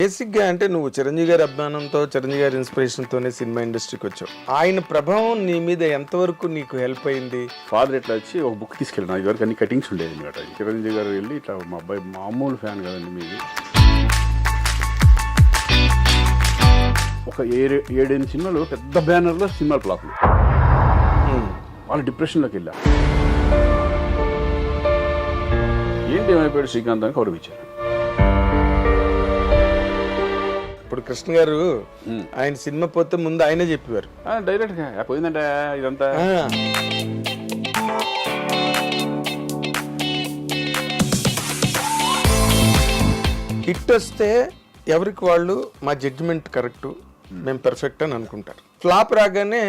బేసిక్గా అంటే నువ్వు చిరంజీవి గారి అభిమానంతో చిరంజీవి గారి ఇన్స్పిరేషన్తోనే సినిమా ఇండస్ట్రీకి వచ్చావు. ఆయన ప్రభావం నీ మీద ఎంతవరకు నీకు హెల్ప్ అయింది? ఫాదర్ ఇట్లా వచ్చి ఒక బుక్ తీసుకెళ్ళిన ఇది వరకు అన్ని కటింగ్స్ ఉండేది అనమాట. చిరంజీవి గారు వెళ్ళి ఇట్లా మా అబ్బాయి మామూలు ఫ్యాన్ కదండి మీది, ఒక 7-8 సినిమాలు పెద్ద బ్యానర్లో సినిమాలు ఫ్లాప్లు, వాళ్ళు డిప్రెషన్లోకి వెళ్ళా. ఏంటి ఏమైపోయాడు శ్రీకాంత్ అని కౌరవ్ ఇచ్చారు. ఇప్పుడు కృష్ణ గారు ఆయన సినిమా పోతే ముందు ఆయనే చెప్పేవారు డైరెక్ట్గా పోయిందంటే ఇదంతా. హిట్ వస్తే ఎవరికి వాళ్ళు మా జడ్జిమెంట్ కరెక్ట్, మేము పర్ఫెక్ట్ అని అనుకుంటారు. ఫ్లాప్ రాగానే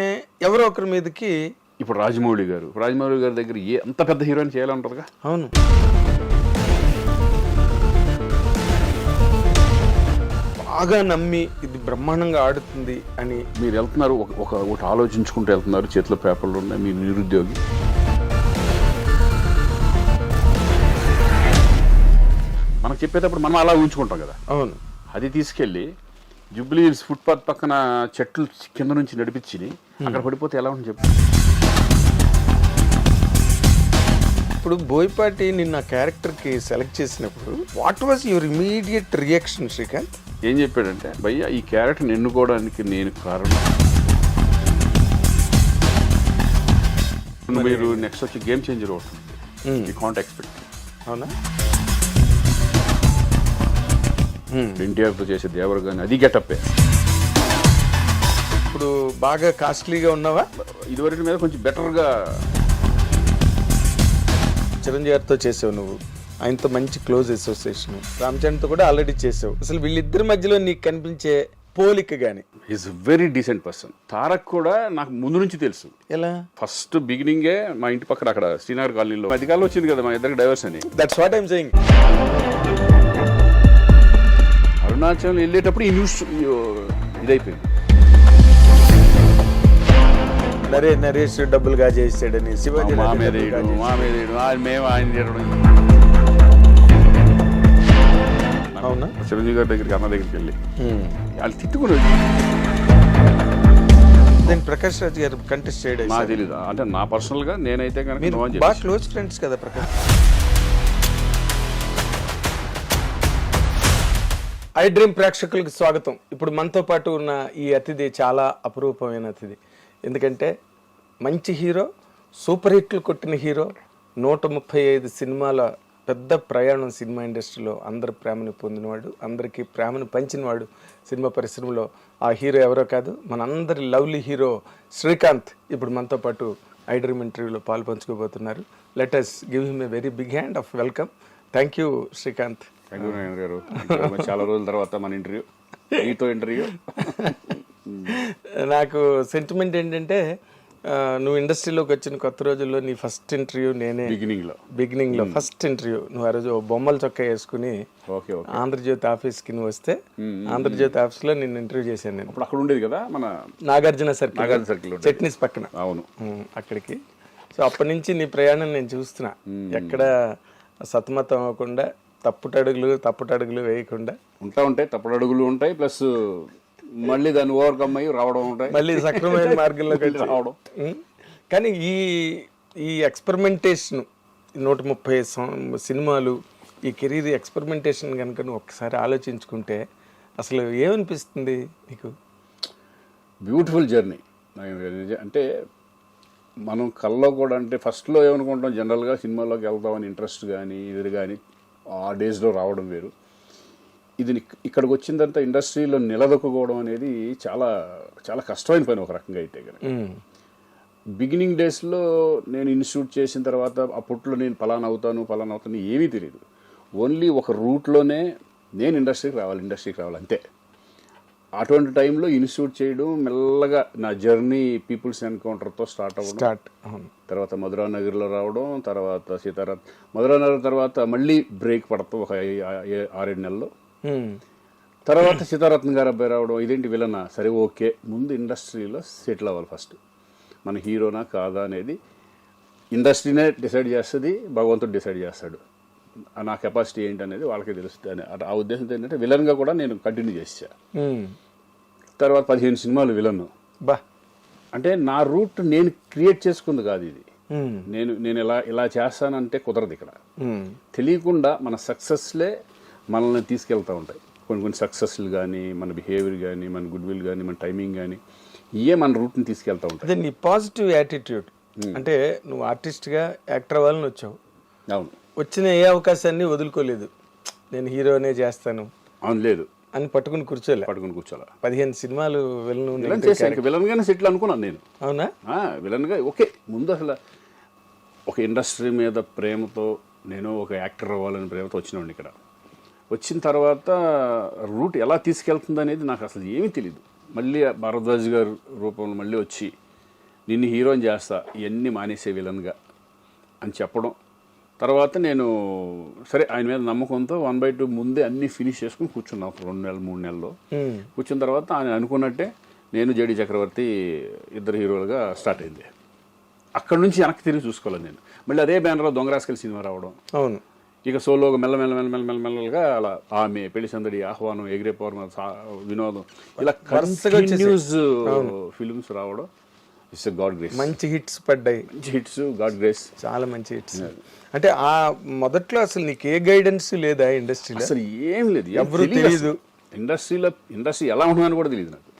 ఎవరో ఒకరి మీదకి. ఇప్పుడు రాజమౌళి గారి దగ్గర అంత పెద్ద హీరోయిన్ చేయాలంటారుగా. అవును, బాగా నమ్మి ఇది బ్రహ్మాండంగా ఆడుతుంది అని మీరు వెళ్తున్నారు, ఒకటి ఆలోచించుకుంటూ వెళ్తున్నారు, చేతిలో పేపర్లు ఉన్నాయి, మీరు నిరుద్యోగి. మనకు చెప్పేటప్పుడు మనం అలా ఊహించుకుంటాం కదా. అవును, అది తీసుకెళ్ళి జూబ్లీ హిల్స్ ఫుట్పాత్ పక్కన చెట్లు కింద నుంచి నడిపించి అక్కడ పడిపోతే ఎలా ఉంటుంది చెప్పు. ఇప్పుడు బోయపాటి నిన్న క్యారెక్టర్కి సెలెక్ట్ చేసినప్పుడు what was your immediate reaction Srikanth? ఏం చెప్పాడంటే, భయ్య ఈ క్యారెక్టర్ని ఎన్నుకోవడానికి నేను కారణం. మీరు నెక్స్ట్ వచ్చి గేమ్ చేంజర్ అవుతుంది, యూ కాంట్ ఎక్స్పెక్ట్. అవునా? ఎన్టీఆర్తో చేసే దేవర్ కానీ అది గెటప్పే. ఇప్పుడు బాగా కాస్ట్లీగా ఉన్నావా? ఇదివరకు మీద కొంచెం బెటర్గా. చిరంజీవి గారితో చేసావు నువ్వు, ఆయనతో మంచి క్లోజ్ అసోసియేషన్. రామచరణ్తో కూడా ఆల్రెడీ చేసావు. అసలు వీళ్ళిద్దరి మధ్యలో నీకు కనిపించే పోలిక కానీ? Is very decent person. Tarak కూడా నాకు ముందు నుంచి తెలుసు. ఎలా? ఫస్ట్ బిగినింగే మా ఇంటి పక్కన అక్కడ శ్రీనగర్ కాలనీలో మధ్యకాలంలో వచ్చింది కదా మా ఇద్దరికి డైవర్స్ అని. That's what I'm saying. Arunachal వెళ్ళేటప్పుడు ఈ న్యూస్ ఇదైపోయింది. నరేష్ డబ్బులుగా చేసాడని శివాజీ మా మీద మేము ఆయన చేయడం. అవునా? చిరంజీవి గారి దగ్గరికి అన్న దగ్గరికి వెళ్ళి వాళ్ళు తిట్టుకునేది. నేను ప్రకాష్ రాజ్ గారు కంటెస్ట్ చేయడం నాకు తెలీదు. అంటే నా పర్సనల్ గా నేనైతే కనుక బాగా క్లోజ్ ఫ్రెండ్స్ కదా ప్రకాష్. ఐ డ్రీమ్ ప్రేక్షకులకు స్వాగతం. ఇప్పుడు మనతో పాటు ఉన్న ఈ అతిథి చాలా అపురూపమైన అతిథి. ఎందుకంటే మంచి హీరో, సూపర్ హిట్లు కొట్టిన హీరో, 135 సినిమాల పెద్ద ప్రయాణం సినిమా ఇండస్ట్రీలో, అందరి ప్రేమను పొందినవాడు, అందరికీ ప్రేమను పంచినవాడు సినిమా పరిశ్రమలో. ఆ హీరో ఎవరో కాదు, మనందరి లవ్లీ హీరో శ్రీకాంత్ ఇప్పుడు మనతో పాటు ఐ డ్రీమ్ ఇంటర్వ్యూలో పాలు పంచుకోబోతున్నారు. Let us give him a very big hand of welcome. Thank you Srikanth. Thank you Narayana garu. చాలా రోజుల తర్వాత మన ఇంటర్వ్యూ, మీతో ఇంటర్వ్యూ. నాకు సెంటిమెంట్ ఏంటంటే, నువ్వు ఇండస్ట్రీలోకి వచ్చిన కొత్త రోజుల్లో నీ ఫస్ట్ ఇంటర్వ్యూ నేనే. బిగినింగ్లో ఫస్ట్ ఇంటర్వ్యూ నువ్వు ఆ రోజు బొమ్మల చొక్కా వేసుకుని ఆంధ్రజ్యోతి ఆఫీస్కి నువ్వు వస్తే, ఆంధ్రజ్యోతి ఆఫీస్లో నిన్ను ఇంటర్వ్యూ చేశాను నేను. అప్పుడు అక్కడ ఉండేది కదా మన నాగార్జున సర్కిల్ చట్నీస్ పక్కన. అవును, అక్కడికి. సో అప్పటి నుంచి నీ ప్రయాణం నేను చూస్తున్నా. ఎక్కడ సతమతం అవ్వకుండా, తప్పుటడుగులు వేయకుండా ఉంటాయి. తప్పుడడుగులు ఉంటాయి, ప్లస్ మళ్ళీ దాన్ని ఓవర్కమ్ అయ్యి రావడం ఉంటాయి, మళ్ళీ సక్రమైన మార్గంలోకి రావడం. కానీ ఈ ఎక్స్పెరిమెంటేషన్ 130 సినిమాలు, ఈ కెరీర్ ఎక్స్పెరిమెంటేషన్ కనుక నువ్వు ఒక్కసారి ఆలోచించుకుంటే అసలు ఏమనిపిస్తుంది నీకు? Beautiful journey. అంటే మనం కల్లో కూడా, అంటే ఫస్ట్లో ఏమనుకుంటాం, జనరల్గా సినిమాలోకి వెళ్తామని ఇంట్రెస్ట్ కానీ ఇది కానీ ఆ డేస్లో రావడం వేరు. ఇది ఇక్కడికి వచ్చిందంతా ఇండస్ట్రీలో నిలదొక్కుకోవడం అనేది చాలా చాలా కష్టమైన పని ఒక రకంగా అయితే కనుక. బిగినింగ్ డేస్లో నేను ఇన్స్టిట్యూట్ చేసిన తర్వాత అప్పట్లో నేను పలానా అవుతాను ఏమీ తెలియదు. ఓన్లీ ఒక రూట్లోనే నేను ఇండస్ట్రీకి రావాలి అంతే. అటువంటి టైంలో ఇన్స్టిట్యూట్ చేయడం, మెల్లగా నా జర్నీ పీపుల్స్ ఎన్కౌంటర్తో స్టార్ట్ అవ్వడం, తర్వాత మధురానగర్లో రావడం, తర్వాత మధురానగర్ తర్వాత మళ్ళీ బ్రేక్ పడతాం ఒక 6-7 నెలల్లో. తర్వాత సీతారత్న గారు అబ్బాయి రావడం, ఇదేంటి విలనా, సరే ఓకే, ముందు ఇండస్ట్రీలో సెటిల్ అవ్వాలి ఫస్ట్. మన హీరోనా కాదా అనేది ఇండస్ట్రీనే డిసైడ్ చేస్తుంది, భగవంతుడు డిసైడ్ చేస్తాడు. నా కెపాసిటీ ఏంటి అనేది వాళ్ళకే తెలుస్తుంది అని ఆ ఉద్దేశంతో ఏంటంటే విలన్గా కూడా నేను కంటిన్యూ చేసా. తర్వాత 15 సినిమాలు విలన్. బా అంటే నా రూట్ నేను క్రియేట్ చేసుకుంది కాదు ఇది. నేను ఇలా చేస్తానంటే కుదరదు ఇక్కడ. తెలియకుండా మన సక్సెస్లే మనల్ని తీసుకెళ్తూ ఉంటాయి. కొన్ని సక్సెస్లు కానీ, మన బిహేవియర్ కానీ, మన గుడ్ విల్ కానీ, మన టైమింగ్ కానీ, ఇవే మన రూట్ని తీసుకెళ్తూ ఉంటాయి. అదే నీ పాజిటివ్ యాటిట్యూడ్. అంటే నువ్వు ఆర్టిస్ట్గా యాక్టర్ అవ్వాలని వచ్చావు. అవును. వచ్చిన ఏ అవకాశాన్ని వదులుకోలేదు. నేను హీరోనే చేస్తాను అవును లేదు అని పట్టుకుని కూర్చోలే. 15 సినిమాలు విలన్ చేశాను. విలన్గానే సెటిల్ అనుకున్నాను నేను. అవునా? విలన్గా ఓకే. ముందు అసలు ఒక ఇండస్ట్రీ మీద ప్రేమతో, నేను ఒక యాక్టర్ అవ్వాలని ప్రేమతో వచ్చినాను. ఇక్కడ వచ్చిన తర్వాత రూట్ ఎలా తీసుకెళ్తుంది అనేది నాకు అసలు ఏమీ తెలియదు. మళ్ళీ భరద్వాజ్ గారు రూపంలో మళ్ళీ వచ్చి నిన్ను హీరోని చేస్తా, ఇవన్నీ మానేసే విలన్గా అని చెప్పడం. తర్వాత నేను సరే ఆయన మీద నమ్మకంతో 1/2 ముందే అన్నీ ఫినిష్ చేసుకుని కూర్చున్నాను. 2 నెలలు 3 నెలల్లో కూర్చున్న తర్వాత ఆయన అనుకున్నట్టే నేను జేడి చక్రవర్తి ఇద్దరు హీరోలుగా స్టార్ట్ అయింది. అక్కడ నుంచి వెనక్కి తిరిగి చూసుకోవాలి నేను. మళ్ళీ అదే బ్యానర్లో దొంగరాస్కల్ సినిమా రావడం. అవును. ఇక సోలోగా మెల్లమెల్లగా అలా ఆమె, పెళ్లి సందడి, ఆహ్వానం, ఎగిరే పౌర్ణ, వినోదం, ఇలా కంటిన్యూస్ ఫిల్మ్స్ రావడం. It's God grace. మంచి హిట్స్ పడ్డాయి. మంచి హిట్స్, గాడ్ గ్రేస్, చాలా మంచి హిట్స్. అంటే ఆ మొదట్లో అసలు నీకు ఏ గైడెన్స్ లేదా ఇండస్ట్రీలో? అసలు ఏం లేదు, ఎవరు తెలియదు. ఇండస్ట్రీ ఎలా ఉంటుందని కూడా తెలియదు నాకు.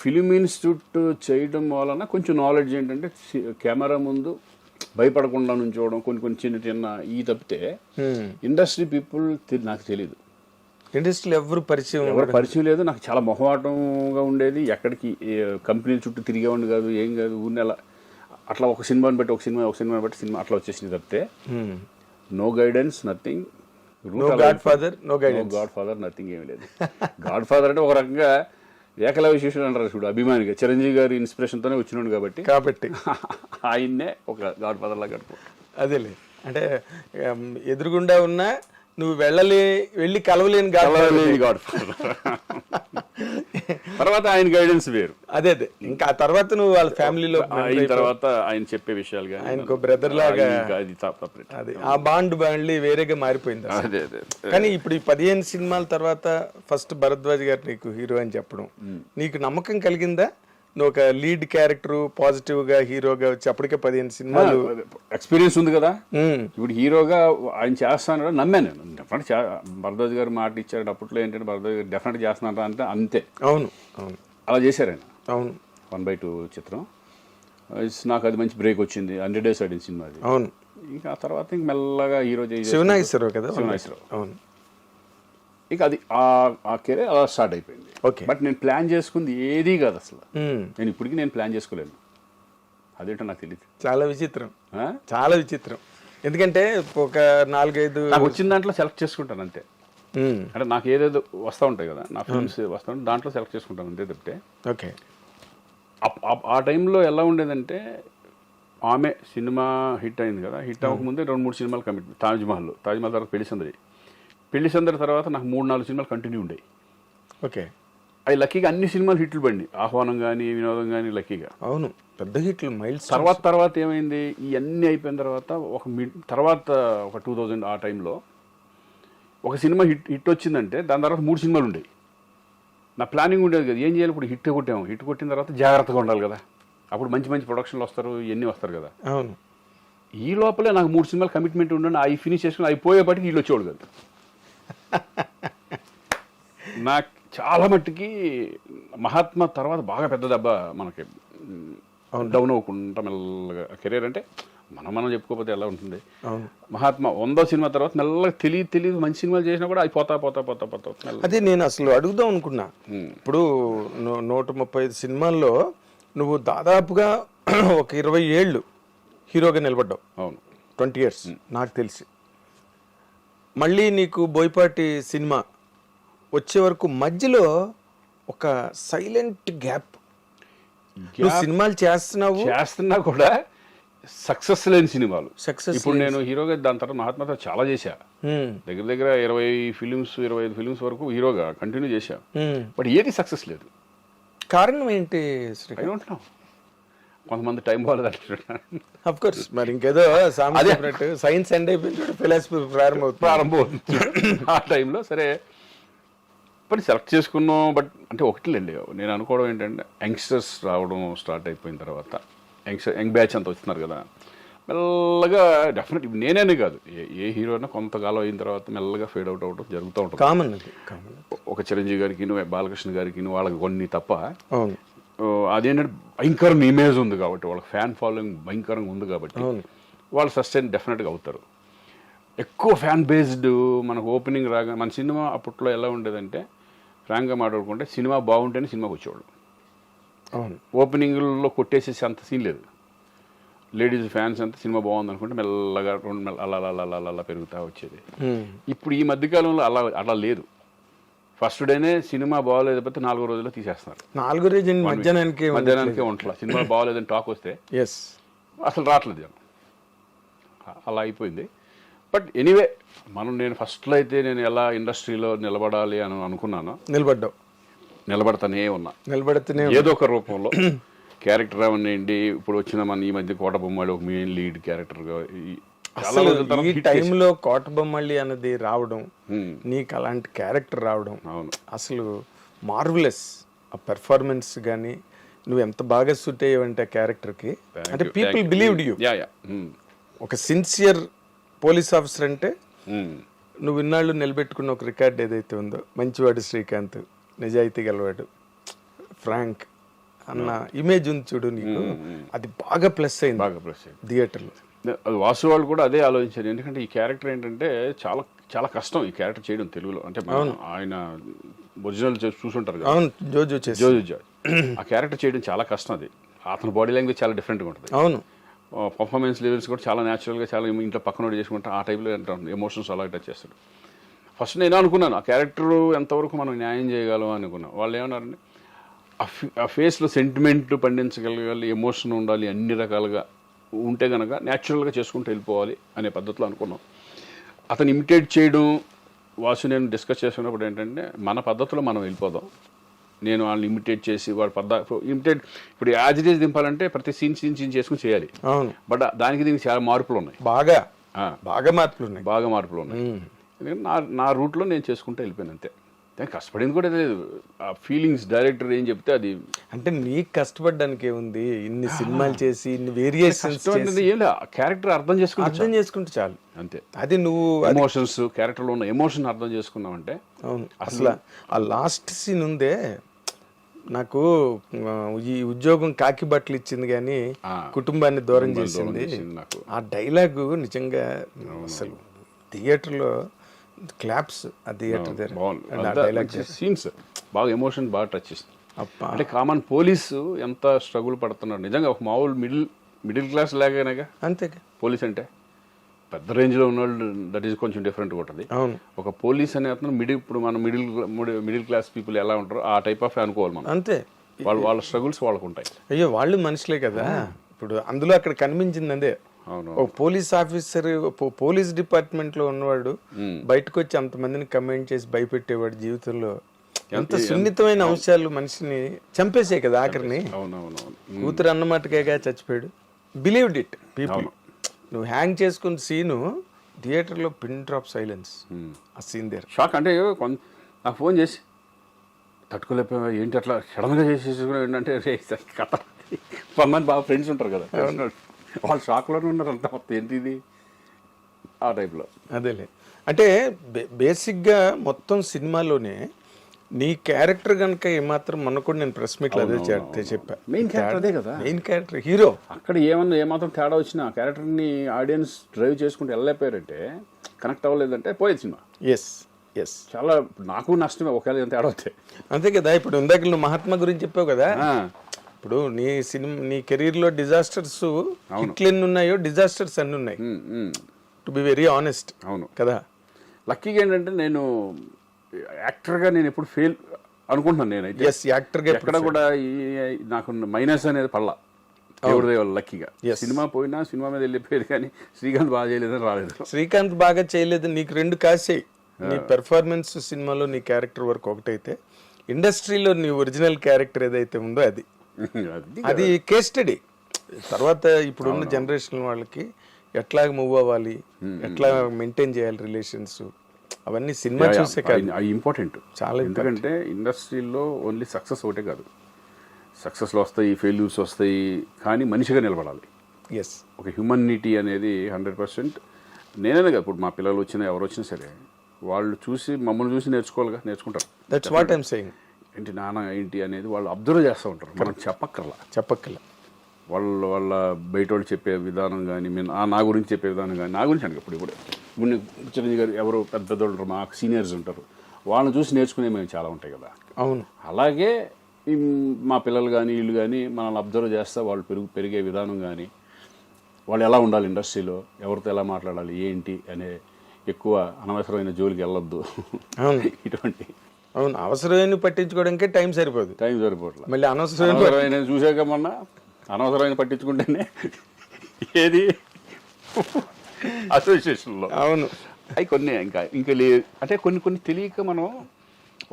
ఫిలిం ఇన్స్టిట్యూట్ చేయడం వలన కొంచెం నాలెడ్జ్ ఏంటంటే కెమెరా ముందు భయపడకుండా నుంచోవడం, కొన్ని చిన్న ఈ తప్పితే ఇండస్ట్రీ పీపుల్ నాకు తెలియదు. ఇండస్ట్రీలో ఎవరు పరిచయం లేదు. నాకు చాలా మొహమాటంగా ఉండేది. ఎక్కడికి కంపెనీల చుట్టూ తిరిగేవాడిని కాదు, ఏం కాదు. ఊరినెల అట్లా ఒక సినిమాని బట్టి సినిమా అట్లా వచ్చేసింది తప్పితే no guidance, nothing. Godfather nothing, ఏమీ లేదు. గాడ్ ఫాదర్ అంటే ఒక రకంగా ఏకలవ్య శిష్యుడు అంటారు చూడు, అభిమానిగా చిరంజీవి గారి ఇన్స్పిరేషన్తోనే వచ్చినాడు కాబట్టి ఆయన్నే ఒక గాడ్ ఫాదర్ లాగా గడుపు. అదేలే, అంటే ఎదురుగుండా ఉన్నా నువ్వు వెళ్ళి కలవలేని గాడ్ ఫాదర్. తర్వాత ఆయన గైడెన్స్ వేరు. అదే ఇంకా ఆ తర్వాత నువ్వు వాళ్ళ ఫ్యామిలీలో అయిన తర్వాత ఆయన చెప్పే విషయాలు కానీ ఆయనకు బ్రదర్ లాగా అది ఆ బాండ్ మళ్ళీ వేరేగా మారిపోయింది. అదే కానీ ఇప్పుడు ఈ 15 సినిమాల తర్వాత ఫస్ట్ భరద్వాజ్ గారు నీకు హీరో అని చెప్పడం, నీకు నమ్మకం కలిగిందా? నువ్వు ఒక లీడ్ క్యారెక్టర్ పాజిటివ్ గా హీరోగా వచ్చి అప్పటికే 15 సినిమాలు ఎక్స్పీరియన్స్ ఉంది కదా. ఇప్పుడు హీరోగా ఆయన చేస్తాను నమ్మాను. డెఫినెట్ భరద్వాజ్ గారు మాట ఇచ్చారు అప్పట్లో. ఏంటంటే భరద్వాజ్ గారు డెఫినెట్ చేస్తున్నారు అంటే అంతే. అవును అలా చేశారు ఆయన. అవును. 1/2 చిత్రం నాకు అది మంచి బ్రేక్ వచ్చింది. 100 days ఆడిన సినిమా అది. అవును. ఇంకా ఆ తర్వాత ఇంక మెల్లగా హీరో శివనాగేశ్వరరావు కదా. అవును. ఇక అది ఆ కెరీర్ అలా స్టార్ట్ అయిపోయింది. బట్ నేను ప్లాన్ చేసుకుంది ఏదీ కాదు అసలు. నేను ఇప్పటికీ ప్లాన్ చేసుకోలేను. అదేంటో నాకు తెలియదు. చాలా విచిత్రం. ఎందుకంటే ఒక 4-5 నాకు వచ్చిన దాంట్లో సెలెక్ట్ చేసుకుంటాను అంతే. అంటే నాకు ఏదేదో వస్తూ ఉంటాయి కదా, నా ఫిల్మ్స్ వస్తూ ఉంటాయి, దాంట్లో సెలెక్ట్ చేసుకుంటాను అంతే తప్పితే. ఓకే. ఆ టైంలో ఎలా ఉండేదంటే ఆమె సినిమా హిట్ అయింది కదా, హిట్ అవ్వకముందే 2-3 సినిమాలు కమిట్. తాజ్మహల్ తర్వాత పెళ్లి సందడి తర్వాత నాకు 3-4 సినిమాలు కంటిన్యూ ఉండేవి. ఓకే. అవి లక్కీగా అన్ని సినిమాలు హిట్లు పడినాయి. ఆహ్వానం కానీ, వినోదం కానీ లక్కీగా. అవును, పెద్ద హిట్లు. మైల్స్ తర్వాత ఏమైంది, ఇవన్నీ అయిపోయిన తర్వాత ఒక 2000 ఆ టైంలో ఒక సినిమా హిట్ వచ్చిందంటే దాని తర్వాత 3 సినిమాలు ఉండేవి. నా ప్లానింగ్ ఉండేది కదా, ఏం చేయాలి ఇప్పుడు, హిట్ కొట్టిన తర్వాత జాగ్రత్తగా ఉండాలి కదా, అప్పుడు మంచి ప్రొడక్షన్లు వస్తారు, ఇవన్నీ వస్తారు కదా. అవును. ఈ లోపలే నాకు 3 సినిమాలు కమిట్మెంట్ ఉండండి, అవి ఫినిష్ చేసుకుని అవి పోయేపాటికి వీళ్ళు వచ్చేవాడు కదా. నాకు చాలా మట్టుకి మహాత్మా తర్వాత బాగా పెద్ద దెబ్బ మనకి. డౌన్ అవ్వకుండా మెల్లగా కెరీర్ అంటే మనం చెప్పుకోకపోతే ఎలా ఉంటుంది. మహాత్మా 100వ సినిమా తర్వాత మెల్లగా తెలియదు మంచి సినిమాలు చేసినా కూడా అవి పోతా. అదే నేను అసలు అడుగుదాం అనుకున్నా. ఇప్పుడు 135 సినిమాల్లో నువ్వు దాదాపుగా ఒక 20 ఏళ్ళు హీరోగా నిలబడ్డావు. అవును, 20 years నాకు తెలిసి. మళ్ళీ నీకు బోయపాటి సినిమా వచ్చే వరకు మధ్యలో ఒక సైలెంట్ గ్యాప్. సినిమాలు చేస్తున్నా కూడా సక్సెస్ లేని సినిమాలు. ఇప్పుడు నేను హీరోగా దాని తర్వాత మహాత్మాతో చాలా చేశా. దగ్గర 25 ఫిలిమ్స్ వరకు హీరోగా కంటిన్యూ చేశా. బట్ ఏది సక్సెస్ లేదు. కారణం ఏంటి? కొంతమంది టైం బాగాలేదు అంటున్నారు. అఫ్ కోర్స్ మరి ఇంకేదో చెప్పినట్టు సైన్స్ ఎండ్ అయిపోయిన ఫిలాసఫీ ప్రారంభమవుతుంది ఆ టైంలో. సరే మరి సెలెక్ట్ చేసుకున్నాం. బట్ అంటే ఒకటిలేండి, నేను అనుకోవడం ఏంటంటే యంగ్స్టర్స్ రావడం స్టార్ట్ అయిపోయిన తర్వాత యంగ్ బ్యాచ్ అంతా వస్తున్నారు కదా, మెల్లగా డెఫినెట్ నేనే కాదు ఏ హీరో అయినా కొంతకాలం అయిన తర్వాత మెల్లగా ఫేడ్ అవుట్ అవ్వడం జరుగుతూ ఉంటుంది. కామన్. ఒక చిరంజీవి గారికి బాలకృష్ణ గారికి వాళ్ళకి కొన్ని తప్ప అవును. అదేంటంటే భయంకరంగా ఇమేజ్ ఉంది కాబట్టి, వాళ్ళకి ఫ్యాన్ ఫాలోయింగ్ భయంకరంగా ఉంది కాబట్టి వాళ్ళు సస్టైన్ డెఫినెట్గా అవుతారు. ఎక్కువ ఫ్యాన్ బేస్డ్ మనకు ఓపెనింగ్ రాగా మన సినిమా అప్పట్లో ఎలా ఉండేదంటే, ఫ్రాంక్గా మాట్లాడుకుంటే సినిమా బాగుంటేనే సినిమాకి వచ్చేవాడు. అవును. ఓపెనింగ్లో కొట్టేసేసి అంత సీన్ లేదు. లేడీస్ ఫ్యాన్స్ అంతా సినిమా బాగుంది అనుకుంటే మెల్లగా అలా పెరుగుతూ వచ్చేది. ఇప్పుడు ఈ మధ్యకాలంలో అలా లేదు. ఫస్ట్ డేనే సినిమా బాగోలేకపోతే 4 రోజుల్లో తీసేస్తున్నారు. 4 రోజులు మధ్యాహ్నానికే ఉంటలా. సినిమా బాగోలేదని టాక్ వస్తే అసలు రావట్లేదు జనం. అలా అయిపోయింది. బట్ ఎనీవే నేను ఫస్ట్లో అయితే నేను ఎలా ఇండస్ట్రీలో నిలబడాలి అని అనుకున్నాను. నిలబడతానే ఉన్నా. ఏదో ఒక రూపంలో క్యారెక్టర్ అవనండి. ఇప్పుడు వచ్చిన మన ఈ మధ్య కోటబొమ్మాళి ఒక మెయిన్ లీడ్ క్యారెక్టర్గా అసలు ఈ టైంలో కోటబొమ్మళ్ళి అన్నది రావడం, నీకు అలాంటి క్యారెక్టర్ రావడం అసలు మార్వెలస్. ఆ పెర్ఫార్మెన్స్ కానీ నువ్వు ఎంత బాగా సూట్ అయ్యావంటే ఆ క్యారెక్టర్కి, అంటే పీపుల్ బిలీవ్డ్ యూ. ఒక సిన్సియర్ పోలీస్ ఆఫీసర్ అంటే నువ్వు ఇన్నాళ్ళు నిలబెట్టుకున్న ఒక రికార్డ్ ఏదైతే ఉందో, మంచివాడు శ్రీకాంత్, నిజాయితీ గలవాడు, ఫ్రాంక్ అన్న ఇమేజ్ ఉంది చూడు నీకు, అది బాగా ప్లస్ అయింది థియేటర్లో. అది వాసు వాళ్ళు కూడా అదే ఆలోచించారు. ఎందుకంటే ఈ క్యారెక్టర్ ఏంటంటే చాలా చాలా కష్టం ఈ క్యారెక్టర్ చేయడం తెలుగులో. అంటే ఆయన ఒరిజినల్ చూసుంటారు కదా, జోజు జార్జ్. ఆ క్యారెక్టర్ చేయడం చాలా కష్టం. అది అతని బాడీ లాంగ్వేజ్ చాలా డిఫరెంట్గా ఉంటుంది. అవును. పర్ఫార్మెన్స్ లెవెల్స్ కూడా చాలా న్యాచురల్గా, చాలా ఇంట్లో పక్కన చేసుకుంటే ఆ టైప్లో ఎమోషన్స్ అలా టచ్ చేస్తాడు. ఫస్ట్ నేను అనుకున్నాను ఆ క్యారెక్టర్ ఎంతవరకు మనం న్యాయం చేయగలం అనుకున్నాను. వాళ్ళు ఏమన్నారంటే ఆ ఫేస్లో సెంటిమెంట్ పండించగలగాలి, ఎమోషన్ ఉండాలి, అన్ని రకాలుగా ఉంటే కనుక న్యాచురల్గా చేసుకుంటూ వెళ్ళిపోవాలి అనే పద్ధతిలో అనుకున్నాం. అతను ఇమిటేట్ చేయడం వాసు నేను డిస్కస్ చేసుకున్నప్పుడు ఏంటంటే మన పద్ధతిలో మనం వెళ్ళిపోదాం. నేను వాళ్ళని ఇమిటేట్ చేసి వాడు ఇమిటేట్ ఇప్పుడు యాజ్ ఇట్ ఈజ్ దింపాలంటే ప్రతి సీన్ చేసుకుని చేయాలి. బట్ దానికి దీనికి చాలా మార్పులు ఉన్నాయి. బాగా మార్పులు ఉన్నాయి. నా రూట్లో నేను చేసుకుంటూ వెళ్ళిపోయాను అంతే. దానికి కష్టపడింది కూడా లేదు. ఆ ఫీలింగ్స్ డైరెక్టర్ ఏం చెప్తే అది, అంటే నీకు కష్టపడడానికి ఏముంది, ఇన్ని సినిమాలు చేసి ఇన్ని వేరియేషన్స్ క్యారెక్టర్ అర్థం చేసుకుంటే చాలు అంతే. అది నువ్వు ఎమోషన్స్ క్యారెక్టర్లో ఉన్న ఎమోషన్ అర్థం చేసుకున్నావంటే. అవును. అసలు ఆ లాస్ట్ సీన్ ఉందే, నాకు ఈ ఉద్యోగం కాకి బట్టలు ఇచ్చింది కానీ కుటుంబాన్ని దూరం చేసింది. ఆ డైలాగు నిజంగా అసలు థియేటర్లో క్లాప్స్, ఆ థియేటర్ దగ్గర సీన్స్ బాగా ఎమోషన్ బాగా టచ్ చేస్తుంది. అంటే కామన్ పోలీసు ఎంత స్ట్రగుల్ పడుతున్నాడు నిజంగా. ఒక మామూలు మిడిల్ క్లాస్ లాగానేగా అంతే పోలీస్ అంటే. పెద్ద రేంజ్లో ఉన్నవాళ్ళు దట్ ఈస్ కొంచెం డిఫరెంట్గా ఉంటుంది. ఒక పోలీస్ అనే అతను ఇప్పుడు మనం మిడిల్ క్లాస్ పీపుల్ ఎలా ఉంటారో ఆ టైప్ ఆఫ్ అనుకోవాలి మనం. అంతే. వాళ్ళ స్ట్రగుల్స్ వాళ్ళకు ఉంటాయి. అయ్యో వాళ్ళు మనుషులే కదా. ఇప్పుడు అందులో అక్కడ కనిపించింది అదే, ఒక పోలీస్ ఆఫీసర్ పోలీస్ డిపార్ట్మెంట్ లో ఉన్నవాడు బయటకు వచ్చి అంతమందిని కమెంట్ చేసి భయపెట్టేవాడు. జీవితంలో ఎంత సున్నితమైన అంశాలు మనిషిని చంపేసే కదా ఆఖరిని. కూతురు అన్నమాటకేగా చచ్చిపోయాడు. Believed it people. నువ్వు హ్యాంగ్ చేసుకున్న సీను థియేటర్లో పిన్ డ్రాప్ సైలెన్స్. ఆ సీన్ దగ్గర షాక్. అంటే నాకు ఫోన్ చేసి తట్టుకోలేకపోయా ఏంటి అట్లా సడన్గా చేసేసుకుని ఏంటంటే కథ. 10 మంది బాగా ఫ్రెండ్స్ ఉంటారు కదా, వాళ్ళు షాక్లోనే ఉన్నారు అంతా. మొత్తం ఏంటి ఇది ఆ టైప్లో. అదేలే. అంటే బేసిక్గా మొత్తం సినిమాలోనే నీ క్యారెక్టర్ కనుక ఏమాత్రం మొన్న కూడా నేను ప్రెస్ మీట్లో అదే చెప్పా, మెయిన్ క్యారెక్టర్ అదే కదా, మెయిన్ క్యారెక్టర్ హీరో. అక్కడ ఏమాత్రం తేడా వచ్చినా క్యారెక్టర్ని ఆడియన్స్ డ్రైవ్ చేసుకుంటూ వెళ్ళలేకపోయారంటే, కనెక్ట్ అవ్వలేదంటే పోయేది సినిమా. ఎస్ చాలా నాకు నష్టమే ఒకవేళ ఎంత తేడా అవుతాయి. అంతే కదా. ఇప్పుడు ఇందాక నువ్వు మహాత్మా గురించి చెప్పావు కదా, ఇప్పుడు నీ కెరీర్లో డిజాస్టర్స్ హిట్లు ఎన్ని ఉన్నాయో డిజాస్టర్స్ అన్ని ఉన్నాయి. To be very honest. అవును కదా. లక్కీగా ఏంటంటే నేను యాక్టర్గా నేను ఎప్పుడు ఫెయిల్ అనుకుంటున్నాను. నేనైతే యాక్టర్గా ఎక్కడ కూడా నాకు మైనస్ అనేది పడలా. దేవుడి దేవాలి లక్కీగా. సినిమా పోయినా సినిమా మీద వెళ్ళిపోయేది, కానీ శ్రీకాంత్ బాగా చేయలేదని రాలేదు. శ్రీకాంత్ బాగా చేయలేదు, నీకు 2 కాసాయి. నీ పెర్ఫార్మెన్స్ సినిమాలో నీ క్యారెక్టర్ వరకు ఒకటైతే, ఇండస్ట్రీలో నీ ఒరిజినల్ క్యారెక్టర్ ఏదైతే ఉందో అది కేస్ స్టడీ. తర్వాత ఇప్పుడున్న జనరేషన్ వాళ్ళకి ఎట్లా మూవ్ అవ్వాలి, ఎట్లా మెయింటైన్ చేయాలి రిలేషన్స్, అవన్నీ సినిమా చూసే కాదు, అవి ఇంపార్టెంట్ చాలా. ఎందుకంటే ఇండస్ట్రీలో ఓన్లీ సక్సెస్ ఒకటే కాదు, సక్సెస్లు వస్తాయి, ఫెయిల్యూర్స్ వస్తాయి, కానీ మనిషిగా నిలబడాలి. ఎస్, ఒక హ్యూమనిటీ అనేది 100%. నేనే కాదు, ఇప్పుడు మా పిల్లలు వచ్చినా ఎవరు వచ్చినా సరే వాళ్ళు చూసి మమ్మల్ని చూసి నేర్చుకుంటారు. That's what I'm saying. ఏంటి నాన్న ఏంటి అనేది వాళ్ళు అబ్జర్వ్ చేస్తూ ఉంటారు, మనం చెప్పక్కర్లా. వాళ్ళ బయట వాళ్ళు చెప్పే విధానం కానీ, నా గురించి చెప్పే విధానం కానీ, నా గురించి అంటే ఇప్పుడు చిరంజీవి గారు ఎవరు పెద్ద పెద్దోళ్ళు ఉంటారు, మాకు సీనియర్స్ ఉంటారు, వాళ్ళని చూసి నేర్చుకునే మేము చాలా ఉంటాయి కదా. అవును, అలాగే మా పిల్లలు కానీ వీళ్ళు కానీ మనల్ని అబ్జర్వ్ చేస్తా వాళ్ళు పెరిగే విధానం కానీ, వాళ్ళు ఎలా ఉండాలి ఇండస్ట్రీలో, ఎవరితో ఎలా మాట్లాడాలి ఏంటి అనే ఎక్కువ అనవసరమైన జోలికి వెళ్ళొద్దు. ఇటువంటి అవును, అవసరమైన పట్టించుకోవడానికే టైం సరిపోవట్లేదు, మళ్ళీ అనవసరమైన చూసాక మొన్న అనవసరమైన పట్టించుకుంటేనే ఏది అసోసియేషన్లో. అవును, అవి కొన్ని ఇంకా అంటే కొన్ని తెలియక మనం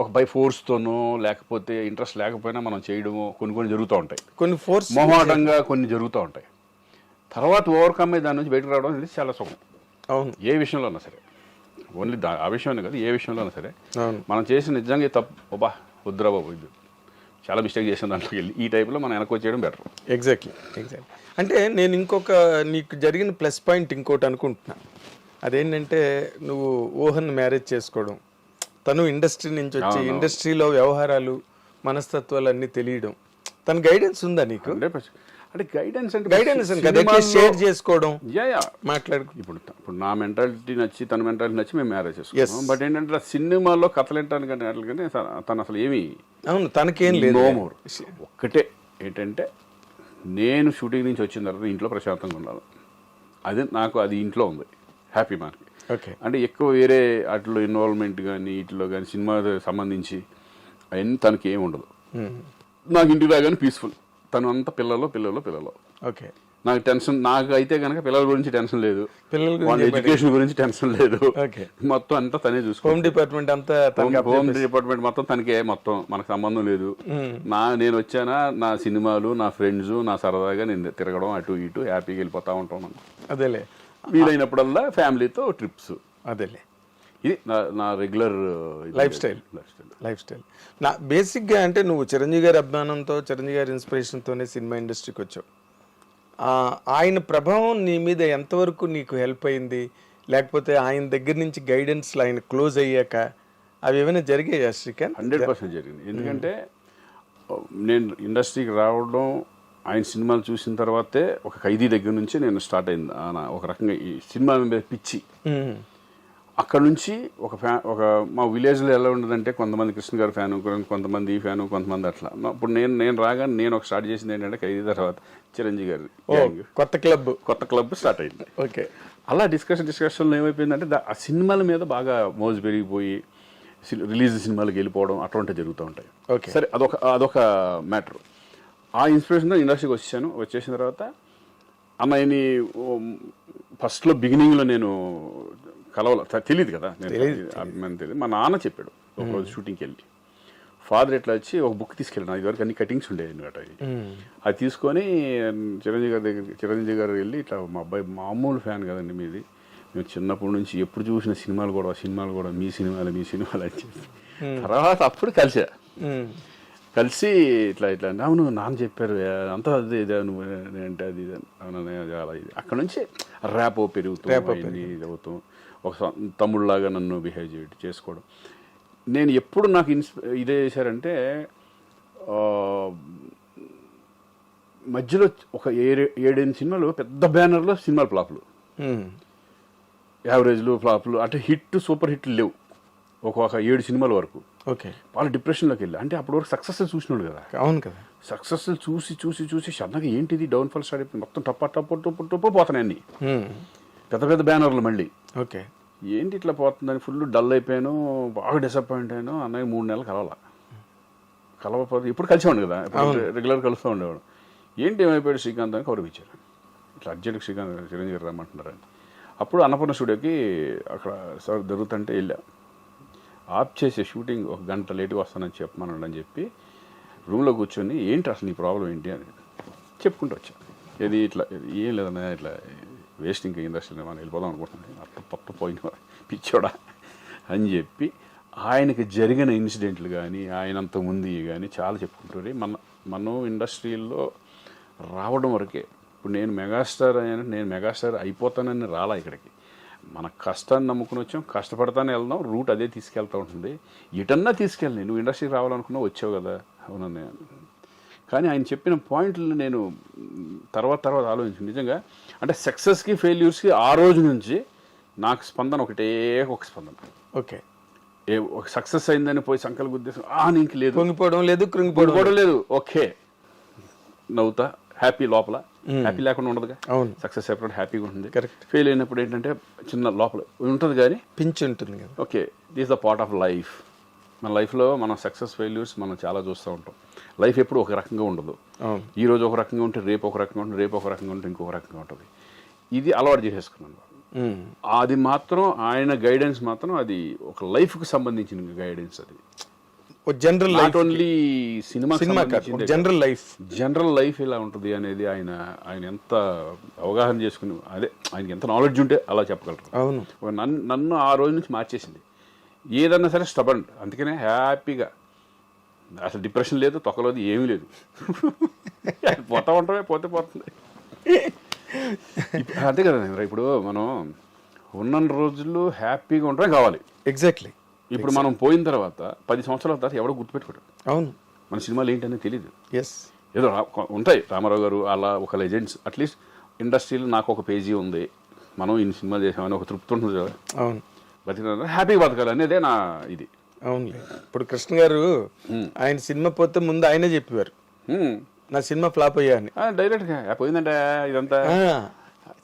ఒక బై ఫోర్స్తోనో లేకపోతే ఇంట్రెస్ట్ లేకపోయినా మనం చేయడము కొన్ని జరుగుతూ ఉంటాయి, కొన్ని ఫోర్స్ మొహమాటంగా కొన్ని జరుగుతూ ఉంటాయి. తర్వాత ఓవర్కమ్ అయ్యి దాని నుంచి బయటకు రావడం అనేది చాలా సుఖం. అవును, ఏ విషయంలో ఉన్నా సరే, ఓన్లీ ఆ విషయంలో కాదు, ఏ విషయంలో ఉన్నా సరే మనం చేసిన నిజంగా తప్పు వద్దురా బాబు, ఇది చాలా మిస్టేక్ చేసిన దాంట్లోకి వెళ్ళి ఈ టైప్లో మనం వెనక్కి వచ్చేయడం బెటర్. ఎగ్జాక్ట్లీ. అంటే నేను నీకు జరిగిన ప్లస్ పాయింట్ ఇంకోటి అనుకుంటున్నా, అదేంటంటే నువ్వు ఊహన్ మ్యారేజ్ చేసుకోవడం, తను ఇండస్ట్రీ నుంచి వచ్చి ఇండస్ట్రీలో వ్యవహారాలు మనస్తత్వాలు అన్నీ తెలియడం, తన గైడెన్స్ ఉందా నీకు? అంటే గైడెన్స్ షేర్ చేసుకోవడం, మాట్లాడుకో. ఇప్పుడు నా మెంటాలిటీ నచ్చి తన మెంటాలిటీ నచ్చి మేము మ్యారేజ్ చేసుకున్నాం. బట్ ఏంటంటే సినిమాలో కథలు ఏంటానికంటే వాటికంటే తను అసలు ఏమి అవును తనకేం లేదు. ఒక్కటే ఏంటంటే నేను షూటింగ్ నుంచి వచ్చిన తర్వాత ఇంట్లో ప్రశాంతంగా ఉండాలి, అది ఇంట్లో ఉంది హ్యాపీ మనకి. అంటే ఎక్కువ వేరే వాటిలో ఇన్వాల్వ్మెంట్ కానీ వీటిలో కానీ సినిమా సంబంధించి అవన్నీ తనకి ఏమి ఉండదు. నాకు ఇంటికి రాగానే పీస్ఫుల్, తను అంతా పిల్లలు. ఓకే, నాకు టెన్షన్, నాకు అయితే కనుక పిల్లల గురించి టెన్షన్ లేదు, వాళ్ళ ఎడ్యుకేషన్ గురించి టెన్షన్ లేదు, మొత్తం అంతా తనే చూసుకో. హోమ్ డిపార్ట్మెంట్ మొత్తం తనకే, మొత్తం మనకు సంబంధం లేదు. నేను వచ్చానా నా సినిమాలు, నా ఫ్రెండ్స్, నా సరదాగా నేను తిరగడం అటు ఇటు హ్యాపీగా వెళ్ళిపోతా ఉంటాను. అదేలే, వీలైనప్పుడల్లా ఫ్యామిలీతో ట్రిప్స్. అదేలే, ఇది నా రెగ్యులర్ లైఫ్ స్టైల్. నా బేసిక్గా అంటే నువ్వు చిరంజీవి గారి అభిమానంతో, చిరంజీవి గారి ఇన్స్పిరేషన్తోనే సినిమా ఇండస్ట్రీకి వచ్చావు. ఆయన ప్రభావం నీ మీద ఎంతవరకు నీకు హెల్ప్ అయింది, లేకపోతే ఆయన దగ్గర నుంచి గైడెన్స్లో ఆయన క్లోజ్ అయ్యాక అవి ఏమైనా జరిగాయా శ్రీకాంత్? 100% జరిగింది. ఎందుకంటే నేను ఇండస్ట్రీకి రావడం, ఆయన సినిమాలు చూసిన తర్వాతే ఒక ఖైదీ దగ్గర నుంచి నేను స్టార్ట్ అయింది ఒక రకంగా ఈ సినిమా మీద పిచ్చి. అక్కడ నుంచి ఒక మా విలేజ్లో ఎలా ఉండదంటే కొంతమంది కృష్ణ గారి ఫ్యాను, కొంతమంది ఈ ఫ్యాను, కొంతమంది అట్లా. ఇప్పుడు నేను రాగానే నేను ఒక స్టార్ట్ చేసింది ఏంటంటే ఖైదీ తర్వాత చిరంజీవి గారి కొత్త క్లబ్ స్టార్ట్ అయింది. ఓకే, అలా డిస్కషన్లో ఏమైపోయిందంటే ఆ సినిమాల మీద బాగా మోజు పెరిగిపోయి రిలీజ్ సినిమాలకు వెళ్ళిపోవడం అటువంటివి జరుగుతూ ఉంటాయి. సరే, అదొక మ్యాటర్. ఆ ఇన్స్పిరేషన్తో ఇండస్ట్రీకి వచ్చేసిన తర్వాత అన్నయ్యని ఫస్ట్లో బిగినింగ్లో నేను తెలియదు కదా, తెలియదు. మా నాన్న చెప్పాడు ఒకరోజు షూటింగ్కి వెళ్ళి, ఫాదర్ ఎట్లా వచ్చి ఒక బుక్ తీసుకెళ్ళాను, ఇదివరకు అన్ని కటింగ్స్ ఉండేవి అనమాట. అది తీసుకొని చిరంజీవి గారు వెళ్ళి, ఇట్లా మా అబ్బాయి మామూలు ఫ్యాన్ కదండి మీది, మేము చిన్నప్పటి నుంచి ఎప్పుడు చూసిన సినిమాలు కూడా మీ సినిమాలు అని చెప్పి తర్వాత అప్పుడు కలిసి ఇట్లా అవును నాన్న చెప్పారు అంతా అదే ఇదే నువ్వు అంటే అది అలా ఇది. అక్కడ నుంచి ర్యాపో పెరుగుతుంది, ఇది అవుతాం, ఒక తమ్ముళ్ళలాగా నన్ను బిహేవ్ చేసుకోవడం. నేను ఎప్పుడు నాకు ఇదే చేశారంటే మధ్యలో ఒక 7-8 సినిమాలు పెద్ద బ్యానర్లో సినిమాలు ఫ్లాప్లు, యావరేజ్లు ఫ్లాప్లు, అంటే సూపర్ హిట్లు లేవు. ఒక 7 సినిమాల వరకు. ఓకే, వాళ్ళు డిప్రెషన్లోకి వెళ్ళి, అంటే అప్పటి వరకు సక్సెస్ చూసినాడు కదా. అవును కదా, సక్సెస్ చూసి సడన్గా ఏంటిది డౌన్ఫాల్ స్టార్ట్ అయిపోయింది, మొత్తం టప్పు పోతున్నాయి అన్ని పెద్ద బ్యానర్లు మళ్ళీ. ఓకే, ఏంటి ఇట్లా పోతుందని ఫుల్ డల్ అయిపోయాను, బాగా డిసప్పాయింట్ అయ్యాను. అన్నయ్య 3 నెలలు కలవపోతే ఇప్పుడు కలిసేవాడు కదా, రెగ్యులర్ కలుస్తూ ఉండేవాడు. ఏంటి ఏమైపోయాడు శ్రీకాంత్ అని కౌరవ్ ఇచ్చారు, ఇట్లా అర్జెంట్గా చిరంజీవి గారు రమ్మంటున్నారని. అప్పుడు అన్నపూర్ణ స్టూడియోకి అక్కడ సార్ జరుగుతుంటే వెళ్ళా, ఆఫ్ చేసే షూటింగ్ 1 గంట లేటుగా వస్తానని చెప్పమన్నాడు అని చెప్పి రూమ్లో కూర్చొని ఏంటి అసలు నీ ప్రాబ్లం ఏంటి అని చెప్పుకుంటూ వచ్చా. ఇది ఇట్లా ఏం లేదన్నా ఇట్లా వేస్ట్ ఇంకా ఇండస్ట్రీలో మనం వెళ్ళిపోదాం అనుకుంటున్నాను పట్ట పోయిన పిచ్చోడా అని చెప్పి ఆయనకి జరిగిన ఇన్సిడెంట్లు కానీ ఆయనంత ముందు కానీ చాలా చెప్పుకుంటారు. మనం ఇండస్ట్రీలో రావడం వరకే. ఇప్పుడు నేను మెగాస్టార్ అయ్యాను, నేను మెగాస్టార్ అయిపోతానని రాలా ఇక్కడికి. మన కష్టాన్ని నమ్ముకుని వచ్చాం, కష్టపడతానే వెళ్దాం, రూట్ అదే తీసుకెళ్తూ ఉంటుంది. ఎటన్నా తీసుకెళ్ళి నువ్వు ఇండస్ట్రీకి రావాలనుకున్నావు, వచ్చావు కదా. అవునన్నా. కానీ ఆయన చెప్పిన పాయింట్లు నేను తర్వాత ఆలోచించి నిజంగా అంటే సక్సెస్కి ఫెయిల్యూర్స్కి ఆ రోజు నుంచి నాకు స్పందన ఒక స్పందన. ఓకే, ఒక సక్సెస్ అయిందని పోయి సంకల్ప ఉద్దేశం నీకు లేదు, పొంగిపోవడం లేదు, కృంగిపోవడం లేదు. ఓకే, నవ్వుతా, హ్యాపీ లోపల. హ్యాపీ లేకుండా ఉండదుగా. అవును, సక్సెస్ అయినప్పుడు హ్యాపీగా ఉంటుంది. కరెక్ట్. ఫెయిల్ అయినప్పుడు ఏంటంటే చిన్న లోపల ఉంటుంది కానీ పించి ఉంటుంది కదా. Okay, this the part of life. మన లైఫ్లో మనం సక్సెస్ ఫెయిల్యూర్స్ మనం చాలా చూస్తూ ఉంటాం. లైఫ్ ఎప్పుడు ఒక రకంగా ఉండదు. ఈ రోజు ఒక రకంగా ఉంటే రేపు ఒక రకంగా ఉంటుంది, రేపు ఒక రకంగా ఉంటే ఇంకొక రకంగా ఉంటుంది. ఇది అలవాటు చేసేసుకున్నాను. అది మాత్రం ఆయన గైడెన్స్ మాత్రం అది ఒక లైఫ్కి సంబంధించిన గైడెన్స్. అది general not only cinema general life ఎలా ఉంటుంది అనేది ఆయన ఎంత అవగాహన చేసుకుని, అదే ఆయనకి ఎంత నాలెడ్జ్ ఉంటే అలా చెప్పగలరు. అవును, నన్ను ఆ రోజు నుంచి మార్చేసింది. ఏదన్నా సరే స్టబన్, అందుకనే హ్యాపీగా అసలు డిప్రెషన్ లేదు, తొక్కలేదు, ఏమీ లేదు. పోతా ఉంటామే, పోతుంది. అంతే కదా. ఇప్పుడు మనం ఉన్న రోజుల్లో హ్యాపీగా ఉండటమే కావాలి. ఎగ్జాక్ట్లీ. ఇప్పుడు మనం పోయిన తర్వాత 10 సంవత్సరాల తర్వాత ఎవడో గుర్తుపెట్టుకోడు. అవును, మన సినిమాలు ఏంటనేది తెలియదు. ఎస్, ఏదో ఉంటాయి రామారావు గారు అలా ఒక లెజెండ్స్. అట్లీస్ట్ ఇండస్ట్రీలో నాకు ఒక పేజీ ఉంది, మనం ఇన్ని సినిమాలు చేసామని ఒక తృప్తి ఉంటుంది కదా. అవును, బతిక హ్యాపీగా బతకాలి అనేదే నా ఇది. అవును. ఇప్పుడు కృష్ణ గారు ఆయన సినిమా పోతే ముందు ఆయనే చెప్పేవారు, నా సినిమా ఫ్లాప్ అయ్యా అని. డైరెక్ట్గా పోయిందంటే ఇదంతా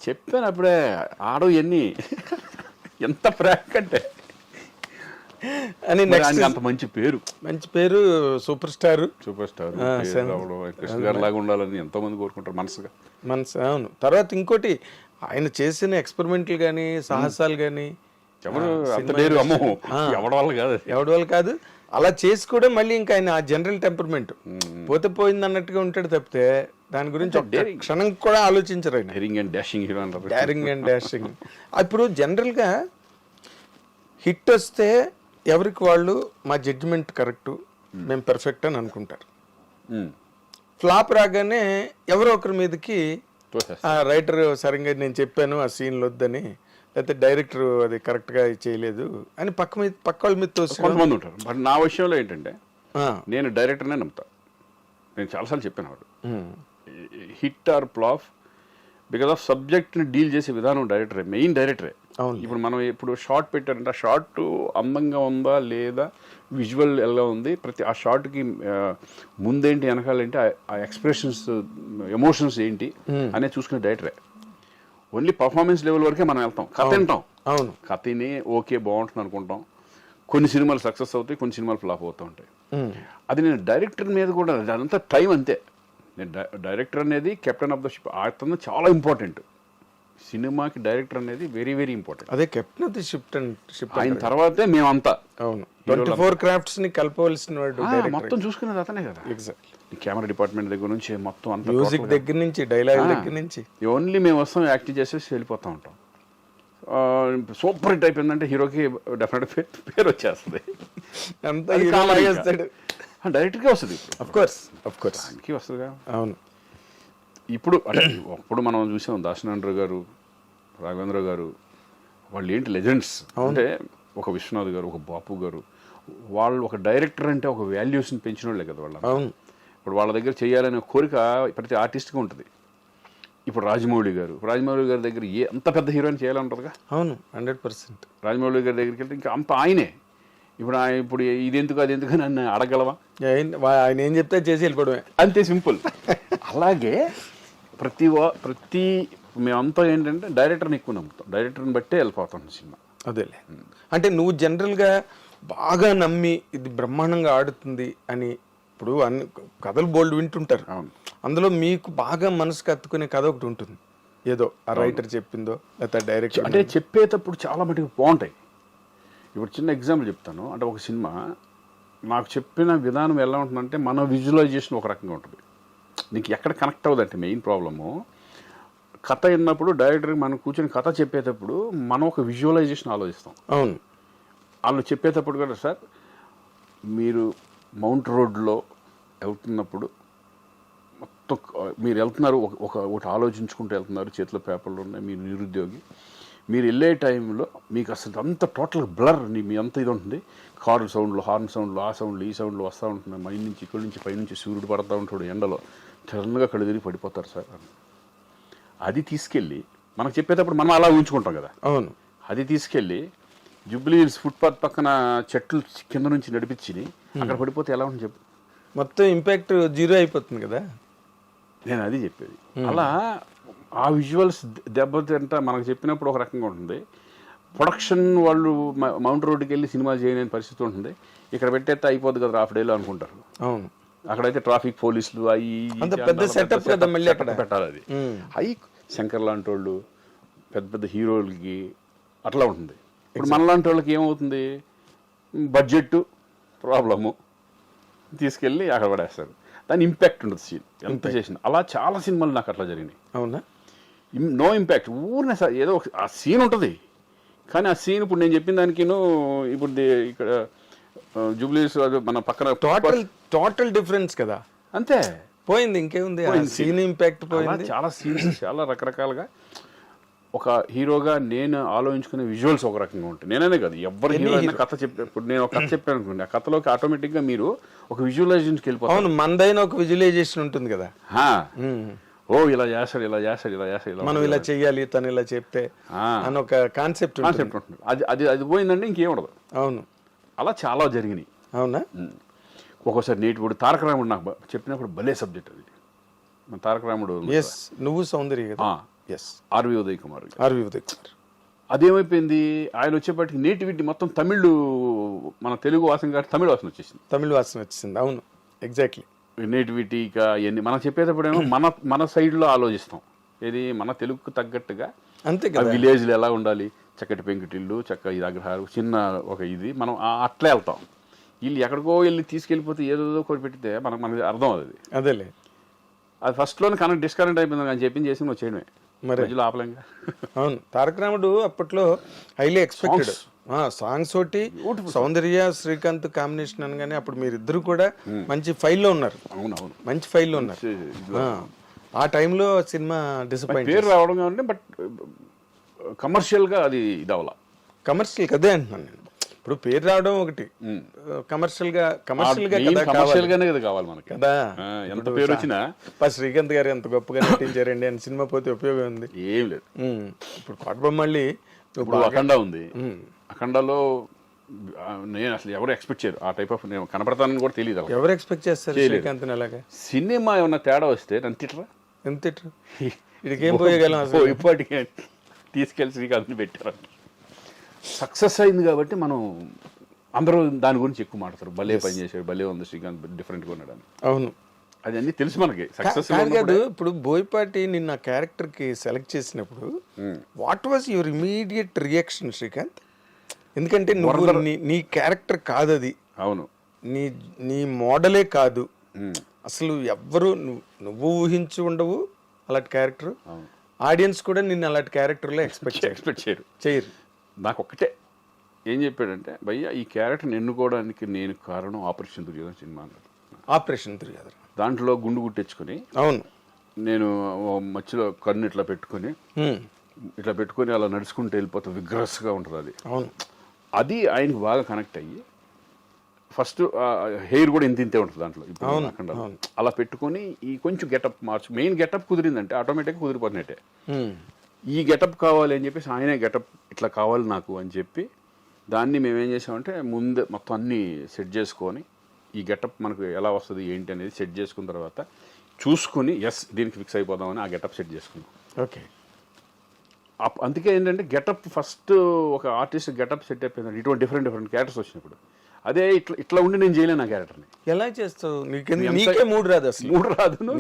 చెప్పాను అప్పుడే. ఎన్ని ఎంత ప్రాంక్ అంటే అని అంత మంచి పేరు, సూపర్ స్టార్ కృష్ణ గారు లాగా ఉండాలని ఎంతో మంది కోరుకుంటారు మనసు. అవును. తర్వాత ఇంకోటి ఆయన చేసిన ఎక్స్పెరిమెంట్లు కానీ సాహసాలు కానీ ఎవడి వల్ల కాదు. అలా చేసి కూడా మళ్ళీ ఇంకా ఆయన ఆ జనరల్ టెంపర్మెంట్ పోతే పోయింది అన్నట్టుగా ఉంటాడు తప్పితే దాని గురించి క్షణం కూడా ఆలోచించరు ఆయన. Daring and dashing. ఇప్పుడు జనరల్గా హిట్ వస్తే ఎవరికి వాళ్ళు మా జడ్జిమెంట్ కరెక్ట్, మేము పెర్ఫెక్ట్ అని అనుకుంటారు. ఫ్లాప్ రాగానే ఎవరో ఒకరి మీదకి రైటర్ సరిగ్గా నేను చెప్పాను ఆ సీన్లు వద్దని, లేకపోతే డైరెక్టర్ అది కరెక్ట్గా చేయలేదు అని పక్క వాళ్ళ మీద కొంతమంది ఉంటారు. బట్ నా విషయంలో ఏంటంటే నేను డైరెక్టర్నే నమ్ముతా. నేను చాలాసార్లు చెప్పాను వాడు hit or flop because of సబ్జెక్ట్ని డీల్ చేసే విధానం డైరెక్టరే, మెయిన్ డైరెక్టరే. ఇప్పుడు మనం ఇప్పుడు షార్ట్ పెట్టారంటే ఆ షార్ట్ అందంగా ఉందా లేదా, విజువల్ ఎలా ఉంది, ప్రతి ఆ షార్ట్కి ముందేంటి వెనకాలేంటి, ఆ ఎక్స్ప్రెషన్స్ ఎమోషన్స్ ఏంటి అనేది చూసుకునే డైరెక్టరే. ఓన్లీ పర్ఫార్మెన్స్ లెవెల్ వరకే మనం వెళ్తాం, కథ వింటాం. అవును, కథని ఓకే బాగుంటుంది అనుకుంటాం. కొన్ని సినిమాలు సక్సెస్ అవుతాయి, కొన్ని సినిమాలు ఫ్లాప్ అవుతూ ఉంటాయి. అది నేను డైరెక్టర్ మీద కూడా అదంతా టైం అంతే. నేను డైరెక్టర్ అనేది కెప్టెన్ ఆఫ్ ద షిప్, అతను చాలా ఇంపార్టెంట్. సినిమాకి డైరెక్టర్ అనేది వెరీ వెరీ ఇంపార్టెంట్. అదే కెప్టెన్ ఆఫ్ ది షిప్. ఆయన తర్వాతే మేమంతా. అవును, 24 క్రాఫ్ట్స్ ని కలపవలసిన వాడు మొత్తం చూసుకునేది అతనే కదా. ఎగ్జాక్ట్లీ. కెమెరా డిపార్ట్మెంట్ దగ్గర నుంచి మొత్తం అంతా, మ్యూజిక్ దగ్గర నుంచి, డైలాగ్ దగ్గర నుంచి, ఓన్లీ మేము వస్తాం, యాక్టింగ్ చేసేసి వెళ్ళిపోతూ ఉంటాం. సూపర్ హిట్ అయిపోయిందంటే హీరోకి డెఫినెట్ పేరు వచ్చేస్తుంది. డైరెక్ట్గా వస్తుంది. అఫ్ కోర్స్ దానికి వస్తుందిగా. అవును. ఇప్పుడు మనం చూసాం దాశనాండ్ర గారు, రాఘవేంద్ర గారు, వాళ్ళు ఏంటి లెజెండ్స్ అంటే, ఒక విశ్వనాథ్ గారు, ఒక బాపు గారు, వాళ్ళు ఒక డైరెక్టర్ అంటే ఒక వాల్యూస్ని పెంచిన వాళ్ళే కదా వాళ్ళు. ఇప్పుడు వాళ్ళ దగ్గర చేయాలనే కోరిక ప్రతి ఆర్టిస్ట్గా ఉంటుంది. ఇప్పుడు రాజమౌళి గారి దగ్గర అంత పెద్ద హీరోయిన్ చేయాలని ఉంటుందిగా. అవును, 100%. రాజమౌళి గారి దగ్గరికి వెళ్తే ఇంకా అంత ఆయనే. ఇప్పుడు ఇది ఎందుకు అది ఎందుకు నన్ను అడగలవా, ఆయన ఏం చెప్తే చేసి వెళ్ళిపోవడమే, అంతే సింపుల్. అలాగే ప్రతి మేమంతా ఏంటంటే డైరెక్టర్ని ఎక్కువ నమ్ముతాం, డైరెక్టర్ని బట్టే వెళ్ళిపోతాం సినిమా. అదేలే. అంటే నువ్వు జనరల్గా బాగా నమ్మి ఇది బ్రహ్మాండంగా ఆడుతుంది అని, ఇప్పుడు అన్ని కథలు బోల్డ్ వింటుంటారు, అందులో మీకు బాగా మనసుకు హత్తుకునే కథ ఒకటి ఉంటుంది, ఏదో ఆ రైటర్ చెప్పిందో లేకపోతే డైరెక్టర్ అంటే చెప్పేటప్పుడు చాలా మటుకు బాగుంటాయి. ఇప్పుడు చిన్న ఎగ్జాంపుల్ చెప్తాను. అంటే ఒక సినిమా నాకు చెప్పిన విధానం ఎలా ఉంటుందంటే, మన విజువలైజేషన్ ఒక రకంగా ఉంటుంది, నీకు ఎక్కడ కనెక్ట్ అవ్వదంటే మెయిన్ ప్రాబ్లము కథ విన్నప్పుడు డైరెక్టర్కి మనం కూర్చొని కథ చెప్పేటప్పుడు మనం ఒక విజువలైజేషన్ ఆలోచిస్తాం. అవును. వాళ్ళు చెప్పేటప్పుడు కూడా సార్ మీరు మౌంట్ రోడ్లో వెళ్తున్నప్పుడు మొత్తం మీరు వెళ్తున్నారు, ఒకటి ఆలోచించుకుంటూ వెళ్తున్నారు, చేతిలో పేపర్లు ఉన్నాయి, మీరు నిరుద్యోగి, మీరు వెళ్ళే టైంలో మీకు అసలు అంత టోటల్ బ్లర్, మీ అంత ఇది ఉంటుంది, కారు సౌండ్లు, హార్న్ సౌండ్లు, ఆ సౌండ్లు ఈ సౌండ్లు వస్తూ ఉంటున్నాయి, మై నుంచి ఇక్కడి నుంచి పైనుంచి సూర్యుడు పడతా ఉంటాడు ఎండలో, తెల్లగా కళ్ళు తిరిగి పడిపోతారు సార్ అని. అది తీసుకెళ్ళి మనకు చెప్పేటప్పుడు మనం అలా ఊహించుకుంటాం కదా. అవును. అది తీసుకెళ్ళి జూబ్లీ హిల్స్ ఫుట్పాత్ పక్కన చెట్లు కింద నుంచి నడిపించి అక్కడ పడిపోతే ఎలా ఉంటుంది చెప్పు. మొత్తం ఇంపాక్ట్ జీరో అయిపోతుంది కదా. నేను అది చెప్పేది. అలా ఆ విజువల్స్ దెబ్బతింటా మనకు చెప్పినప్పుడు ఒక రకంగా ఉంటుంది. ప్రొడక్షన్ వాళ్ళు మౌంట్ రోడ్డుకి వెళ్ళి సినిమా చేయలేని పరిస్థితి ఉంటుంది. ఇక్కడ పెట్టేస్తే అయిపోద్ది కదా హాఫ్ డేలో అనుకుంటారు. అవును. అక్కడైతే ట్రాఫిక్ పోలీసులు అవి పెద్ద సెటప్ కదా, మళ్ళీ అక్కడ పెట్టాలి. అది అవి శంకర్ లాంటి వాళ్ళు పెద్ద పెద్ద హీరోలకి అట్లా ఉంటుంది. ఇప్పుడు మనలాంటి వాళ్ళకి ఏమవుతుంది, బడ్జెట్ ప్రాబ్లము, తీసుకెళ్ళి అక్కడ పడేస్తారు, దాని ఇంపాక్ట్ ఉండదు సీన్ ఎంత చేసిన. అలా చాలా సినిమాలు నాకు అట్లా జరిగినాయి. అవునా. నో ఇంపాక్ట్, ఊరినే సార్ ఏదో ఆ సీన్ ఉంటుంది, కానీ ఆ సీన్ ఇప్పుడు నేను చెప్పిన దానికిను ఇప్పుడు ఇక్కడ జూబ్లీస్ మన పక్కన టోటల్ డిఫరెన్స్ కదా. అంతే, పోయింది, ఇంకేముంది, సీన్ ఇంపాక్ట్ పోయింది. చాలా సీన్స్ చాలా రకరకాలుగా. ఒక హీరోగా నేను ఆలోచించుకునే విజువల్స్ ఒక రకంగా ఉంటాయి. నేనే కాదు, ఎవరు హీరో అయినా కథ చెప్పే, ఇప్పుడు నేను ఒక కథ చెప్పాను అనుకోండి, ఆ కథలోకి ఆటోమేటిక్గా మీరు ఒక విజువలైజేషన్కి వెళ్ళిపోతారు. అవును, మనదైన ఒక విజువలైజేషన్ ఉంటుంది కదా. ఓ ఇలా చేస్తాడు, ఇలా చేస్తాడు, ఇలా చేస్తాడు, ఇలా మనం ఇలా చెయ్యాలి, తను ఇలా చెప్తే అని ఒక కాన్సెప్ట్ ఉంటుంది. అది పోయిందంటే ఇంకేం ఉండదు. అవును, అలా చాలా జరిగినాయి. అవునా. ఒక్కోసారి నేటిప్పుడు తారక రాముడు నాకు చెప్పినప్పుడు భలే సబ్జెక్ట్ అది. మన తారక రాముడు నువ్వు సౌందర్య కదా. ఆర్వి ఉదయ్ కుమార్. అదేమైపోయింది, ఆయన వచ్చేప్పటికి నేటివిటీ మొత్తం తమిళ్, మన తెలుగు వాసన కాదు తమిళ వాసన వచ్చేసింది. అవును, ఎగ్జాక్ట్లీ. నేటివిటీ ఇక ఇవన్నీ మనం చెప్పేటప్పుడేమో మన సైడ్లో ఆలోచిస్తాం, ఏది మన తెలుగుకు తగ్గట్టుగా. అంతే కదా, విలేజ్లో ఎలా ఉండాలి, చక్కటి పెంకుటిల్లు, చక్క ఇది అగ్రహారం, చిన్న ఒక ఇది, మనం అట్లే వెళ్తాం. వీళ్ళు ఎక్కడికో వెళ్ళి తీసుకెళ్ళిపోతే ఏదో కొన్ని పెట్టితే మనకి అర్థం అవుతుంది. అదేలే, అది ఫస్ట్లోనే డిస్కనెక్ట్ అయిపోయింది అని చెప్పింది చేసి నువ్వు చేయడమే, మరి ఆపలేంగా. అవును, తారక రాముడు అప్పట్లో హైలీ ఎక్స్పెక్టెడ్ సాంగ్స్ ఒకటి, సౌందర్య శ్రీకాంత్ కాంబినేషన్ అనగానే అప్పుడు మీరిద్దరు కూడా మంచి ఫైల్లో ఉన్నారు. అవునవును, మంచి ఫైల్లో ఉన్నారు. ఆ టైంలో సినిమా డిసప్పాయింట్ పేరు రావడం కాబట్టి, బట్ కమర్షియల్గా అది ఇది అవ్వాల. కమర్షియల్ కదే అంటున్నాను నేను. ఇప్పుడు పేరు రావడం ఒకటి, కమర్షియల్ గానే కావాలి మనకి కదా. ఎంత పేరు వచ్చినా శ్రీకాంత్ గారు ఎంత గొప్పగా నటించారండి అని సినిమా పోతే ఉపయోగం ఉంది, ఏం లేదు. ఇప్పుడు కోటబొమ్మళ్ళి ఇప్పుడు అఖండ ఉంది. అఖండలో నేను అసలు ఎవరు ఎక్స్పెక్ట్ చేయరు ఆ టైప్ ఆఫ్, నేను కనపడతానని కూడా తెలియదు. ఎవరు ఎక్స్పెక్ట్ చేస్తారు శ్రీకాంత్ అలాగా? సినిమా ఏమన్నా తేడా వస్తే నన్ను తిట్టరా, ఎంత తిట్టరు, ఇదికేం పోయగలం అసలు. ఇప్పటికే తీసుకెళ్ళి శ్రీకాంత్ని పెట్టారు. సక్సెస్ అయింది కాబట్టి మనం అందరూ దాని గురించి ఎక్కువ మాట్లాడతారు, భలే పని చేశాడు, భలే ఉంది శ్రీకాంత్, డిఫరెంట్గా ఉన్నాడు అని. అవును, అది అన్ని తెలుసు మనకి. సక్సెస్ కాదు. ఇప్పుడు బోయపాటి నిన్న క్యారెక్టర్ కి సెలెక్ట్ చేసినప్పుడు what was your immediate reaction Srikanth? ఎందుకంటే నువ్వు నీ క్యారెక్టర్ కాదు అది. అవును, నీ మోడలే కాదు అసలు. ఎవ్వరు నువ్వు ఊహించి ఉండవు అలాంటి క్యారెక్టర్. ఆడియన్స్ కూడా నిన్ను అలాంటి క్యారెక్టర్లో ఎక్స్పెక్ట్ చేయరు. నాకు ఒక్కటే ఏం చెప్పాడంటే, భయ్యా ఈ క్యారెక్టర్ని ఎన్నుకోవడానికి నేను కారణం ఆపరేషన్ దుర్యోధన సినిమా అన్నాడు. ఆపరేషన్ దుర్యోధన దాంట్లో గుండు గుట్టెచ్చుకొని, అవును, నేను మధ్యలో కన్ను ఇట్లా పెట్టుకొని అలా నడుచుకుంటూ వెళ్ళిపోతే విగ్రస్గా ఉంటుంది అది. అవును, అది ఆయనకు బాగా కనెక్ట్ అయ్యి, ఫస్ట్ హెయిర్ కూడా ఇంతే ఉంటుంది దాంట్లో. ఇప్పుడు అలా పెట్టుకొని ఈ కొంచెం గెటప్ మెయిన్ గెటప్ కుదిరిందంటే ఆటోమేటిక్గా కుదిరిపోతున్నట్టే. ఈ గెటప్ కావాలి అని చెప్పేసి ఆయనే గెటప్ ఇట్లా కావాలి నాకు అని చెప్పి, దాన్ని మేమేం చేసామంటే ముందే మొత్తం అన్నీ సెట్ చేసుకొని, ఈ గెటప్ మనకు ఎలా వస్తుంది ఏంటి అనేది సెట్ చేసుకున్న తర్వాత చూసుకుని దీనికి ఫిక్స్ అయిపోదామని ఆ గెటప్ సెట్ చేసుకున్నాం. ఓకే, అందుకే ఏంటంటే గెటప్ ఫస్ట్ ఒక ఆర్టిస్ట్ గెటప్ సెట్ అయిపోయింది. ఇటువంటి డిఫరెంట్ క్యారెక్టర్స్ వచ్చినప్పుడు అదే ఇట్లా ఉండి నేను చేయలేను ఆ క్యారెక్టర్ని. ఎలా చేస్తావు? నీకే మూడు రాదు అసలు.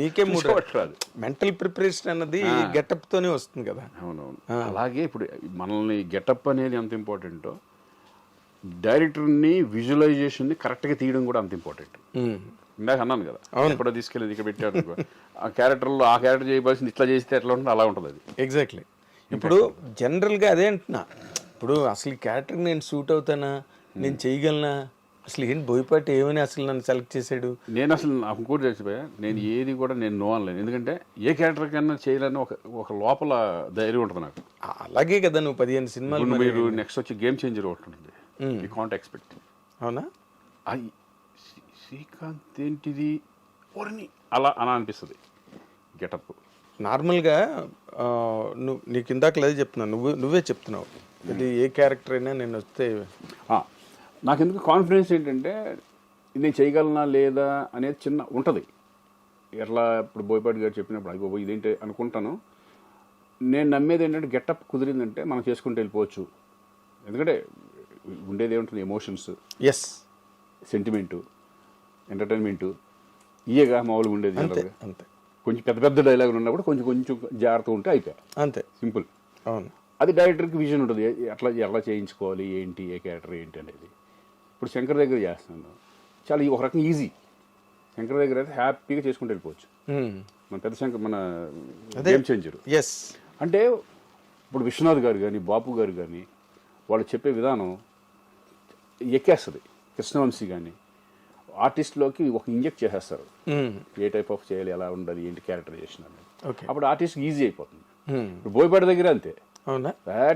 నీకే మూడు రాదు. మెంటల్ ప్రిపరేషన్ అన్నది గెటప్ తోనే వస్తుంది కదా. అవునవును. అలాగే ఇప్పుడు మనల్ని గెటప్ అనేది ఎంత ఇంపార్టెంటో, డైరెక్టర్ని విజువలైజేషన్ని కరెక్ట్గా తీయడం కూడా అంత ఇంపార్టెంట్. ఇందాక అన్నాను కదా ఎప్పుడో తీసుకెళ్ళి ఇక్కడ పెట్టాడు అనుకో, ఆ క్యారెక్టర్లో ఆ క్యారెక్టర్ చేయవలసింది ఇట్లా చేస్తే ఎట్లా ఉంటుంది అలా ఉంటుంది అది. ఎగ్జాక్ట్లీ. ఇప్పుడు జనరల్గా అదే అంటున్నా, ఇప్పుడు అసలు ఈ క్యారెక్టర్ నేను సూట్ అవుతానా, నేను చేయగలనా, అసలు ఏంటి బోయపాటి ఏమని అసలు నన్ను సెలెక్ట్ చేశాడు. నేను అసలు నాకు ఇంకోటి తెలిసిపోయా, నేను ఏది కూడా నేను నో అనలేను. ఎందుకంటే ఏ క్యారెక్టర్ కన్నా చేయాలని ఒక లోపల ధైర్యం ఉంటుంది నాకు. అలాగే కదా నువ్వు 15 సినిమాలు. మీరు నెక్స్ట్ వచ్చి గేమ్ చేంజర్ ఒకటి ఉంటుంది, యూ కాంట్ ఎక్స్పెక్ట్. అవునా? అది శ్రీకాంత్ ఏంటిది ఓర్ని అలా అలా అనిపిస్తుంది గెటప్. నార్మల్గా నీకు ఇందాక లేదు చెప్తున్నావు, నువ్వే చెప్తున్నావు ఇది ఏ క్యారెక్టర్ అయినా నేను వస్తే. నాకు ఎందుకు కాన్ఫిడెన్స్ ఏంటంటే నేను చేయగలనా లేదా అనేది చిన్న ఉంటుంది. ఎట్లా ఇప్పుడు బోయపాటి గారు చెప్పినప్పుడు అది బాబు ఇదేంటి అనుకుంటాను. నేను నమ్మేది ఏంటంటే గెటప్ కుదిరిందంటే మనం చేసుకుంటూ వెళ్ళిపోవచ్చు. ఎందుకంటే ఉండేది ఏముంటుంది, ఎమోషన్స్, ఎస్, సెంటిమెంటు, ఎంటర్టైన్మెంటు, ఇయేగా మామూలుగా ఉండేది. అంతే. కొంచెం పెద్ద పెద్ద డైలాగులు ఉన్నప్పుడు కొంచెం కొంచెం జాగ్రత్త ఉంటే అయిపోయాయి, అంతే, సింపుల్. అవును. అది డైరెక్టర్కి విజన్ ఉంటుంది, ఎలా చేయించుకోవాలి, ఏంటి, ఏ క్యారెక్టర్ ఏంటి అనేది. ఇప్పుడు శంకర్ దగ్గర చేస్తున్నాను, చాలా ఒక రకంగా ఈజీ. శంకర్ దగ్గర అయితే హ్యాపీగా చేసుకుంటూ వెళ్ళిపోవచ్చు. మన పెద్ద శంకర్, మన గేమ్ చేంజర్. ఎస్. అంటే ఇప్పుడు విశ్వనాథ్ గారు కానీ బాపు గారు కానీ వాళ్ళు చెప్పే విధానం ఎక్కేస్తుంది. కృష్ణవంశీ కానీ ఆర్టిస్ట్లోకి ఒక ఇంజెక్ట్ చేసేస్తారు, ఏ టైప్ ఆఫ్ చేయాలి, ఎలా ఉండాలి, ఏంటి క్యారెక్టర్ చేసిన. అప్పుడు ఆర్టిస్ట్ ఈజీ అయిపోతుంది. ఇప్పుడు బోయపాటి దగ్గర అంతే. అవునా?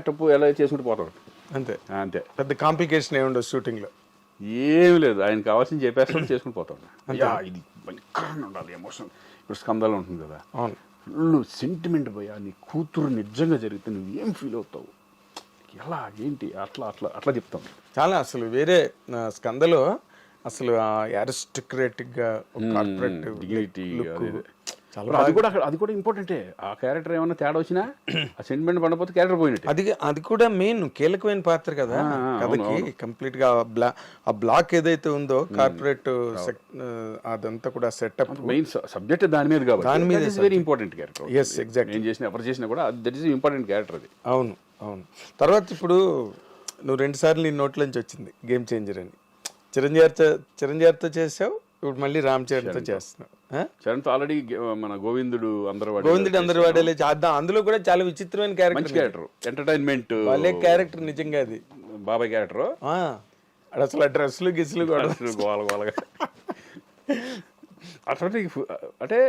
టప్పు ఎలా చేసుకుంటూ పోతాడు, అంతే అంతే. పెద్ద కాంప్లికేషన్ ఏముండదు షూటింగ్లో, ఏమి లేదు. ఆయన కావాల్సింది చెప్పేస్తాడు, చేసుకుని పోతాడు. ఇది భయంకరంగా ఉండాలి ఎమోషన్. ఇప్పుడు స్కందాలు ఉంటుంది కదా, అవును, ఫుల్ సెంటిమెంట్ పోయా, నీ కూతురు నిజంగా జరిగితే నువ్వు ఏం ఫీల్ అవుతావు, ఎలా ఏంటి, అట్లా అట్లా అట్లా చెప్తాం. చాలా అసలు వేరే స్కందలో అసలు అరిస్టోక్రాటిక్గా కార్పొరేట్ డిగ్నిటీ, అది కూడా ఇంపార్టెంటే. ఆ క్యారెక్టర్ ఏమైనా తేడా వచ్చినా ఆ సెంటిమెంట్ పడకపోతే క్యారెక్టర్ పోయినట్టు. అది కూడా మెయిన్ కీలకమైన పాత్ర కదా కథకి. కంప్లీట్ గా ఆ బ్లాక్ ఏదైతే ఉందో కార్పొరేట్ అదంతా కూడా సెటప్, మెయిన్ సబ్జెక్ట్ దాని మీద కాబట్టి దాని మీద very important character. Yes, exact. ఏం చేసినా ఎవరు చేసినా కూడా దట్ ఈస్ ఇంపార్టెంట్ క్యారెక్టర్ అది. అవును, అవును. తర్వాత ఇప్పుడు నువ్వు 2 సార్లు నీ నోట్లోంచి వచ్చింది గేమ్ చేంజర్ అని. చిరంజీవితో చేసావు, ఇప్పుడు మళ్ళీ రామ్ చరణ్తో చేస్తున్నావు. చరణ్తో ఆల్రెడీ మన గోవిందుడు అందరు వాడేలే, అందులో కూడా చాలా విచిత్రమైన క్యారెక్టర్, ఎంటర్టైన్మెంట్ వాళ్ళే క్యారెక్టర్ నిజంగా. అది బాబాయ్ క్యారెక్టర్ అసలు డ్రెస్సులు గిస్సులు గోలగా అట్లా. అంటే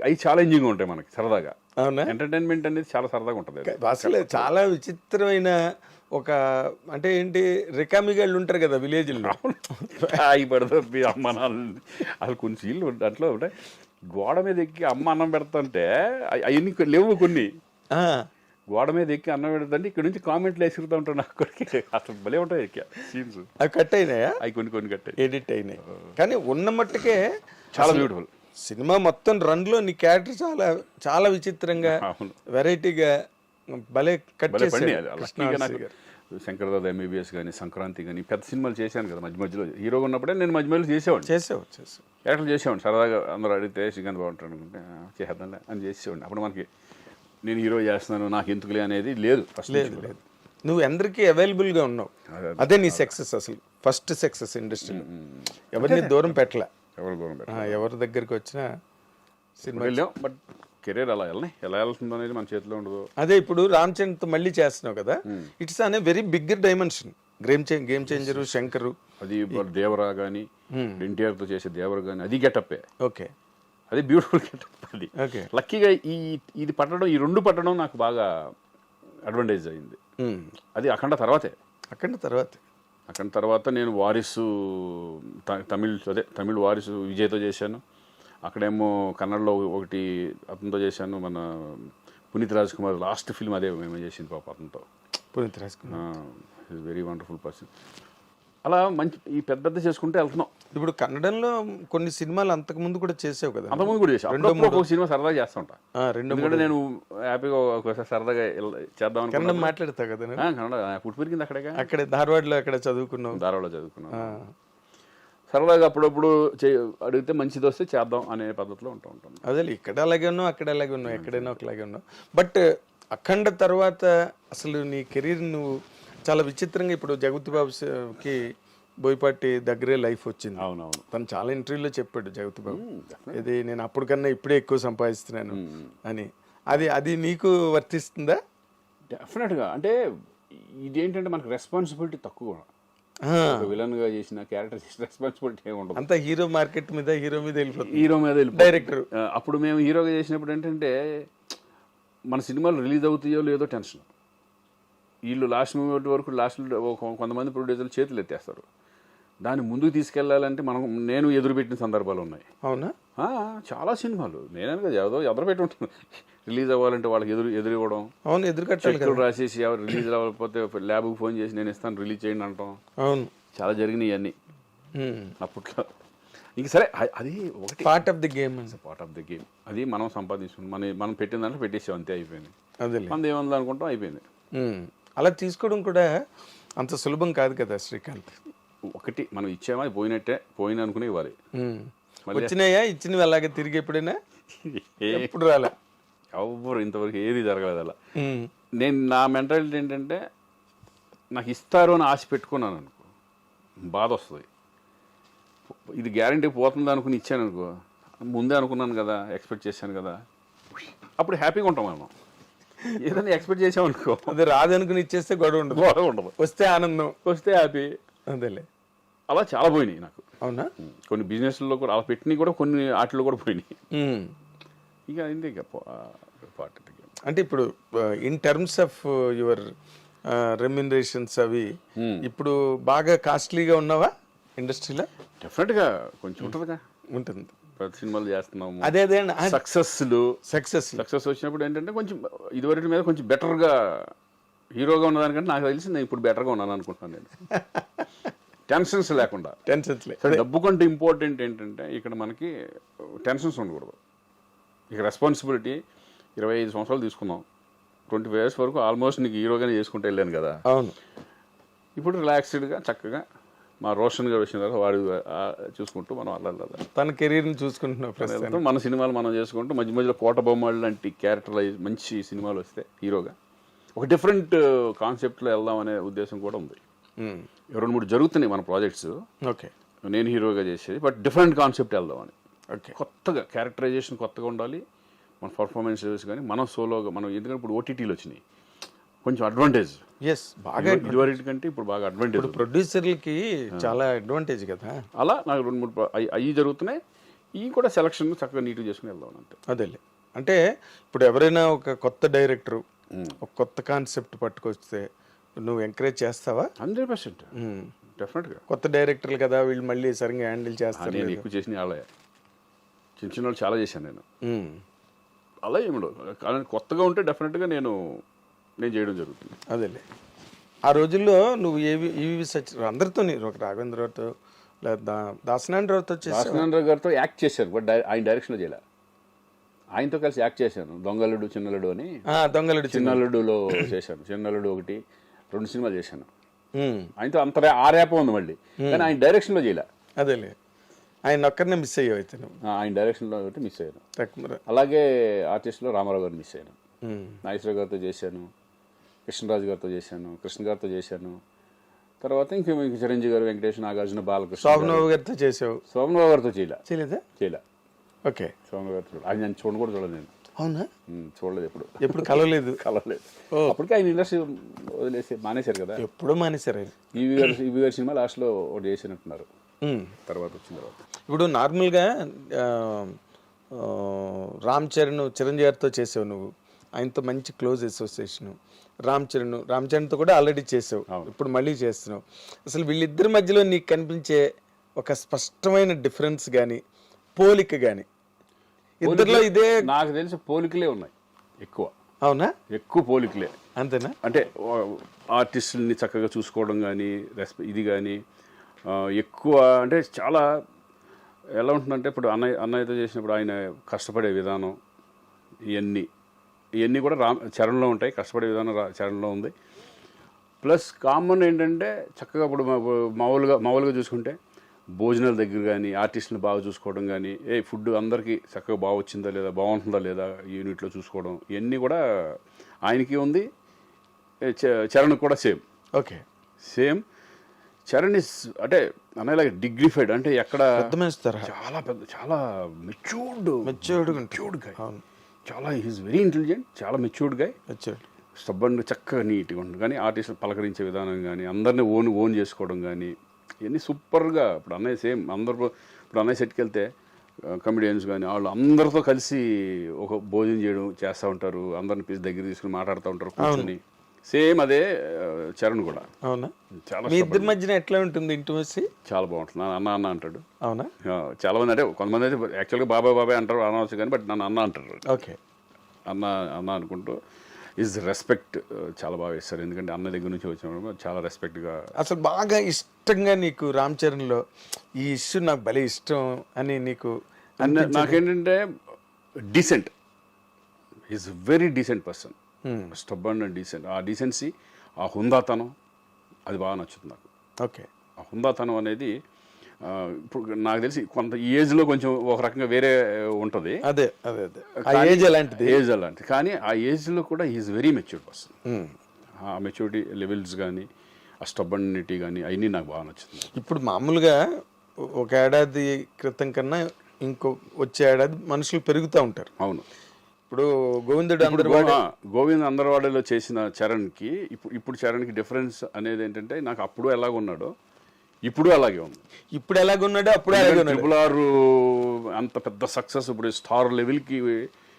అవి ఛాలెంజింగ్ ఉంటాయి మనకి సరదాగా. అవునా? ఎంటర్టైన్మెంట్ అనేది చాలా సరదాగా ఉంటుంది. అసలు చాలా విచిత్రమైన ఒక అంటే ఏంటి, రికామిగాళ్ళు ఉంటారు కదా విలేజ్లో, అవి పెడతారు అమ్మ నాన్న. అసలు కొన్ని సీన్లు దాంట్లో ఉంటాయి, గోడ మీద ఎక్కి అమ్మ అన్నం పెడతాంటే అవన్నీ లేవు కొన్ని. గోడ మీద ఎక్కి అన్నం పెడతాంటే ఇక్కడ నుంచి కామెంట్లు వేసుకుతూ ఉంటారు నాకు కొడుకు. అసలు భలే ఉంటాయి సీన్స్. అవి కట్ అయినాయా? అవి కొన్ని కట్ ఎడిట్ అయినాయి. కానీ ఉన్న మట్టుకే చాలా బ్యూటిఫుల్. సినిమా మొత్తం రన్లో నీ క్యారెక్టర్ చాలా చాలా విచిత్రంగా, వెరైటీగా భలే కట్ చేశాడు. శంకర్ దాదా ఎంబీబీఎస్ కానీ, సంక్రాంతి కానీ పెద్ద సినిమాలు చేశాను కదా మధ్యలో. హీరోగా ఉన్నప్పుడే నేను మధ్యలో చేసేవాడిని. క్యారెక్టర్ చేసేవాడిని సరదాగా. అందరూ అడిగితే శ్రీకాంత్ బాగుంటాడు అనుకుంటే చేద్దాంలే అని చేసేవాడిని. అప్పుడు మనకి నేను హీరో చేస్తున్నాను నాకు ఎందుకులే అనేది లేదు. లేదు, నువ్వు అందరికీ అవైలబుల్గా ఉన్నావు. అదే నీ సక్సెస్, అసలు ఫస్ట్ సక్సెస్ ఇండస్ట్రీలో. ఎవరిని దూరం పెట్టలే, ఎవరి దగ్గరికి వచ్చినా సినిమా వెళ్ళాం. బట్ కెరీర్ ఎలా వెళ్తుందో అనేది మన చేతిలో ఉండదు. అదే ఇప్పుడు రామ్ చరణ్తో మళ్ళీ చేస్తున్నావు కదా, ఇట్స్ అనే very big dimension. Game changer, Shankar, అది దేవరా కానీ, ఎన్టీఆర్తో చేసే దేవరా కానీ అది గెటప్పే. ఓకే, అది బ్యూటిఫుల్ గెటప్. అది లక్కీగా ఇది పట్టడం, ఈ 2 పట్టడం నాకు బాగా అడ్వాంటేజ్ అయింది. అది అఖండ తర్వాత నేను వారిసు తమిళ్ వారిసు విజయ్తో చేశాను. అక్కడేమో కన్నడలో ఒకటి అతనితో చేశాను, మన Puneeth Rajkumar last film అదే మేము చేసింది పాప అతనితో. Puneeth Rajkumar is very wonderful person. అలా మంచి ఈ పెద్ద చేసుకుంటే వెళ్తున్నాం. ఇప్పుడు కన్నడంలో కొన్ని సినిమాలు అంతకుముందు కూడా చేసావు కదా? అంతకుముందు కూడా చేసాను. 2-3 సినిమా సరదాగా చేస్తూ ఉంటా. ఎందుకంటే నేను హ్యాపీగా ఒకసారి సరదాగా చేద్దాం కన్నడం మాట్లాడతావు కదా? కన్నడ పుట్టి పెరిగింది అక్కడే ధార్వాడలో చదువుకున్నాను. సరదాగా అప్పుడప్పుడు అడిగితే మంచిది వస్తే చేద్దాం అనే పద్ధతిలో ఉంటాం. అదే ఇక్కడ అలాగే ఉన్నావు, అక్కడ అలాగే ఉన్నావు, ఎక్కడైనా ఒకలాగే ఉన్నావు. బట్ అఖండ తర్వాత అసలు నీ కెరీర్ నువ్వు చాలా విచిత్రంగా, ఇప్పుడు జగపతి బాబుకి బోయపాటి దగ్గరే లైఫ్ వచ్చింది. అవునవును. తను చాలా ఇంటర్వ్యూలో చెప్పాడు జగతి బాబు, ఇది నేను అప్పటికన్నా ఇప్పుడే ఎక్కువ సంపాదిస్తున్నాను అని. అది నీకు వర్తిస్తుందా? డెఫినెట్గా. అంటే ఇదేంటంటే మనకు రెస్పాన్సిబిలిటీ తక్కువ. విలన్గా చేసిన క్యారెక్టర్ చేసిన రెస్పాన్సిబిలిటీ ఏమి ఉండదు. అంతా హీరో మార్కెట్ మీద హీరో మీద వెళ్ళిపోతుంది. హీరో మీద డైరెక్టర్. అప్పుడు మేము హీరోగా చేసినప్పుడు ఏంటంటే మన సినిమాలు రిలీజ్ అవుతాయో లేదో టెన్షన్. వీళ్ళు లాస్ట్ మూమెంట్ వరకు లాస్ట్లో కొంతమంది ప్రొడ్యూసర్లు చేతులు ఎత్తేస్తారు. దాన్ని ముందుకు తీసుకెళ్లాలంటే నేను ఎదురుపెట్టిన సందర్భాలు ఉన్నాయి. అవునా? చాలా సినిమాలు నేనే కదా ఎదురు పెట్టి ఉంటాను. రిలీజ్ అవ్వాలంటే వాళ్ళకి ఎదురు ఇవ్వడం. అవును, ఎదురు కట్టాలి. రాసేసి ఎవరు రిలీజ్ అవ్వకపోతే ల్యాబ్కి ఫోన్ చేసి నేను ఇస్తాను రిలీజ్ చేయండి అంటాం. అవును, చాలా జరిగినాయి అన్నీ అప్పట్లో. ఇంక సరే, అది ఒకటి part of the game. Part of the game. అది మనం సంపాదించుకున్నాం. మనం పెట్టిన దాంట్లో పెట్టేసాం, అంతే, అయిపోయింది. అదే మనది ఏముంది అనుకుంటాం, అయిపోయింది. అలా తీసుకోవడం కూడా అంత సులభం కాదు కదా శ్రీకాంత్. ఒకటి మనం ఇచ్చామా, అది పోయిన అనుకునే ఇవ్వాలి. వచ్చినాయా, ఇచ్చినవి అలాగే తిరిగి ఎప్పుడైనా? ఎప్పుడు రాలే. ఎవరు ఇంతవరకు ఏది జరగలేదు అలా. నా మెంటాలిటీ ఏంటంటే, నాకు ఇస్తారు అని ఆశ పెట్టుకున్నాను అనుకో, బాధ వస్తుంది. ఇది గ్యారంటీ పోతుంది అనుకుని ఇచ్చాను అనుకో, ముందే అనుకున్నాను కదా, ఎక్స్పెక్ట్ చేశాను కదా, అప్పుడు హ్యాపీగా ఉంటాం మనం. ఏదైనా ఎక్స్పెక్ట్ చేసామనుకో, అది రాదనుకుని ఇచ్చేస్తే గొడవ ఉండదు. వస్తే ఆనందం, వస్తే హ్యాపీ. అదేలే. అలా చాలా పోయినాయి నాకు. అవునా? కొన్ని బిజినెస్లో కూడా అలా పెట్టినవి కూడా కొన్ని వాటిలో కూడా పోయినాయి. ఇక అయింది. ఇక పార్ట్. అంటే ఇప్పుడు in terms of your remunerations అవి ఇప్పుడు బాగా కాస్ట్లీగా ఉన్నావా ఇండస్ట్రీలో? డెఫినెట్గా కొంచెం ఉంటుందిగా. ఉంటుంది. ప్రతి సినిమాలు చేస్తున్నాము. అదే సక్సెస్ వచ్చినప్పుడు ఏంటంటే కొంచెం ఇదివరకు మీద కొంచెం బెటర్గా హీరోగా ఉన్నదానికంటే నాకు తెలిసి నేను ఇప్పుడు బెటర్గా ఉన్నాను అనుకుంటున్నాను. నేను టెన్షన్స్ లేకుండా. డబ్బు కంటే ఇంపార్టెంట్ ఏంటంటే ఇక్కడ మనకి టెన్షన్స్ ఉండకూడదు. ఇక రెస్పాన్సిబిలిటీ 25 సంవత్సరాలు తీసుకున్నాం, 25 years వరకు ఆల్మోస్ట్ నీకు హీరోగానే చేసుకుంటూ వెళ్ళాను కదా. అవును. ఇప్పుడు రిలాక్స్డ్గా చక్కగా మా రోషన్ గారు వచ్చిన తర్వాత వాడు చూసుకుంటూ మనం అలా తన కెరీర్ని చూసుకుంటున్నాం. మన సినిమాలు మనం చేసుకుంటూ మధ్య మధ్యలో కోట బొమ్మలు లాంటి క్యారెక్టరైజ్ మంచి సినిమాలు వస్తే హీరోగా ఒక డిఫరెంట్ కాన్సెప్ట్లో వెళ్దాం అనే ఉద్దేశం కూడా ఉంది. 2-3 జరుగుతున్నాయి మన ప్రాజెక్ట్స్. ఓకే, నేను హీరోగా చేసేది, బట్ డిఫరెంట్ కాన్సెప్ట్ వెళ్దామని. ఓకే, కొత్తగా క్యారెక్టరైజేషన్ కొత్తగా ఉండాలి. మన పర్ఫార్మెన్సెస్ కానీ మనం సోలోగా మనం, ఎందుకంటే ఇప్పుడు ఓటీటీలు వచ్చినాయి, కొంచెం అడ్వాంటేజ్. బాగా ఇదివరకు కంటే ఇప్పుడు బాగా అడ్వాంటేజ్. ప్రొడ్యూసర్లకి చాలా అడ్వాంటేజ్ కదా. అలా నాకు 2-3 అవి జరుగుతున్నాయి. ఇవి కూడా సెలక్షన్ చక్కగా నీట్గా చేసుకుని వెళ్దాం అంతే. అదేలే. అంటే ఇప్పుడు ఎవరైనా ఒక కొత్త డైరెక్టరు ఒక కొత్త కాన్సెప్ట్ పట్టుకొస్తే నువ్వు ఎంకరేజ్ చేస్తావా? 100% డెఫినెట్గా. కొత్త డైరెక్టర్లు కదా, వీళ్ళు మళ్ళీ సరిగ్గా హ్యాండిల్ చేస్తారు. నేను ఎక్కువ చేసిన వాళ్ళే, చిన్న వాళ్ళు చాలా చేశాను నేను. అలా ఏమిడవు, కానీ కొత్తగా ఉంటే డెఫినెట్గా నేను చేయడం జరుగుతుంది. అదేలే. ఆ రోజుల్లో నువ్వు అందరితో, ఒక రాఘవేంద్రరావుతో లేదా దాసనారాయణ గారితో యాక్ట్ చేశాను, బట్ ఆయన డైరెక్షన్లో చేయలే. ఆయనతో కలిసి యాక్ట్ చేశాను. దొంగలుడు చిన్నలుడు అని. చిన్నలుడులో చేశాను. చిన్నలుడు 1-2 సినిమాలు చేశాను ఆయనతో. అంత ర్యాప్ ఉంది మళ్ళీ, కానీ ఆయన డైరెక్షన్లో చేయలే. అదేలే. ఆయన ఒక్కరినే మిస్ అయ్యావు అయితే. ఆయన డైరెక్షన్లో ఒకటి మిస్ అయ్యాను. అలాగే ఆర్టిస్ట్లో రామారావు గారు మిస్ అయ్యాను. నాగేశ్వరరావు గారితో చేశాను, కృష్ణరాజు గారితో చేశాను, కృష్ణ గారితో చేశాను. తర్వాత ఇంక చిరంజీవి గారు, వెంకటేష్, నాగార్జున, బాలకృష్ణ, శోభనబాబు గారితో చేసావు. శోభనబాబు గారితో చేయలే. ఓకే. శోభనబాబు గారితో ఆయన నేను చూడను కూడా చూడలేదు నేను. అవునా? చూడలేదు, ఎప్పుడు కలవలేదు. అప్పటికే ఆయన ఇండస్ట్రీ వదిలేసి మానేశారు కదా. ఎప్పుడో మానేశారు ఆయన. ఈవి గారి సినిమా లాస్ట్లో ఒకటి చేసినట్టున్నారు. తర్వాత వచ్చిన తర్వాత ఇప్పుడు నార్మల్గా రామ్ చరణ్, చిరంజీవి గారితో చేసావు నువ్వు. ఆయనతో మంచి క్లోజ్ అసోసియేషను. రామ్ చరణ్తో కూడా ఆల్రెడీ చేసావు, ఇప్పుడు మళ్ళీ చేస్తున్నావు. అసలు వీళ్ళిద్దరి మధ్యలో నీకు కనిపించే ఒక స్పష్టమైన డిఫరెన్స్ కానీ పోలిక కానీ? ఇద్దరిలో ఇదే నాకు తెలిసి పోలికలే ఉన్నాయి ఎక్కువ. అవునా? ఎక్కువ పోలికలే. అంతేనా? అంటే ఆర్టిస్టుల్ని చక్కగా చూసుకోవడం కానీ, ఇది కానీ ఎక్కువ. అంటే చాలా ఎలా ఉంటుందంటే, ఇప్పుడు అన్నయ్యతో చేసినప్పుడు ఆయన కష్టపడే విధానం, ఇవన్నీ కూడా చరణ్లో ఉంటాయి. కష్టపడే విధానం చరణ్లో ఉంది. ప్లస్ కామన్ ఏంటంటే చక్కగా ఇప్పుడు మామూలుగా చూసుకుంటే భోజనాల దగ్గర కానీ, ఆర్టిస్టులను బాగా చూసుకోవడం కానీ, ఫుడ్ అందరికీ చక్కగా బాగా వచ్చిందా లేదా, బాగుంటుందా లేదా యూనిట్లో చూసుకోవడం, ఇవన్నీ కూడా ఆయనకి ఉంది. చరణ్ కూడా same. Okay, same. Charan is అంటే అనేలాగే డిగ్నిఫైడ్, అంటే ఎక్కడ అర్థమేస్తారా? చాలా పెద్ద, చాలా మెచ్యూర్డ్ గాయ్. అవును, చాలా ఈజ్ వెరీ ఇంటెలిజెంట్, చాలా మెచ్యూర్డ్ గాయ్. మెచ్యూర్డ్. స్టబ్బన్ చక్కగా నీట్గా ఉంటుంది. కానీ ఆర్టిస్టులు పలకరించే విధానం కానీ, అందరినీ ఓన్ చేసుకోవడం కానీ, ఇవన్నీ సూపర్గా. ఇప్పుడు అన్నయ్య సేమ్ అందరూ, ఇప్పుడు అన్నయ్య సెట్కి వెళ్తే కమెడియన్స్ కానీ వాళ్ళు అందరితో కలిసి ఒక భోజనం చేస్తూ ఉంటారు, అందరిని పిలిచి దగ్గర తీసుకుని మాట్లాడుతూ ఉంటారు కూర్చొని. సేమ్ అదే చరణ్ కూడా. అవునా? చాలా మీ ఇద్దరి మధ్యన ఎట్లా ఉంటుంది ఇంటిమసీ? చాలా బాగుంటుంది. నన్ను అన్న అంటాడు. అవునా? చాలా మంది, అంటే కొంతమంది అయితే యాక్చువల్గా బాబాయ్ అంటారు, అనవచ్చు కానీ, బట్ నన్ను అన్న అంటారు. ఓకే. అన్న అనుకుంటూ ఈజ్ రెస్పెక్ట్ చాలా బాగా ఇస్తారు. ఎందుకంటే అన్న దగ్గర నుంచి వచ్చినప్పుడు చాలా రెస్పెక్ట్గా. అసలు బాగా ఇష్టంగా నీకు రామ్ చరణ్లో ఈ ఇష్యూ నాకు భలే ఇష్టం అని నీకు నాకేంటంటే decent, is very decent person. Stubborn and decent. ఆ డీసెన్సీ, ఆ హుందాతనం, అది బాగా నచ్చుతుంది నాకు. ఓకే. ఆ హుందాతనం అనేది ఇప్పుడు నాకు తెలిసి కొంత ఈ ఏజ్లో కొంచెం ఒక రకంగా వేరే ఉంటుంది. అదే అదే అదే ఏజ్ అలాంటిది. కానీ ఆ ఏజ్లో కూడా ఈజ్ వెరీ మెచ్యూర్డ్ పర్సన్. ఆ మెచ్యూరిటీ లెవెల్స్ కానీ, ఆ స్టబ్బనిటీ కానీ, అవన్నీ నాకు బాగా నచ్చుతుంది. ఇప్పుడు మామూలుగా ఒక ఏడాది క్రితం కన్నా ఇంకో వచ్చే ఏడాది మనుషులు పెరుగుతూ ఉంటారు. అవును. ఇప్పుడు గోవింద్ అందరవాడలో చేసిన చరణ్కి ఇప్పుడు చరణ్కి డిఫరెన్స్ అనేది ఏంటంటే, నాకు అప్పుడు ఎలాగున్నాడో ఇప్పుడు అలాగే ఉంది. ఇప్పుడు ఎలాగున్నాడో అప్పుడు అలాగే ఉన్నాడు. ట్రిపుల్ ఆర్ అంత పెద్ద సక్సెస్, ఇప్పుడు స్టార్ లెవెల్కి,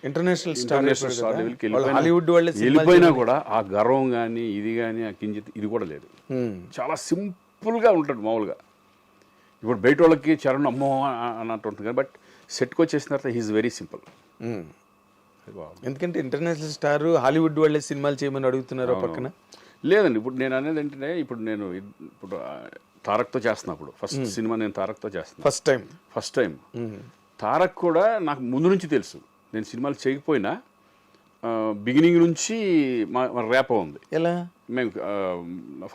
ఇంటర్నేషనల్ స్టార్ లెవెల్కి హాలీవుడ్ వెళ్ళిపోయినా కూడా ఆ గర్వం కానీ, ఇది కానీ, ఆ కించిత్ ఇది కూడా లేదు. చాలా సింపుల్గా ఉంటాడు మామూలుగా. ఇప్పుడు బయట వాళ్ళకి చరణ్ అమ్మో అన్నట్టు ఉంటుంది కానీ, బట్ సెట్కి వచ్చేసిన తర్వాత హీఈస్ వెరీ సింపుల్. ఎందుకంటే ఇంటర్నేషనల్ స్టార్ హాలీవుడ్ వాళ్ళే సినిమాలు చేయమని అడుగుతున్నారు పక్కన. లేదండి, ఇప్పుడు నేను అనేది ఏంటంటే, ఇప్పుడు తారక్తో చేస్తున్నప్పుడు ఫస్ట్ సినిమా నేను తారక్తో చేస్తున్నా. ఫస్ట్ టైం తారక్ కూడా నాకు ముందు నుంచి తెలుసు. నేను సినిమాలు చేయకపోయినా బిగినింగ్ నుంచి మా ర్యాప్ ఉంది. ఎలా? మేము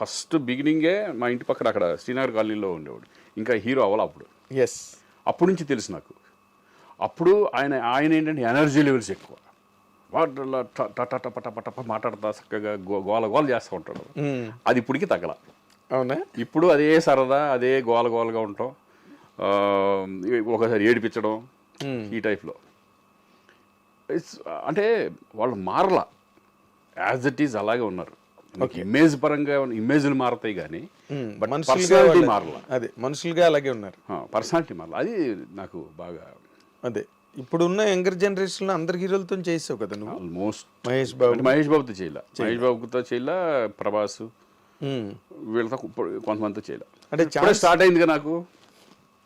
ఫస్ట్ బిగినింగే మా ఇంటి పక్కన అక్కడ శ్రీనగర్ కాలనీలో ఉండేవాడు, ఇంకా హీరో అవ్వాలి అప్పుడు. అప్పటి నుంచి తెలుసు నాకు. అప్పుడు ఆయన ఏంటంటే ఎనర్జీ లెవెల్స్ ఎక్కువ, పట మాట్లాడతా చక్కగా గోల చేస్తూ ఉంటాడు. అది ఇప్పటికి తగ్గల. అవునా? ఇప్పుడు అదే సరదా, అదే గోలగా ఉంటాం, ఒకసారి ఏడిపించడం, ఈ టైప్లో. అంటే వాళ్ళు మారలా, యాజ్ ఇట్ ఈజ్ అలాగే ఉన్నారు. ఇమేజ్ పరంగా ఇమేజ్లు మారుతాయి కానీ పర్సనాలిటీ మారలా. అదే మనుషులుగా అలాగే ఉన్నారు, పర్సనాలిటీ మారలా. అది నాకు బాగా. అదే ఇప్పుడున్న యంగర్ జనరేషన్ లో అందరు హీరోలతో చేసావు కదా నువ్వు. ఆల్మోస్ట్ మహేష్ బాబుతో చేయలే, ప్రభాస్ వీళ్ళతో కొంతమందితో చేయలే. అంటే స్టార్ట్ అయిందిగా నాకు,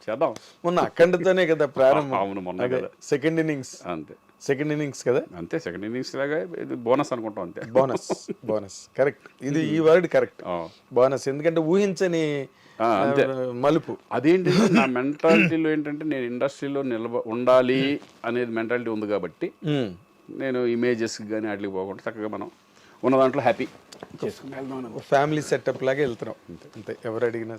చేద్దాం. మొన్న అఖండతోనే కదా ప్రారంభం. అవును, మొన్న కదా సెకండ్ ఇన్నింగ్స్. అంతే, సెకండ్ ఇన్నింగ్స్ కదా. అంతే, సెకండ్ ఇన్నింగ్స్ లాగా బోనస్ అనుకుంటాం. అంతే, బోనస్ కరెక్ట్. ఇది ఈ వర్డ్ కరెక్ట్, బోనస్. ఎందుకంటే ఊహించని మలుపు. అదేంటి, నా మెంటాలిటీలో ఏంటంటే నేను ఇండస్ట్రీలో ఉండాలి అనేది మెంటాలిటీ ఉంది కాబట్టి నేను ఇమేజెస్ కానీ వాటికి పోకుండా చక్కగా మనం ఉన్న దాంట్లో హ్యాపీ ఫ్యామిలీ సెటప్ లాగా వెళ్తున్నాం అంతే, ఎవరు అడిగినా.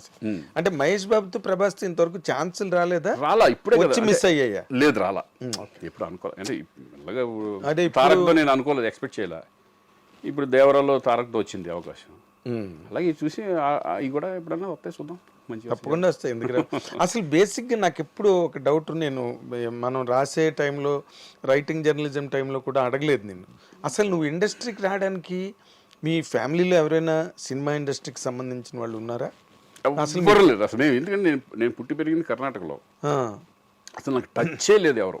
అంటే మహేష్ బాబుతో ప్రభాస్ ఇంతవరకు ఛాన్సులు రాలేదా? ఇప్పుడే వచ్చి మిస్ అయ్యాయా? లేదు, రాలా. ఇప్పుడు అనుకోలేదు, అంటే తారక్తో నేను అనుకోలేదు, ఎక్స్పెక్ట్ చేయలే. ఇప్పుడు దేవరాలో తారక్తో వచ్చింది అవకాశం. అలాగే చూసి అవి కూడా ఎప్పుడన్నా వస్తాయి, చూద్దాం. మంచిగా తప్పకుండా వస్తాయి. ఎందుకంటే అసలు బేసిక్గా నాకు ఎప్పుడు ఒక డౌట్, నేను మనం రాసే టైంలో, రైటింగ్ జర్నలిజం టైంలో కూడా అడగలేదు నేను, అసలు నువ్వు ఇండస్ట్రీకి రావడానికి మీ ఫ్యామిలీలో ఎవరైనా సినిమా ఇండస్ట్రీకి సంబంధించిన వాళ్ళు ఉన్నారా? అసలు లేదు. అసలు ఎందుకంటే నేను పుట్టి పెరిగింది కర్ణాటకలో, అసలు నాకు టచ్చే లేదు ఎవరు.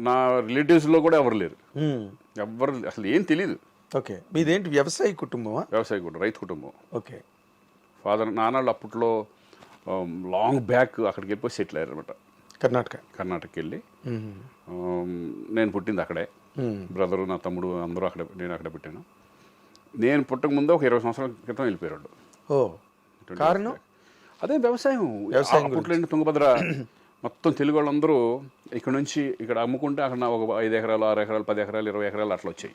నా రిలేటివ్స్లో కూడా ఎవరు లేరు, ఎవరు అసలు ఏం తెలీదు. ఓకే, మీదేంటి వ్యవసాయ కుటుంబమా? వ్యవసాయ కుటుంబం, రైతు కుటుంబం. ఓకే. ఫాదర్ నాన్నలు అప్పట్లో లాంగ్ బ్యాక్ అక్కడికి వెళ్ళిపోయి సెటిల్ అయ్యారు అనమాట, కర్ణాటకకి వెళ్ళి. నేను పుట్టింది అక్కడే, బ్రదరు, నా తమ్ముడు అందరూ అక్కడే, నేను అక్కడే పుట్టాను. నేను పుట్టక ముందు ఒక 20 సంవత్సరాల క్రితం వెళ్ళిపోయాడు. కారణం అదే వ్యవసాయం. అప్పట్లో తుంగభద్ర మొత్తం తెలుగు వాళ్ళందరూ ఇక్కడ నుంచి ఇక్కడ అమ్ముకుంటే అక్కడ ఒక 5 ఎకరాలు, 6 ఎకరాలు, 10 ఎకరాలు, 20 ఎకరాలు అట్లా వచ్చాయి.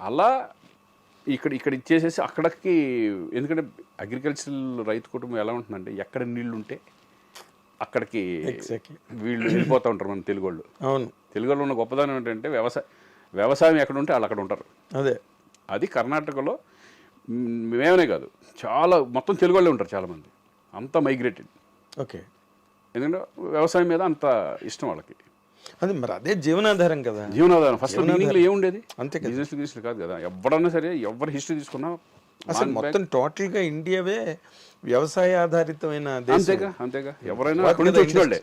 అలా ఇక్కడ ఇచ్చేసేసి అక్కడికి, ఎందుకంటే అగ్రికల్చరల్ రైతు కుటుంబం ఎలా ఉంటుందంటే ఎక్కడ నీళ్లు ఉంటే అక్కడికి వీళ్ళు వెళ్ళిపోతూ ఉంటారు. మన తెలుగు వాళ్ళు. అవును, తెలుగు వాళ్ళు ఉన్న గొప్పదనం ఏంటంటే వ్యవసాయం ఎక్కడ ఉంటే వాళ్ళు అక్కడ ఉంటారు. అదే, అది కర్ణాటకలో మేమనే కాదు, చాలా మొత్తం తెలుగు వాళ్ళే ఉంటారు చాలామంది, అంతా మైగ్రేటెడ్. ఓకే. ఎందుకంటే వ్యవసాయం మీద అంత ఇష్టం వాళ్ళకి. అది మరి అదే జీవనాధారం కదా. జీవనాధారం ఫస్ట్ బిగినింగ్లో ఏముండేది, అంతే కదా. బిజినెస్ కాదు కదా. ఎవరన్నా సరే, ఎవరి హిస్టరీ తీసుకున్నా అసలు మొత్తం టోటల్గా ఇండియావే వ్యవసాయ ఆధారితమైన దేశం. అంతేగా ఎవరైనా అక్కడి నుంచి వచ్చిన వాళ్ళే.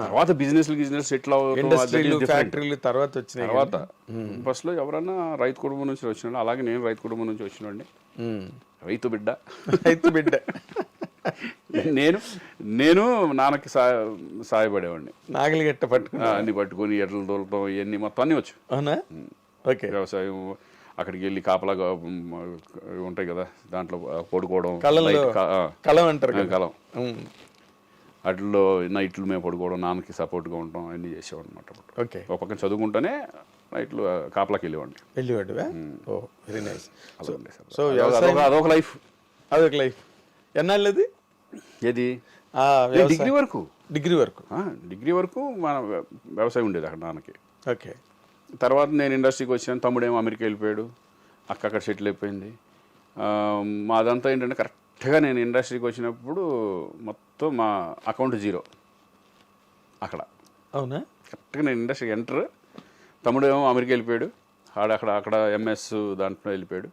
తర్వాత బిజినెస్ సెటిల్ ఇండస్ట్రీలు, ఫ్యాక్టరీలు తర్వాత వచ్చినాయి. తర్వాత ఫస్ట్ లో ఎవరైనా రైతు కుటుంబం నుంచి వచ్చిన, అలాగే నేను రైతు కుటుంబం నుంచి వచ్చినండి. రైతు బిడ్డ నేను నాన్నకి సాయపడేవాడిని. నాగలి గట్ట అన్ని పట్టుకొని ఎడ్లు తోలటం ఇవన్నీ మొత్తం అన్ని వచ్చు. అవునా? ఓకే. వ్యవసాయం అక్కడికి వెళ్ళి కాపలాగా ఉంటాయి కదా, దాంట్లో పడుకోవడం, కలం అంటారు, కలం అట్లలో నైట్లు మేము పడుకోవడం, నాన్నకి సపోర్ట్గా ఉండటం అన్నీ చేసేవాడు అనమాట. ఓకే. ఒక పక్కన చదువుకుంటూనే నైట్లు కాపలాకి వెళ్ళేవాడిని. ఓ వెరీ నైస్. సో అదొక లైఫ్. ఎన్నాళ్ళది? ఏది? డిగ్రీ వరకు మన వ్యవసాయం ఉండేది అక్కడ నాన్నకి. ఓకే. తర్వాత నేను ఇండస్ట్రీకి వచ్చాను, తమ్ముడేమో అమెరికా వెళ్ళిపోయాడు, అక్కడ సెటిల్ అయిపోయింది. మాదంతా ఏంటంటే కరెక్ట్గా నేను ఇండస్ట్రీకి వచ్చినప్పుడు మొత్తం మా అకౌంట్ జీరో అక్కడ. అవునా? కరెక్ట్గా నేను ఇండస్ట్రీకి ఎంటర్, తమ్ముడేమో అమెరికా వెళ్ళిపోయాడు, అక్కడ ఎంఎస్ దాంట్లో వెళ్ళిపోయాడు.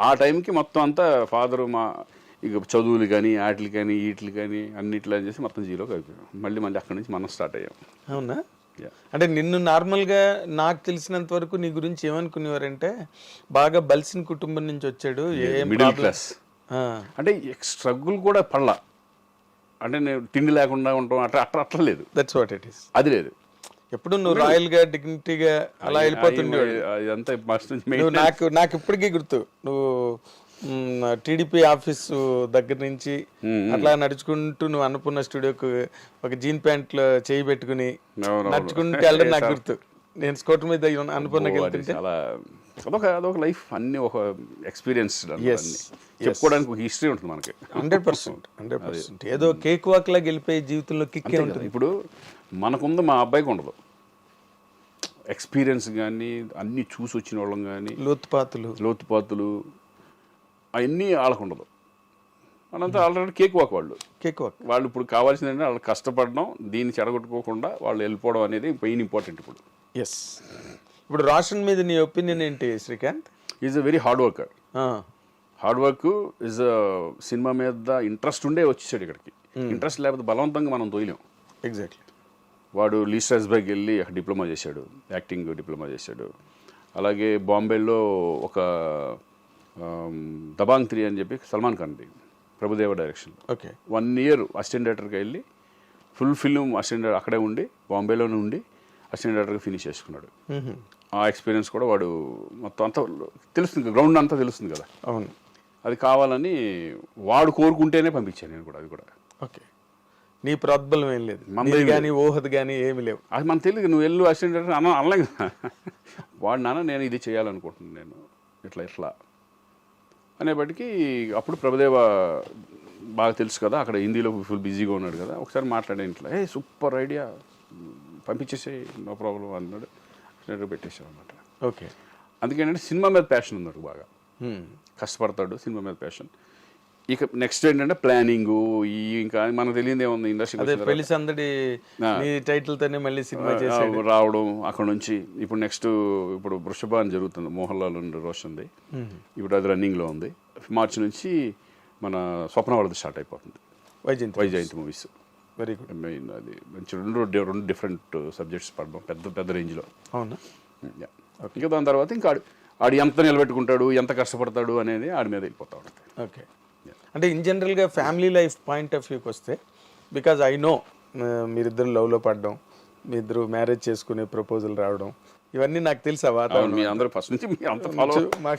ఆ టైంకి మొత్తం అంతా ఫాదరు మా ఇక చదువులు కానీ వాటికి కానీ వీటికి కానీ అన్నిట్లో చేసి మొత్తం జీరోకి అయిపోయాం. మళ్ళీ అక్కడి నుంచి మనం స్టార్ట్ అయ్యాం. అవునా? అంటే నిన్ను నార్మల్గా నాకు తెలిసినంత వరకు నీ గురించి ఏమనుకునేవారంటే బాగా బలిసిన కుటుంబం నుంచి వచ్చాడు, మిడిల్ క్లాస్. అంటే స్ట్రగుల్ కూడా పడలా, అంటే నేను తిండి లేకుండా ఉంటాం అట్లా లేదు. That's what it is. అది లేదు. ఎప్పుడు నువ్వు రాయల్ గా డిగ్నిటీగా అలా వెళ్ళిపోతుండేవాడు. నాకు ఇప్పటికీ గుర్తు, నువ్వు టీడీపీ ఆఫీసు దగ్గర నుంచి అట్లా నడుచుకుంటూ నువ్వు అన్నపూర్ణ స్టూడియోకు ఒక జీన్ ప్యాంట్ లో చేయి పెట్టుకుని నడుచుకుంటూ వెళ్ళడం నాకు గుర్తు. నేను స్కూటర్ మీద అన్నపూర్ణకి వెళ్తుంటే అదొక లైఫ్, అన్ని ఒక ఎక్స్పీరియన్స్ చెప్పుకోవడానికి ఒక హిస్టరీ ఉంటుంది మనకి. 100%. ఏదో కేక్ వాక్ లాగా వెళ్ళిపోయే జీవితంలో కిక్కే ఉంటుంది. ఇప్పుడు మనకుంది, మా అబ్బాయికి ఉండదు ఎక్స్పీరియన్స్ కానీ, అన్ని చూసి వచ్చిన వాళ్ళం కానీ, లోతుపాతులు అవన్నీ వాళ్ళకు ఉండదు. అనంతా ఆల్రెడీ కేక్ వాక్ వాళ్ళు ఇప్పుడు కావాల్సింది ఏంటంటే వాళ్ళు కష్టపడడం, దీన్ని చెడగొట్టుకోకుండా వాళ్ళు వెళ్ళిపోవడం అనేది మెయిన్ ఇంపార్టెంట్ ఇప్పుడు. ఎస్. ఇప్పుడు రోషన్ మీద నీ ఒపీనియన్ ఏంటి Srikanth? Is a very hard worker. Hard work is cinema మీద ఇంట్రెస్ట్ ఉండే వచ్చేసాడు ఇక్కడికి. ఇంట్రెస్ట్ లేకపోతే బలవంతంగా మనం తోయలేం. ఎగ్జాక్ట్లీ. వాడు లీ స్ట్రాస్బర్గ్ వెళ్ళి అక్కడ డిప్లొమా చేశాడు, యాక్టింగ్ డిప్లొమా చేశాడు. అలాగే బాంబేలో ఒక దబాంగ్ 3 అని చెప్పి సల్మాన్ ఖాన్ది, Prabhudeva direction. Okay. 1 year assistant డైరెక్టర్గా వెళ్ళి ఫుల్ ఫిల్మ్ అసిస్టెంట్ అక్కడే ఉండి, బాంబేలోనే ఉండి అసిస్టెంట్ డైరెక్టర్గా ఫినిష్ చేసుకున్నాడు. ఆ ఎక్స్పీరియన్స్ కూడా వాడు మొత్తం అంతా తెలుస్తుంది, గ్రౌండ్ అంతా తెలుస్తుంది కదా. అవును. అది కావాలని వాడు కోరుకుంటేనే పంపించాను నేను కూడా. అది కూడా ఓకే. నీ ప్రోద్బలం ఏం లేదు, మనది కానీ ఊహది కానీ ఏమి లేవు. అది మన తెలియదు. నువ్వు వెళ్ళు అసిస్టెంట్ డైరెక్టర్ అనలే కదా. వాడు నాన్న నేను ఇది చేయాలనుకుంటున్నాను, నేను ఇట్లా అనేప్పటికీ అప్పుడు ప్రభుదేవ బాగా తెలుసు కదా, అక్కడ హిందీలో ఫుల్ బిజీగా ఉన్నాడు కదా. ఒకసారి మాట్లాడే ఇంట్లో, సూపర్ ఐడియా, పంపించేసే, నో ప్రాబ్లం అన్నాడు. పెట్టేసాం అనమాట. ఓకే. అందుకేంటంటే సినిమా మీద ప్యాషన్ ఉన్నాడు, బాగా కష్టపడతాడు, సినిమా మీద ప్యాషన్. ఇక నెక్స్ట్ ఏంటంటే ప్లానింగ్, ఇంకా మనకు తెలియదు ఏముంది, ఇండస్ట్రీ టైటిల్ తోనే మళ్ళీ సినిమా రావడం. అక్కడ నుంచి ఇప్పుడు వృషభ అని జరుగుతుంది, మోహన్ లాల్ అండ్ రోషన్ది. ఇప్పుడు అది రన్నింగ్లో ఉంది. మార్చి నుంచి మన స్వప్న వాళ్ళది స్టార్ట్ అయిపోతుంది, Vyjayanthi movies. Very good. Main అది మంచి రెండు డిఫరెంట్ సబ్జెక్ట్స్ పడడం పెద్ద రేంజ్లో. అవునా? ఇంకా దాని తర్వాత ఇంకా ఆడు ఎంత నిలబెట్టుకుంటాడు, ఎంత కష్టపడతాడు అనేది ఆడి మీద వెళ్ళిపోతా ఉంటుంది. ఓకే. అంటే ఇన్ జనరల్గా ఫ్యామిలీ లైఫ్ పాయింట్ ఆఫ్ వ్యూకి వస్తే, బికాజ్ ఐ నో మీరిద్దరు లవ్లో పడడం, మీ ఇద్దరు మ్యారేజ్ చేసుకునే ప్రపోజల్ రావడం, ఇవన్నీ నాకు తెలుసా వాతావరణం. అందరూ ఫస్ట్ నుంచి మా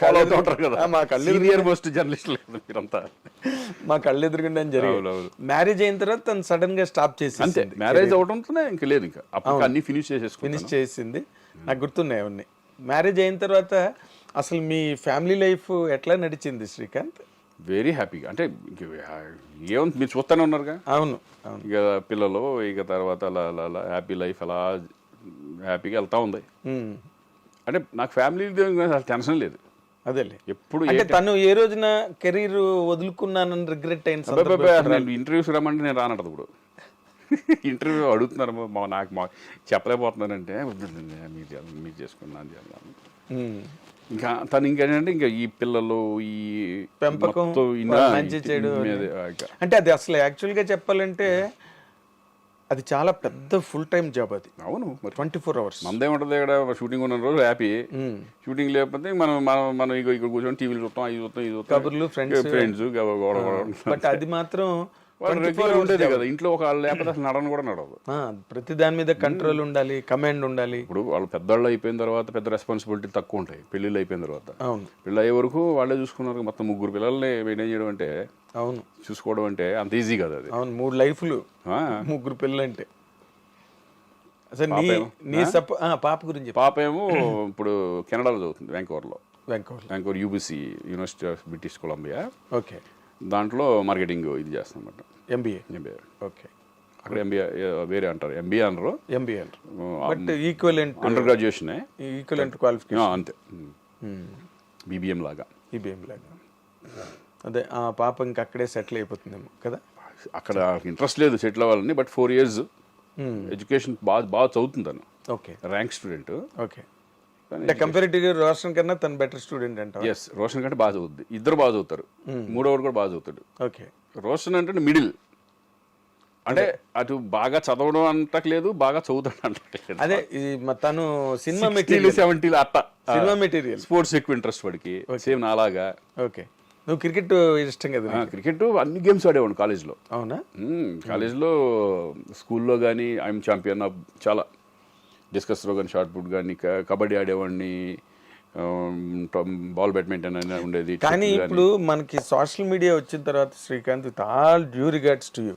కళ్ళెదురుగుండా జరిగింది. మ్యారేజ్ అయిన తర్వాత తను సడన్ గా స్టాప్ చేసి, అంతే మ్యారేజ్ అవడంతోనే ఇంకా లేదు, ఇంకా అన్ని ఫినిష్ చేసింది. నాకు గుర్తున్నాయి అవన్నీ. మ్యారేజ్ అయిన తర్వాత అసలు మీ ఫ్యామిలీ లైఫ్ ఎట్లా నడిచింది శ్రీకాంత్? వెరీ హ్యాపీగా. అంటే ఏముంది, మీరు చూస్తూనే ఉన్నారుగా. అవును. ఇక పిల్లలు, ఇక తర్వాత అలా హ్యాపీ లైఫ్ అలా హ్యాపీగా వెళ్తా ఉంది. అంటే నాకు ఫ్యామిలీ టెన్షన్ లేదు. అదేలే. ఎప్పుడు అంటే తను ఏ రోజున కెరీర్ వదులుకున్నానని రిగ్రెట్ అయిన సందర్భం నేను ఇంటర్వ్యూస్ రమ్మంటే నేను రానట్టు ఇప్పుడు ఇంటర్వ్యూ అడుగుతున్నారు నాకు చెప్పలేకపోతున్నానంటే వద్దండి మీరు చేసుకున్నాను చేయాలి. ఇంకా తను ఇంకేంటంటే ఇంకా ఈ పిల్లలు ఈ పెంపకం మంచి చెడు అంటే అది అసలు యాక్చువల్గా చెప్పాలంటే అది చాలా పెద్ద ఫుల్ టైం జాబ్ అది. అవును, 24 hours. మందేముంటుంది ఇక్కడ షూటింగ్ ఉన్న రోజు హ్యాపీ, షూటింగ్ లేకపోతే మనం మనం మనం ఇక్కడ కూర్చొని టీవీలు చూస్తాం, అవి చూస్తాం, ఇది చూస్తాం, కబుర్లు, ఫ్రెండ్స్. బట్ అది మాత్రం ఉండేది కదా ఇంట్లో. ఒక లేకపోతే అసలు నడను కూడా నడవదు. ప్రతి దాని మీద కంట్రోల్ ఉండాలి, కమాండ్ ఉండాలి. ఇప్పుడు వాళ్ళు పెద్దవాళ్ళు అయిపోయిన తర్వాత పెద్ద రెస్పాన్సిబిలిటీ తక్కువ ఉంటాయి. పెళ్ళిళ్ళు అయిపోయిన తర్వాత అవును, పెళ్ళి అయ్యే వరకు వాళ్ళే చూసుకున్నారు. మొత్తం 3 పిల్లల్ని మెయింటైన్ చేయడం అంటే, అవును, చూసుకోవడం అంటే అంత ఈజీ కదా అది. అవును, 3 లైఫ్లు, 3 పిల్లలు అంటే. అసలు నీ పాప గురించి. పాప ఏమో ఇప్పుడు కెనడాలో చదువుతుంది, Vancouver UBC, university of British Columbia. Okay. దాంట్లో మార్కెటింగ్ ఇది చేస్తాం అన్నమాట. ఎంబీఏ. ఓకే. అక్కడ ఎంబీఏ వేరే అంటారు, ఎంబీఏ అనరు, but equivalent under graduation, equivalent qualification అంతే. బీబీఎం లాగా. అదే ఆ పాప ఇంకా అక్కడే సెటిల్ అయిపోతుందేమో కదా. అక్కడ ఇంట్రెస్ట్ లేదు సెటిల్ అవ్వాలని, బట్ 4 years ఎడ్యుకేషన్ బాగా చదువుతుంది తను. ఓకే. Rank student. ఓకే. అంటే కంపారిటివ్గా రోషన్ కన్నా తను బెటర్ స్టూడెంట్ అంట. ఎస్, రోషన్ కంటే బాగా చదువుద్ది. ఇద్దరు బాగా చదువుతారు. మూడోవాడు కూడా బాగా చదువుతాడు. ఓకే. రోషన్ అంటే మిడిల్, అంటే అటు బాగా చదవడం అంటలేదు, బాగా చదువుతాడు అంటలేదు. అదే తను సినిమా మెటీరియల్ 70 అట్ట సినిమా మెటీరియల్. స్పోర్ట్స్ ఎక్కువ ఇంట్రెస్ట్ వాడికి, సేమ్ నాలాగా. ఓకే. నువ్వు క్రికెట్ ఇష్టం కదా? క్రికెట్ అన్ని గేమ్స్ ఆడేవాడు కాలేజ్లో. అవునా? కాలేజ్లో, స్కూల్లో కానీ ఐఎమ్ ఛాంపియన్ ఆఫ్ చాలా. డిస్కస్ త్రో కానీ, షార్ట్ పుట్ కానీ, కబడ్డీ ఆడేవాడిని, బాల్ బ్యాడ్మింటన్ అయినా ఉండేది. కానీ ఇప్పుడు మనకి సోషల్ మీడియా వచ్చిన తర్వాత Srikanth, with all due regards to you,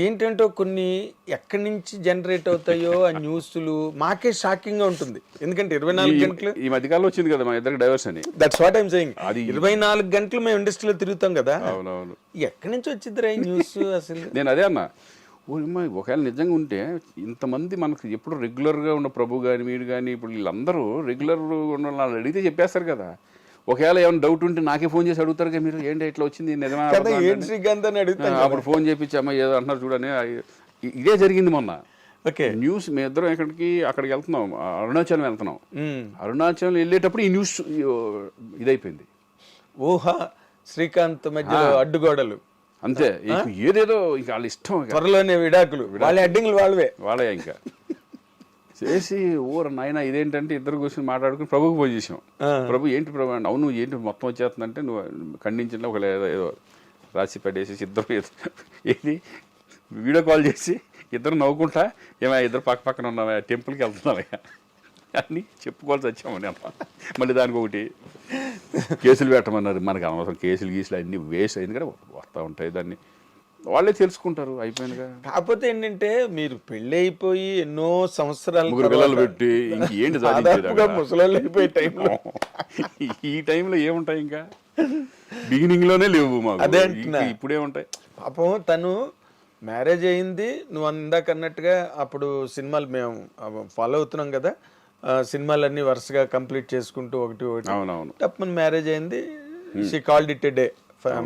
ఏంటంటే కొన్ని ఎక్కడి నుంచి జనరేట్ అవుతాయో ఆ న్యూస్లు మాకే షాకింగ్ గా ఉంటుంది. ఎందుకంటే 24 గంటలు ఈ మధ్యకాలంలో వచ్చింది కదా మా ఇద్దరికి డైవర్స్ అని. That's what I'm saying. అది 24 గంటలు మేము ఇండస్ట్రీలో తిరుగుతాం కదా. అవునవును. ఎక్కడి నుంచి వచ్చిందిరా ఈ న్యూస్ అసలు? నేను అదే అన్నా, ఒకవేళ నిజంగా ఉంటే ఇంతమంది మనకు ఎప్పుడు రెగ్యులర్గా ఉన్న ప్రభు కానీ, వీడు కానీ, ఇప్పుడు వీళ్ళందరూ రెగ్యులర్గా ఉన్న వాళ్ళు అడిగితే చెప్పేస్తారు కదా. ఒకవేళ ఏమైనా డౌట్ ఉంటే నాకే ఫోన్ చేసి అడుగుతారు కదా, మీరు ఏంటి ఇట్లా వచ్చింది నిజమా అప్పుడు ఫోన్ చేపించి అమ్మ ఏదో అంటున్నారు చూడని. ఇదే జరిగింది మొన్న. ఓకే. న్యూస్ మీ ఇద్దరం అక్కడికి వెళ్తున్నాం, అరుణాచలం వెళ్తున్నాం. అరుణాచలం వెళ్ళేటప్పుడు ఈ న్యూస్ ఇదైపోయింది. ఓహా, శ్రీకాంత్ మధ్యలో అడ్డుగోడలు అంతే. ఏదేదో ఇంకా వాళ్ళ ఇష్టం, త్వరలోనే విడాకులు, వాళ్ళ అడ్డింగ్లు వాళ్ళే ఇంకా చేసి నాయన ఇదేంటంటే ఇద్దరు కూర్చొని మాట్లాడుకుని ప్రభుకి ఫోన్ చేసాం. ప్రభు ఏంటి ప్రభు అంటే, అవును ఏంటి మొత్తం వచ్చేస్తుందంటే నువ్వు ఖండించిన ఒక ఏదో రాసి పెట్టేసి ఇద్దరు ఏది వీడియో కాల్ చేసి ఇద్దరు నవ్వుకుంటా, ఏమైనా ఇద్దరు పక్కన ఉన్నావా, టెంపుల్కి వెళ్తున్నావా అని చెప్పుకోవాల్సి వచ్చామని అమ్మ. మళ్ళీ దానికి ఒకటి కేసులు పెట్టమన్నారు. మనకు అనవసరం కేసులు గీసులు అన్నీ వేస్ట్ అయింది కదా, వస్తూ ఉంటాయి, దాన్ని వాళ్ళే తెలుసుకుంటారు, అయిపోయిందిగా. కాకపోతే ఏంటంటే మీరు పెళ్లి అయిపోయి ఎన్నో సంవత్సరాలు 3 పిల్లలు పెట్టి ఇంకేంటి ముసలాళ్ళు అయిపోయే టైంలో ఈ టైంలో ఏముంటాయి ఇంకా, బిగినింగ్ లోనే లేవు మాకు. అదే ఇప్పుడే ఉంటాయి. పాపం తను మ్యారేజ్ అయింది, నువ్వు ఇందాక అన్నట్టుగా అప్పుడు సినిమాలు మేము ఫాలో అవుతున్నాం కదా, సినిమాలన్నీ వరుసగా కంప్లీట్ చేసుకుంటూ ఒకటి అవునవును తప్పని మ్యారేజ్ అయింది. She called it a day,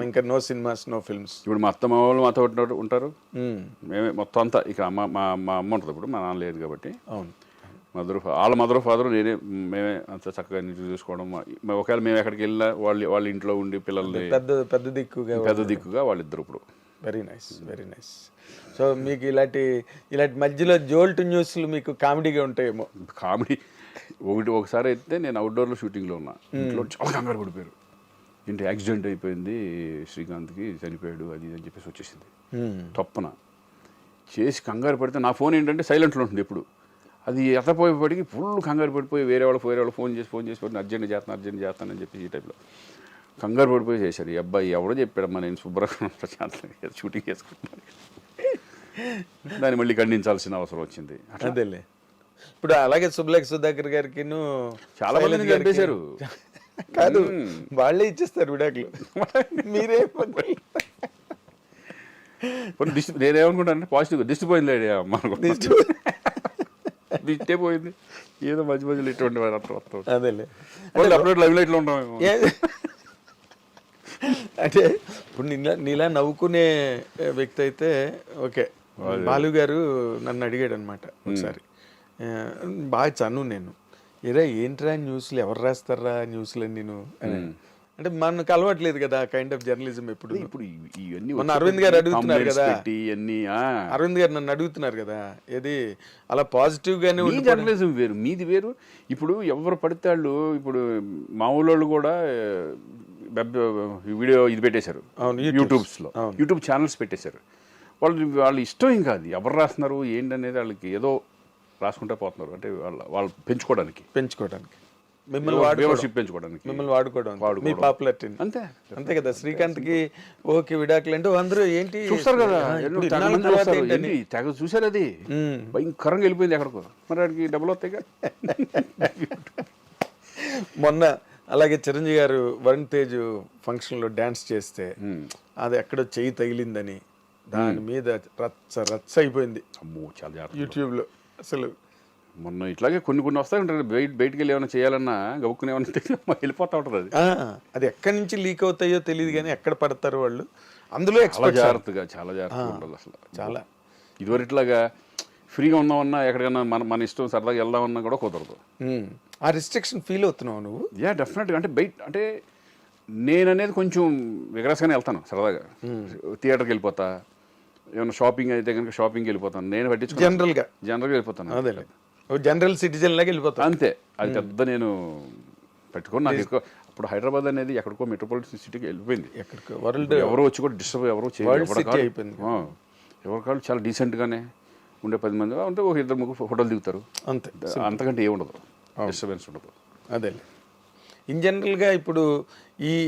ఇంకా నో సినిమాస్, నో ఫిల్మ్స్. ఇప్పుడు మా అత్తమ్మ వాళ్ళు మాతో ఉంటారు, మేమే మొత్తం అంతా. ఇక మా అమ్మ ఉంటుంది, ఇప్పుడు మా నాన్న లేదు కాబట్టి. అవును. వాళ్ళ మదర్ ఫాదర్ మేమే అంత చక్కగా చూసుకోవడం. ఒకవేళ మేము ఎక్కడికి వెళ్ళినా వాళ్ళ ఇంట్లో ఉండి పిల్లల్ని పెద్ద దిక్కుగా వాళ్ళిద్దరు ఇప్పుడు. Very nice, very nice. So మీకు ఇలాంటి మధ్యలో జోల్ట్ న్యూస్లు మీకు కామెడీగా ఉంటాయేమో. కామెడీ ఒకసారి అయితే నేను అవుట్డోర్లో షూటింగ్లో ఉన్నా, ఇంట్లో చాలా కంగారు పడిపోయారు. ఏంటి యాక్సిడెంట్ అయిపోయింది, శ్రీకాంత్కి చనిపోయాడు, అది అని చెప్పేసి వచ్చేసింది తప్పన. చేసి కంగారు పడితే నా ఫోన్ ఏంటంటే సైలెంట్లో ఉంటుంది ఎప్పుడు. అది ఎత్తపోయేపటికి ఫుల్ కంగారు పడిపోయి వేరే వాళ్ళు ఫోన్ చేసి అర్జెంట్ చేస్తానని చెప్పి ఈ టైప్లో కంగారు పడిపోయి చేశారు. ఈ అబ్బాయి ఎవడో చెప్పాడమ్మా, నేను శుభ్రంగా షూటింగ్ చేసుకుంటున్నాను. దాన్ని మళ్ళీ ఖండించాల్సిన అవసరం వచ్చింది. అదేలే. ఇప్పుడు అలాగే సుబ్బలేఖ సుధాకర్ గారికి చాలా మంది చంపేశారు. కాదు, వాళ్ళే ఇచ్చేస్తారు విడాకులు, మీరే. నేనేమనుకుంటాను పాజిటివ్గా దిష్టి పోయింది ఇట్టే పోయింది. ఏదో మధ్య మధ్యలో ఇటువంటి వస్తాం. అదేలే వాళ్ళు అప్పుడు లైవ్ లైట్లో ఉంటాం. అంటే ఇప్పుడు నీలా నవ్వుకునే వ్యక్తి అయితే ఓకే. బాలు గారు నన్ను అడిగాడు అనమాట ఒకసారి, బాగా చను నేను, ఏరా ఏంట్రా న్యూస్లు ఎవరు రాస్తారా న్యూస్లు నేను అని. అంటే మనకు అలవాట్లేదు కదా కైండ్ ఆఫ్ జర్నలిజం. ఇప్పుడు ఇవన్నీ మొన్న అరవింద్ గారు అడుగుతున్నారు కదా, ఇవన్నీ అరవింద్ గారు నన్ను అడుగుతున్నారు కదా, ఏది అలా పాజిటివ్ గానే మీ జర్నలిజం వేరు, మీది వేరు. ఇప్పుడు ఎవరు పడితే వాళ్ళు, ఇప్పుడు మామూలు వాళ్ళు కూడా వీడియో ఇది పెట్టేశారు యూట్యూబ్స్లో, యూట్యూబ్ ఛానల్స్ పెట్టేశారు. వాళ్ళు ఇష్టం ఏం కాదు ఎవరు రాస్తున్నారు ఏంటి అనేది, వాళ్ళకి ఏదో రాసుకుంటే పోతున్నారు. అంటే వాళ్ళు పెంచుకోవడానికి మిమ్మల్ని వాడుకోవడం మీ పాపులారిటీ అంతే అంతే కదా. శ్రీకాంత్ కి ఓకే విడాకులు అంటే అందరూ ఏంటి చూస్తారు కదా, తెగ చూసారు, అది భయంకరంగా వెళ్ళిపోయింది ఎక్కడికో. మరి వాడికి డబ్బులు వస్తాయి కదా. మొన్న అలాగే చిరంజీవి గారు వరుణ్ తేజ్ ఫంక్షన్ లో డాన్స్ చేస్తే అది ఎక్కడో చెయ్యి తగిలిందని దాని మీద రచ్చ అయిపోయింది. అమ్మో చాలా జాగ్రత్త. యూట్యూబ్ లో అసలు మొన్న ఇట్లాగే కొన్ని వస్తాయి. బయటికి వెళ్ళి ఏమైనా చేయాలన్నా గబుక్కుని ఏమన్నా వెళ్ళిపోతా ఉంటుంది. అది ఎక్కడి నుంచి లీక్ అవుతాయో తెలియదు కానీ ఎక్కడ పడతారు వాళ్ళు. అందులో చాలా జాగ్రత్తగా ఉండాలి అసలు. చాలా ఇదివరకు ఇట్లాగా ఫ్రీగా ఉన్నామన్నా ఎక్కడికన్నా మన ఇష్టం సరదాగా వెళ్దామన్నా కూడా కుదరదు. ఆ రిస్ట్రిక్షన్ ఫీల్ అవుతున్నావు నువ్వు? డెఫినెట్గా. అంటే అంటే నేననేది కొంచెం విగ్రస్గానే వెళ్తాను సరదాగా. థియేటర్కి వెళ్ళిపోతా, ఏమైనా షాపింగ్ అయితే కనుక షాపింగ్కి వెళ్ళిపోతాను. నేను పట్టించుకో జనరల్గా వెళ్ళిపోతాను. అదే జనరల్ సిటిజన్ లాగా వెళ్ళిపోతాను అంతే. అది పెద్ద నేను పెట్టుకోను. నాకు ఎక్కువ అప్పుడు హైదరాబాద్ అనేది ఎక్కడికో మెట్రోపాలిటన్ సిటీకి వెళ్ళిపోయింది. ఎక్కడికో వరల్డ్ ఎవరో వచ్చి కూడా డిస్టర్బ్ ఎవరో అయిపోయింది. ఎవరి కాళ్ళు చాలా డీసెంట్గానే ఉండే 10 మంది అంటే ఒక 2-3 ఫోటోలు దిగుతారు అంతే. అంతకంటే ఏముండదు, డిస్టర్బెన్స్ ఉండదు. అదే ఇన్ జనరల్గా ఇప్పుడు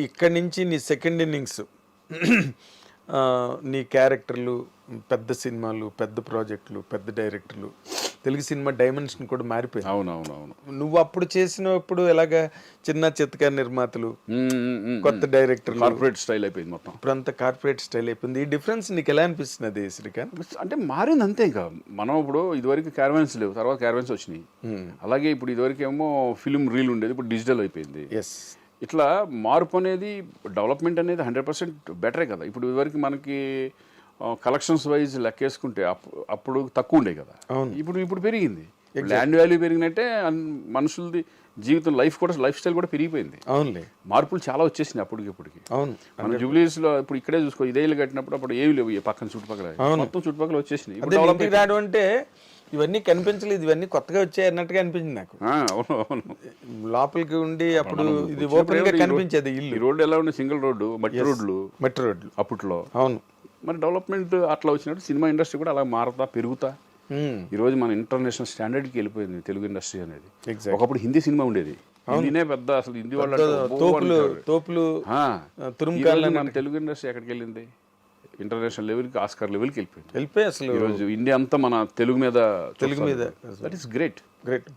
ఇక్కడి నుంచి నీ సెకండ్ ఇన్నింగ్స్, నీ క్యారెక్టర్లు, పెద్ద సినిమాలు, పెద్ద ప్రాజెక్టులు, పెద్ద డైరెక్టర్లు, తెలుగు సినిమా డైమెన్షన్ కూడా మారిపోయింది. అవునవునవును. నువ్వు అప్పుడు చేసినప్పుడు ఎలాగా చిన్న చిత్తక నిర్మాతలు, కొత్త డైరెక్టర్లు, కార్పొరేట్ స్టైల్ అయిపోయింది మొత్తం. ఇప్పుడు అంతా కార్పొరేట్ స్టైల్ అయిపోయింది. ఈ డిఫరెన్స్ నీకు ఎలా అనిపిస్తున్నది శ్రీకాంత్? అంటే మారింది అంతే. ఇంకా మనం ఇప్పుడు ఇదివరకు క్యారవాన్స్ లేవు, తర్వాత క్యారవాన్స్ వచ్చినాయి. అలాగే ఇప్పుడు ఇదివరకు ఏమో ఫిల్మ్ రీల్ ఉండేది, ఇప్పుడు డిజిటల్ అయిపోయింది. ఇట్లా మార్పు అనేది, డెవలప్మెంట్ అనేది 100% బెటరే కదా. ఇప్పుడు ఇదివరకు మనకి కలెక్షన్స్ వైజ్ లెక్కేసుకుంటే అప్పుడు తక్కువ ఉండే కదా, ఇప్పుడు పెరిగింది. ల్యాండ్ వాల్యూ పెరిగినట్టే మనుషులది జీవితం, లైఫ్ స్టైల్ కూడా పెరిగిపోయింది. అవునులే, మార్పులు చాలా వచ్చేసినాయి అప్పటికి. అవును, మన జూబ్లీస్ లో ఇప్పుడు ఇక్కడే చూసుకో, 5 ఏళ్ళు కట్టినప్పుడు అప్పుడు ఏమి లేవు పక్కన చుట్టుపక్కల, మొత్తం చుట్టుపక్కల వచ్చేసినాయి. ఇప్పుడు అంటే ఇవన్నీ కనిపించలేదు, ఇవన్నీ కొత్తగా వచ్చాయి అన్నట్టుగా అనిపించింది నాకు. అవును, లోపలికి ఉండి అప్పుడు ఇది ఓపెన్ గా కనిపించేది ఇల్లు. ఈ రోడ్డు ఎలా ఉండే, సింగిల్ రోడ్డు, మట్టి రోడ్లు అప్పట్లో. అవును, మరి డెవలప్మెంట్ అట్లా వచ్చినట్టు సినిమా ఇండస్ట్రీ కూడా అలా మారుతా పెరుగుతా ఈ రోజు మన ఇంటర్నేషనల్ స్టాండర్డ్కి వెళ్ళిపోయింది తెలుగు ఇండస్ట్రీ అనేది. ఒకప్పుడు హిందీ సినిమా ఉండేది, హిందీనే పెద్ద, అసలు హిందీ వాళ్ళు మన తెలుగు ఇండస్ట్రీ ఎక్కడికి వెళ్ళింది? ఇంటర్నేషనల్ లెవెల్కి, ఆస్కార్ లెవెల్కి వెళ్ళిపోయి అసలు ఈరోజు ఇండియా అంతా మన తెలుగు మీద దట్ ఈస్ గ్రేట్.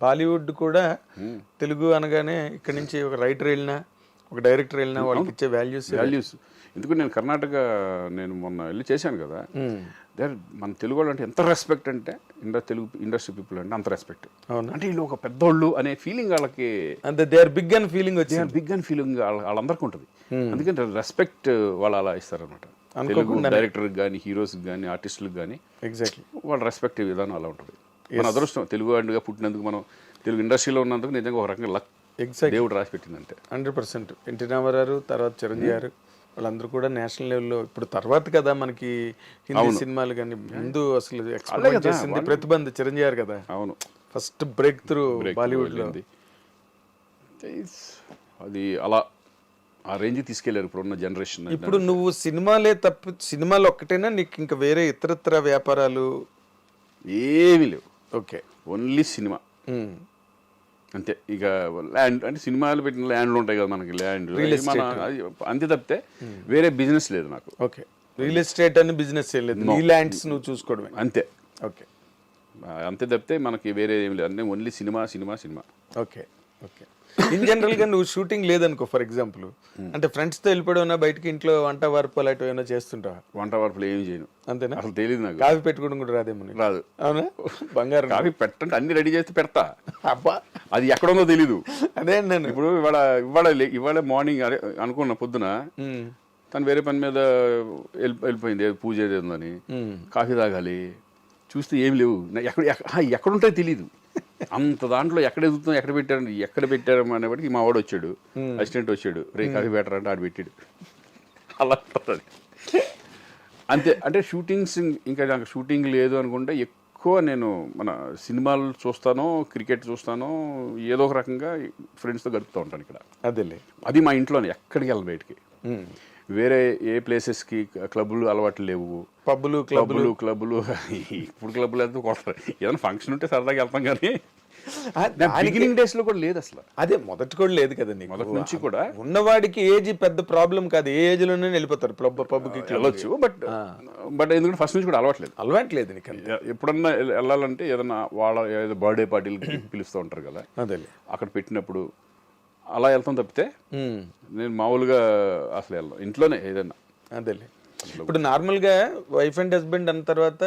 బాలీవుడ్ కూడా తెలుగు అనగానే ఇక్కడ నుంచి ఒక రైటర్ వెళ్ళినా, ఒక డైరెక్టర్ వెళ్ళినా వాళ్ళకి ఇచ్చే వాల్యూస్. ఎందుకు నేను కర్ణాటక మొన్న వెళ్ళి చేశాను కదా, మన తెలుగు వాళ్ళు అంటే ఎంత రెస్పెక్ట్ అంటే, తెలుగు ఇండస్ట్రీ పీపుల్ అంటే అంత రెస్పెక్ట్. అంటే వీళ్ళు ఒక పెద్దోళ్ళు అనే ఫీలింగ్ వాళ్ళకి, అంటే they are big and feeling వాళ్ళందరికీ ఉంటుంది. అందుకని రెస్పెక్ట్ వాళ్ళు అలా ఇస్తారనమాట. తెలుగు డైరెక్టర్కి కానీ, హీరోస్కి కానీ, ఆర్టిస్టులకు కానీ ఎగ్జాక్ట్లీ వాళ్ళ రెస్పెక్ట్ విధానం అలా ఉంటుంది. మన అదృష్టం తెలుగు వాడిగా పుట్టినందుకు, మనం తెలుగు ఇండస్ట్రీలో ఉన్నందుకు నిజంగా ఒక రకంగా లక్ దేవుడు రాసి పెట్టిందంటే. 100%. ఎన్టీ రామారావు తర్వాత చిరంజీవి గారు వాళ్ళందరూ కూడా నేషనల్ లెవెల్లో, ఇప్పుడు తర్వాత కదా మనకి హిందీ సినిమాలు కానీ, ముందు అసలు ఎక్స్పెక్ట్ చేసింది ప్రతిబంధ చిరంజీవి గారు కదా. అవును, ఫస్ట్ బ్రేక్ త్రూ బాలీవుడ్ లో. అది అలా ఆ రేంజ్ తీసుకెళ్లారు ఇప్పుడున్న జనరేషన్. ఇప్పుడు నువ్వు సినిమాలు ఒక్కటేనా, నీకు ఇంకా వేరే ఇతరత్ర వ్యాపారాలు ఏమీ లేవు? ఓకే, ఓన్లీ సినిమా అంతే. ఇక ల్యాండ్ అంటే సినిమాలు పెట్టిన ల్యాండ్లు ఉంటాయి కదా మనకి, ల్యాండ్ అంతే తప్పితే వేరే బిజినెస్ లేదు నాకు. ఓకే, రియల్ ఎస్టేట్ అని బిజినెస్ లేదు, నీ ల్యాండ్స్ నువ్వు చూసుకోవడమే అంతే. ఓకే, అంతే తప్పితే మనకి వేరే ఏం లేదు, అంటే only cinema. Okay, okay. In general గా నువ్వు షూటింగ్ లేదనుకో ఫర్ ఎగ్జాంపుల్, అంటే ఫ్రెండ్స్ తో వెళ్ళిపోయినా బయటకి ఇంట్లో వంట వరపు అలాంటివి ఏమైనా చేస్తుంటావా? వంట వరపులు ఏం చేయను, అంతేనా? అసలు తెలియదు నాకు. కాఫీ పెట్టుకోవడం కూడా రాదేమో నీకు? రాదు. అవునా? బంగారం. కాఫీ పెట్టంటే అన్ని రెడీ చేస్తే పెడతా, అబ్బా అది ఎక్కడుందో తెలీదు. అదే నేను ఇప్పుడు ఇవాళ మార్నింగ్ అనుకున్న పొద్దున తను వేరే పని మీద వెళ్ళిపోయింది, ఏదో పూజ ఏదో ఉందని, కాఫీ తాగాలి, చూస్తే ఏం లేవు, ఎక్కడుంటాయో తెలీదు. అంత దాంట్లో ఎక్కడ ఎదుగుతాం, ఎక్కడ పెట్టారు అనేప్పటికి మా వాడు వచ్చాడు, అసిస్టెంట్ వచ్చాడు, రే కాఫీ పెట్టారంటే ఆడు పెట్టాడు. అలా ఉంటుంది అంతే. అంటే షూటింగ్స్ ఇంకా నాకు షూటింగ్ లేదు అనుకుంటే ఎక్కువ నేను మన సినిమాలు చూస్తానో, క్రికెట్ చూస్తానో, ఏదో ఒక రకంగా ఫ్రెండ్స్తో గడుపుతూ ఉంటాను ఇక్కడ. అదేలే, అది మా ఇంట్లోనే, ఎక్కడికి వెళ్ళను బయటికి. వేరే ఏ ప్లేసెస్కి క్లబ్బులు అలవాట్లు లేవు, పబ్బులు క్లబ్బులు ఇప్పుడు క్లబ్బులు ఎంత కొడతారు, ఏదైనా ఫంక్షన్ ఉంటే సరదాగా వెళ్తాం, కానీ బిగినింగ్ డేస్ లో కూడా లేదు అసలు. అదే మొదటి కూడా లేదు కదా నీకు? మొదటి నుంచి కూడా ఉన్నవాడికి ఏజ్ పెద్ద ప్రాబ్లం కాదు, ఏ ఏజ్ లోనే వెళ్ళిపోతారు పబ్కి వెళ్ళొచ్చు. బట్ ఎందుకంటే ఫస్ట్ నుంచి కూడా అలవాట్లేదు నీకు. ఎప్పుడన్నా వెళ్ళాలంటే ఏదన్నా వాళ్ళ ఏదో బర్త్డే పార్టీలకి పిలుస్తూ ఉంటారు కదా, అదే అక్కడ పెట్టినప్పుడు అలా వెళ్తాం తప్పితే నేను మామూలుగా అసలు వెళ్ళను, ఇంట్లోనే ఏదన్నా. అదేలే, ఇప్పుడు నార్మల్గా వైఫ్ అండ్ హస్బెండ్ అన్న తర్వాత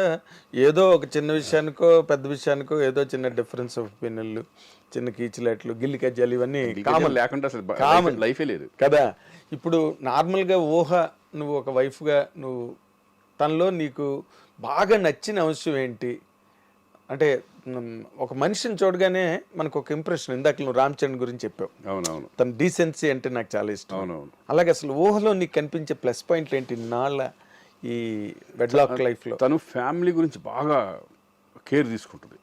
ఏదో ఒక చిన్న విషయానికో పెద్ద విషయానికో ఏదో చిన్న డిఫరెన్స్ ఆఫ్ ఒపీనియన్లు, చిన్న కీచులాట్లు, గిల్లి కజ్జాలు, ఇవన్నీ కామన్ లేకుండా అసలు కామన్ లైఫే లేదు కదా. ఇప్పుడు నార్మల్గా నువ్వు ఒక వైఫ్గా నువ్వు తనలో నీకు బాగా నచ్చిన అంశం ఏంటి? అంటే ఒక మనిషిని చూడగానే మనకు ఒక ఇంప్రెషన్, ఇందాక నువ్వు రామ్ చరణ్ గురించి చెప్పావు. అవునవును. తన డీసెన్సీ అంటే నాకు చాలా ఇష్టం. అవునవును. అలాగే అసలు ఊహలో నీకు కనిపించే ప్లస్ పాయింట్లు ఏంటి నాళ్ళ ఈ వెడ్లాక్ లైఫ్లో? తను ఫ్యామిలీ గురించి బాగా కేర్ తీసుకుంటుంది.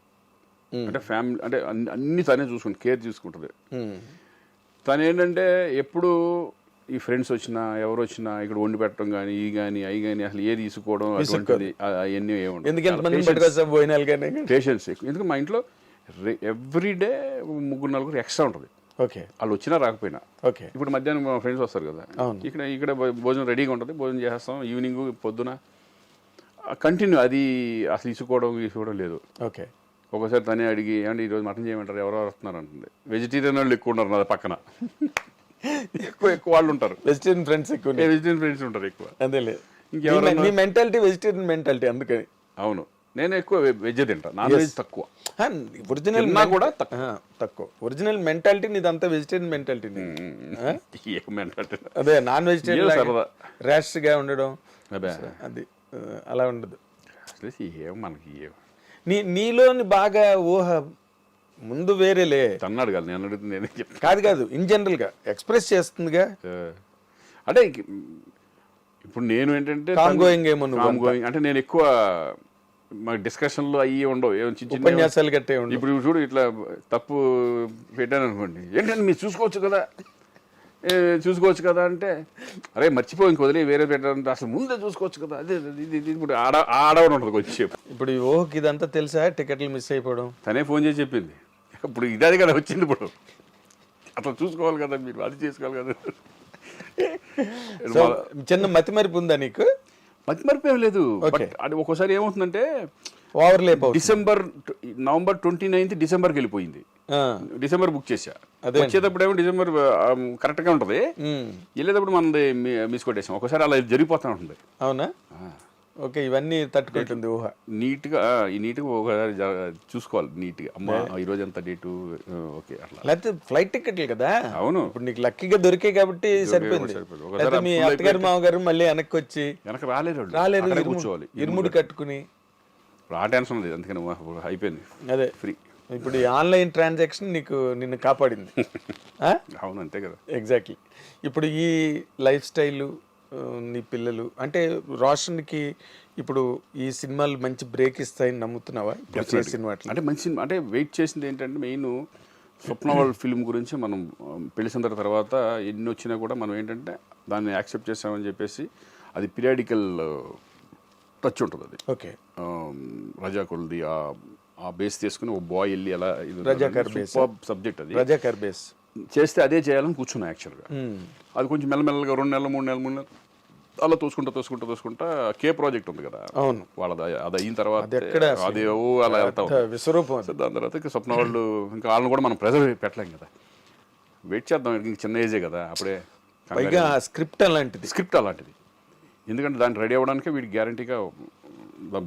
అంటే ఫ్యామిలీ అంటే అన్ని తనే చూసుకుంటుంది, కేర్ తీసుకుంటుంది. తను ఏంటంటే ఎప్పుడు ఈ ఫ్రెండ్స్ వచ్చినా ఎవరు వచ్చినా ఇక్కడ వండి పెట్టడం కానీ అవి కానీ అసలు ఏది తీసుకోవడం అటువంటిది అవన్నీ ఏముంటుంది. పేషెన్స్ ఎక్కువ. ఎందుకంటే మా ఇంట్లో ఎవ్రీడే 3-4 ఎక్స్ట్రా ఉంటుంది. ఓకే, వాళ్ళు వచ్చినా రాకపోయినా. ఓకే, ఇప్పుడు మధ్యాహ్నం మా ఫ్రెండ్స్ వస్తారు కదా, ఇక్కడ భోజనం రెడీగా ఉంటుంది, భోజనం చేస్తాం. ఈవినింగ్ పొద్దున కంటిన్యూ అది అసలు తీసుకోవడం లేదు. ఓకే, ఒకసారి తనే అడిగి ఏమంటే ఈరోజు మటన్ చేయమంటారు, ఎవరో వస్తున్నారు అంటుంది. వెజిటేరియన్ వాళ్ళు ఎక్కువ ఉన్నారు నా పక్కన, ఎక్కువ వాళ్ళు ఉంటారు. వెజిటేరియన్ ఫ్రెండ్స్ ఉంటారు ఎక్కువ. అదేలే, ఇంకెవరు మెంటాలిటీ వెజిటేరియన్ మెంటాలిటీ అందుకని. అవును, నేను ఎక్కువ వెజ్ తింటా, నాన్ వెజ్ తక్కువ. ఒరిజినల్ కూడా తక్కువ. ఒరిజినల్ మెంటాలిటీ నీదంతా వెజిటేరియన్ మెంటాలిటీ. అదే నాన్ వెజిటేరియన్ ర్యాష్ గా ఉండడం అది అలా ఉండదు. మనకి నీలోని బాగా ఊహ ముందు వేరేలే. తన్నాడు కదా, నేను అడుగుతుంది కాదు ఇన్ జనరల్ గా ఎక్స్ప్రెస్ చేస్తుందిగా. అంటే ఇప్పుడు నేను ఏంటంటే అంటే నేను ఎక్కువ మా డిస్కషన్లు అయ్యి ఉండవు, ఉపన్యాసాలు గట్టే ఉండవు. ఇప్పుడు చూడు ఇట్లా తప్పు పెట్టాను అనుకోండి, ఏంటంటే మీరు చూసుకోవచ్చు కదా అంటే, అరే మర్చిపోయి ఇంక వదిలే వేరే పెట్టాలంటే అసలు ముందే చూసుకోవచ్చు కదా, అదే ఇది ఇప్పుడు ఆడవడం ఉంటుంది కొంచెంసేపు. ఇప్పుడు ఈ ఓహ్కి ఇదంతా తెలుసా, టికెట్లు మిస్ అయిపోవడం? తనే ఫోన్ చేసి చెప్పింది. ఇప్పుడు ఇదే కదా వచ్చింది, ఇప్పుడు అట్లా చూసుకోవాలి కదా మీరు, అది చేసుకోవాలి కదా. చిన్న మతి మరిపు ఉందా నీకు? మతి మరిపు ఏం లేదు. అది ఒక్కోసారి ఏమవుతుందంటే నవంబర్ 29 డిసెంబర్కి వెళ్ళిపోయింది. డిసెంబర్ బుక్ చేశా, వచ్చేటప్పుడు ఏమో డిసెంబర్ కరెక్ట్ గా ఉంటది, వెళ్ళేటప్పుడు మనది మిస్ కొట్టేసాం. ఒకసారి అలా జరిగిపోతా ఉంటుంది. అవునా? ఓకే, ఇవన్నీ తట్టుకుంటుంది ఊహ. నీట్గా ఒకసారి చూసుకోవాలి నీట్గా. అమ్మా ఈరోజు ఎంత డేటు, ఓకే అట్లా. లేకపోతే ఫ్లైట్ టికెట్లు కదా. అవును, ఇప్పుడు నీకు లక్కీగా దొరికే కాబట్టి సరిపోయింది. మీ అత్తగారు మామగారు మళ్ళీ వెనక్కి వచ్చి రాలేరు, కూర్చోవాలి, ఇరుముడు కట్టుకుని. ఆ టెన్షన్ లేదు, అందుకని అయిపోయింది. అదే ఫ్రీ. ఇప్పుడు ఈ ఆన్లైన్ ట్రాన్సాక్షన్ నిన్ను కాపాడింది. అవును, అంతే కదా. ఎగ్జాక్ట్లీ. ఇప్పుడు ఈ లైఫ్ స్టైల్, నీ పిల్లలు అంటే రోషన్కి ఇప్పుడు ఈ సినిమాలు మంచి బ్రేక్ ఇస్తాయని నమ్ముతున్నావా? సినిమా అంటే మంచి సినిమా అంటే వెయిట్ చేసింది ఏంటంటే మెయిన్ స్వప్న వాళ్ళ ఫిల్మ్ గురించి మనం పెళ్లి తర్వాత ఎన్ని వచ్చినా కూడా మనం ఏంటంటే దాన్ని యాక్సెప్ట్ చేస్తామని చెప్పేసి, అది పీరియాడికల్ టచ్ ఉంటుంది. అది ఓకే, రజాకుల్ది ఆ బేస్ తీసుకుని ఒక బాయ్ వెళ్ళి ఎలా సబ్జెక్ట్, అది రజాకర్ బేస్ చేస్తే అదే చేయాలని కూర్చున్నా యాక్చువల్గా. అది కొంచెం మెల్లమెల్లగా 2 నెలలు 3 నెలలు అలా తోసుకుంటా కే ప్రాజెక్ట్ ఉంది కదా. అవును, వాళ్ళది అది అయిన తర్వాత అది అలా వెళ్తాం. విశ్వరూపం. దాని తర్వాత స్వప్న వాళ్ళు ఇంకా వాళ్ళని కూడా మనం ప్రెజర్ పెట్టలేం కదా. వెయిట్ చేద్దాం, ఇంక చిన్న ఏజే కదా అప్పుడే. పైగా స్క్రిప్ట్ అలాంటిది. స్క్రిప్ట్ అలాంటిది, ఎందుకంటే దాన్ని రెడీ అవ్వడానికి వీడికి గ్యారంటీగా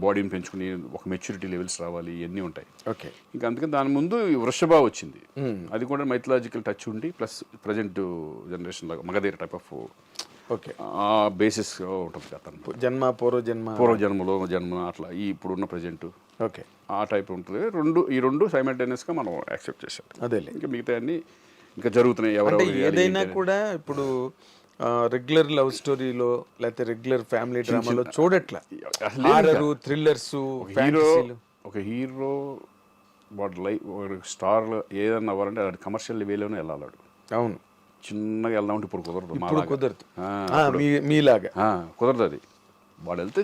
బాడీని పెంచుకుని ఒక మెచ్యూరిటీ లెవెల్స్ రావాలి, ఇవన్నీ ఉంటాయి. ఓకే. ఇంకా అందుకని దాని ముందు వృషభ వచ్చింది, అది కూడా మైథలాజికల్ టచ్ ఉండి ప్లస్ ప్రజెంట్ జనరేషన్ లాగా మగధీర టైప్ ఆఫ్ ఓకే ఆ బేసిస్ ఉంటుంది అతను. జన్మ పూర్వజన్మలో జన్మ అట్లా ఈ ఇప్పుడున్న ప్రజెంట్ ఓకే ఆ టైప్ ఉంటుంది. ఈ రెండు సైమల్టేనియస్గా మనం యాక్సెప్ట్ చేసాం. అదే ఇంకా మిగతా అన్ని ఇంకా జరుగుతున్నాయి. అంటే ఏదైనా కూడా ఇప్పుడు రెగ్యులర్ లవ్ స్టోరీలో లేకపోతే రెగ్యులర్ ఫ్యామిలీ డ్రామాలో చూడట్లా, హారర్ థ్రిల్లర్స్, ఒక హీరో వాడు లైఫ్ స్టార్ ఏదన్నా అవ్వాలంటే అది కమర్షియల్ వేలోనే వెళ్ళాడు. అవును, చిన్నగా వెళ్దామంటే ఇప్పుడు కుదరదు, కుదరదు, మీలాగా కుదరదు. అది వాడు వెళ్తే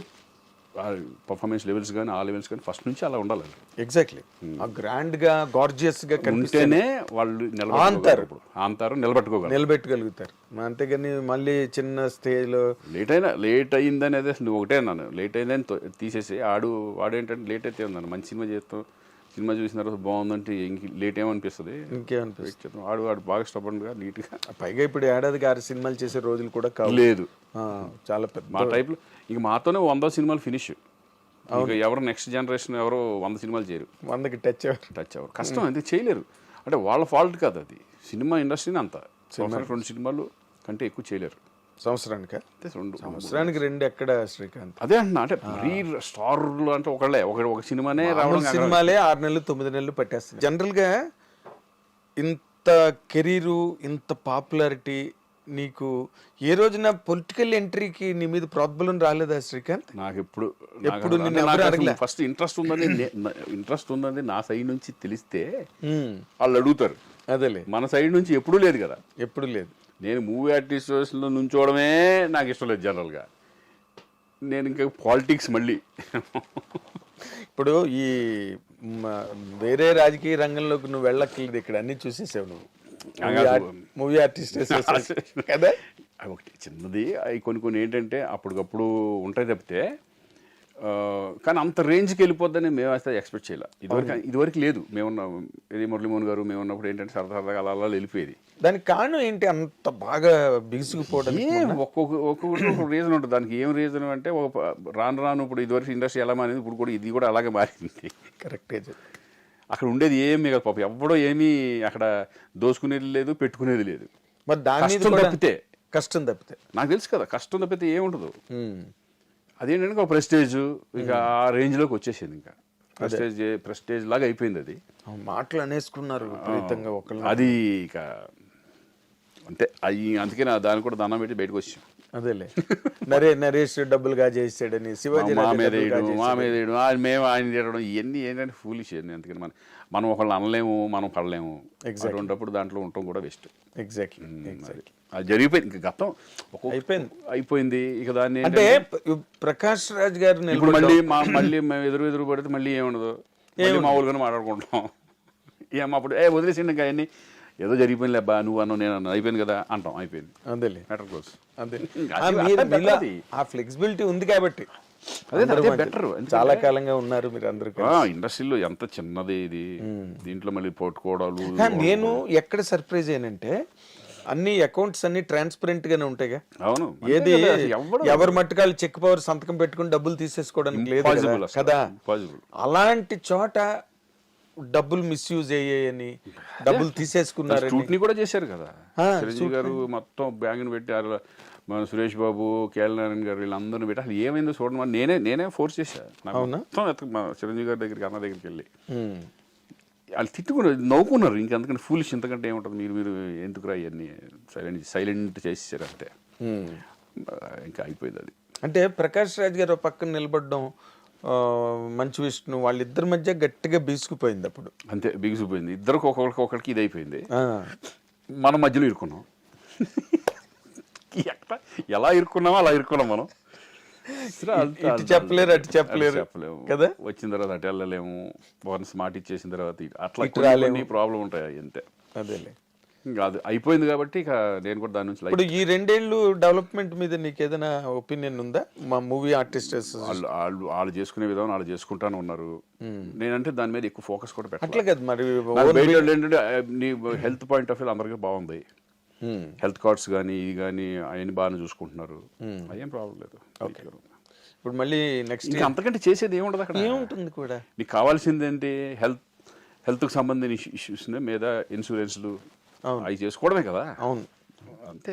పర్ఫార్మెన్స్ లెవెల్స్ కానీ ఆ లెవెల్స్ కానీ ఫస్ట్ నుంచి అలా ఉండాలి. ఎగ్జాక్ట్లీ, ఆ గ్రాండ్ గా గార్జియస్ గా ఉంటేనే వాళ్ళు నిలబెట్టగలుగుతారు. అంతేగాని మళ్ళీ చిన్న స్టేజ్ లో లేట్ అయిందని అదే నువ్వు ఒకటే అన్నాను, లేట్ అయిందని తీసేసి వాడేంటంటే లేట్ అయితే ఉందన్న మంచి సినిమా చేస్తాం, సినిమా చూసిన తర్వాత బాగుందంటే ఇంక లేట్ ఏమనిపిస్తుంది, ఇంకేమనిపిస్తుంది. వాడు బాగా స్టబన్గా నీట్గా. పైగా ఇప్పుడు ఏడాదికి 6 సినిమాలు చేసే రోజులు కూడా లేదు, చాలా పెద్ద మా టైప్లో. ఇంక మాతోనే 100 సినిమాలు ఫినిష్. ఇంకా ఎవరు నెక్స్ట్ జనరేషన్ ఎవరు 100 సినిమాలు చేయరు, 100కి టచ్ అవ్వరు, కష్టం, ఎందుకు చేయలేరు. అంటే వాళ్ళ ఫాల్ట్ కాదు, అది సినిమా ఇండస్ట్రీని అంత 2 సినిమాలు కంటే ఎక్కువ చేయలేరు సంవత్సరానికి. 2 ఎక్కడ శ్రీకాంత్? అదే అంటున్నా, అంటే మరీ స్టార్లు అంటే ఒక సినిమానే రావడం, సినిమాలే 6 నెలలు 9 నెలలు పట్టేస్తాయి. జనరల్గా ఇంత కెరీరు, ఇంత పాపులారిటీ నీకు ఏ రోజున పొలిటికల్ ఎంట్రీకి నీ మీద ప్రాబ్లం రాలేదా శ్రీకాంత్? నాకు ఎప్పుడు ఫస్ట్ ఇంట్రెస్ట్ ఉందని నా సైడ్ నుంచి తెలిస్తే వాళ్ళు అడుగుతారు. అదేలే, మన సైడ్ నుంచి ఎప్పుడూ లేదు కదా, ఎప్పుడు లేదు. నేను మూవీ ఆర్టిస్ట్లో నుంచోవడమే నాకు ఇష్టం లేదు జనరల్గా. నేను ఇంకా పాలిటిక్స్ మళ్ళీ ఇప్పుడు ఈ వేరే రాజకీయ రంగంలోకి నువ్వు వెళ్ళక్కర్లేదు, ఇక్కడ అన్ని చూసేసావు నువ్వు. మూవీ ఆర్టిస్ట్ కదా, ఒకటి చిన్నది అవి కొన్ని ఏంటంటే అప్పటికప్పుడు ఉంటాయి తప్పితే, కానీ అంత రేంజ్కి వెళ్ళిపోద్దని మేము అయితే ఎక్స్పెక్ట్ చేయాలి. ఇదివరకు లేదు. మేమున్నాం ఇది మురళీమోహన్ గారు మేము ఉన్నప్పుడు ఏంటంటే సరదాగా అలా వెళ్ళిపోయేది. దానికి కారణం ఏంటి అంత బాగా బిగుసుకుపోవడం? ఒక్కొక్క రీజన్ ఉంటుంది దానికి. ఏం రీజన్ అంటే రాను ఇప్పుడు ఇదివరకు ఇండస్ట్రీ ఎలా మారింది, ఇప్పుడు కూడా ఇది కూడా అలాగే మారింది. కరెక్టే. అక్కడ ఉండేది ఏమీ కాదు పాపం, ఎవడో ఏమీ అక్కడ దోసుకునేది లేదు, పెట్టుకునేది లేదు. మరి దాని కష్టం తప్పితే నాకు తెలుసు కదా, కష్టం తప్పితే ఏముండదు. అదేంటంటే ఒక ప్రెస్టేజ్, ఇక ఆ రేంజ్లోకి వచ్చేసింది. ఇంకా ప్రెస్టేజ్ లాగా అయిపోయింది. అది మాటలు అనేసుకున్నారు అది ఇక అంతే. అందుకే దాన్ని కూడా దండం పెట్టి బయటకు వచ్చాం. అదేలే, నరేష్ డబ్బులుగా చేసాడని శివాజీ మా మీద మేము ఆయన చేయడం ఇవన్నీ ఏంటంటే ఫూలిష్. అందుకని మనం ఒకళ్ళు అనలేము, మనం పడలేము. అటువంటిప్పుడు దాంట్లో ఉండటం కూడా బెస్ట్. ఎగ్జాక్ట్లీ, అది జరిగిపోయింది. ఇంకా గతం అయిపోయింది. ఇక దాన్ని అంటే ప్రకాష్ రాజ్ గారు ఇప్పుడు మళ్ళీ మేము ఎదురు పడితే మళ్ళీ ఏముండదు, మామూలుగానే మాట్లాడుకుంటాం. అప్పుడు వదిలేసిండి ఇంకా అవన్నీ ఏదో జరిగిపోయింది అబ్బా, నువ్వు అన్న నేను అన్న అయిపోయింది కదా అంటాం, అయిపోయింది. అదేలే, బెటర్ కోర్స్. ఆ ఫ్లెక్సిబిలిటీ ఉంది కాబట్టి అదే బెటర్. చాలా కాలంగా ఉన్నారు మీరు అందరూ. ఇండస్ట్రీలో ఎంత చిన్నది ఇది, దీంట్లో మళ్ళీ పోట్టుకోవడాలు. నేను ఎక్కడ సర్ప్రైజ్ అయ్యానంటే అన్ని అకౌంట్స్ అన్ని ట్రాన్స్పరెంట్ గానే ఉంటాయిగా. అవును, ఏది ఎవరి మట్టుకాలు చెక్ పవర్ సంతకం పెట్టుకుని డబ్బులు తీసేసుకోవడానికి లేదు కదా. అలాంటి చోట డబ్బులు మిస్యూజ్ అయ్యాయని, డబ్బులు తీసేసుకున్నారని కూడా చేశారు కదా. చిరంజీవి గారు మొత్తం బ్యాంకుని పెట్టారు, మన సురేష్ బాబు, కేఎల్నారాయణ గారు వీళ్ళందరినీ పెట్టి అసలు ఏమైందో చూడమని నేనే ఫోర్స్ చేశాను. మొత్తం చిరంజీవి గారి దగ్గరికి, అన్న దగ్గరికి వెళ్ళి వాళ్ళు తిట్టుకున్నారు, నవ్వుకున్నారు. ఇంకెందుకంటే ఫూలిష్, ఇంతకంటే ఏముంటుంది, మీరు ఎందుకురా ఇవన్నీ సైలెంట్ చేసేసారు అంతే. ఇంకా అయిపోయింది అది. అంటే ప్రకాష్ రాజ్ గారు పక్కన నిలబడడం, మంచు విష్ణు వాళ్ళిద్దరి మధ్య గట్టిగా బిగుసుకుపోయింది. అప్పుడు అంతే బిగుసుకుపోయింది, ఇద్దరికి ఒకరికి ఇది అయిపోయింది. మన మధ్యలో ఇరుక్కున్నాం. ఎలా ఇరుక్కున్నామో అలా ఇరుక్కున్నాం మనం. చెప్పలేరు, అటు చెప్పలేము కదా. వచ్చిన తర్వాత అటు వెళ్ళలేము, వన్స్ మాట ఇచ్చేసిన తర్వాత అట్లా ప్రాబ్లం ఉంటాయి అంతే. అదేలే, ఇంకా అది అయిపోయింది కాబట్టి ఇక నేను కూడా దాని నుంచి ఇప్పుడు ఈ 2 ఏళ్ళు డెవలప్మెంట్ మీద నీకు ఏదైనా ఒపీనియన్ ఉందా మా మూవీ ఆర్టిస్ట్? వాళ్ళు చేసుకునే విధానం వాళ్ళు చేసుకుంటానే ఉన్నారు. నేనంటే దాని మీద ఎక్కువ ఫోకస్ కూడా అట్లా పెట్టాలి. కదా మరి. బయట వాళ్ళు ఏంటంటే నీ హెల్త్ పాయింట్ ఆఫ్ వ్యూ అందరికీ బాగుంది, హెల్త్ కార్డ్స్ కానీ ఇది కానీ అవన్నీ బాగానే చూసుకుంటున్నారు, అయ్యేం ప్రాబ్లం లేదు. ఇప్పుడు మళ్ళీ నెక్స్ట్ ఇంకా అంతకంటే చేసేది ఏముండదు అక్కడ. ఏముంటుంది కూడా, నీకు కావాల్సింది ఏంటి? హెల్త్కి సంబంధించిన ఇష్యూస్ మీద ఇన్సూరెన్స్లు అవి చేసుకోవడమే కదా. అవును అంతే.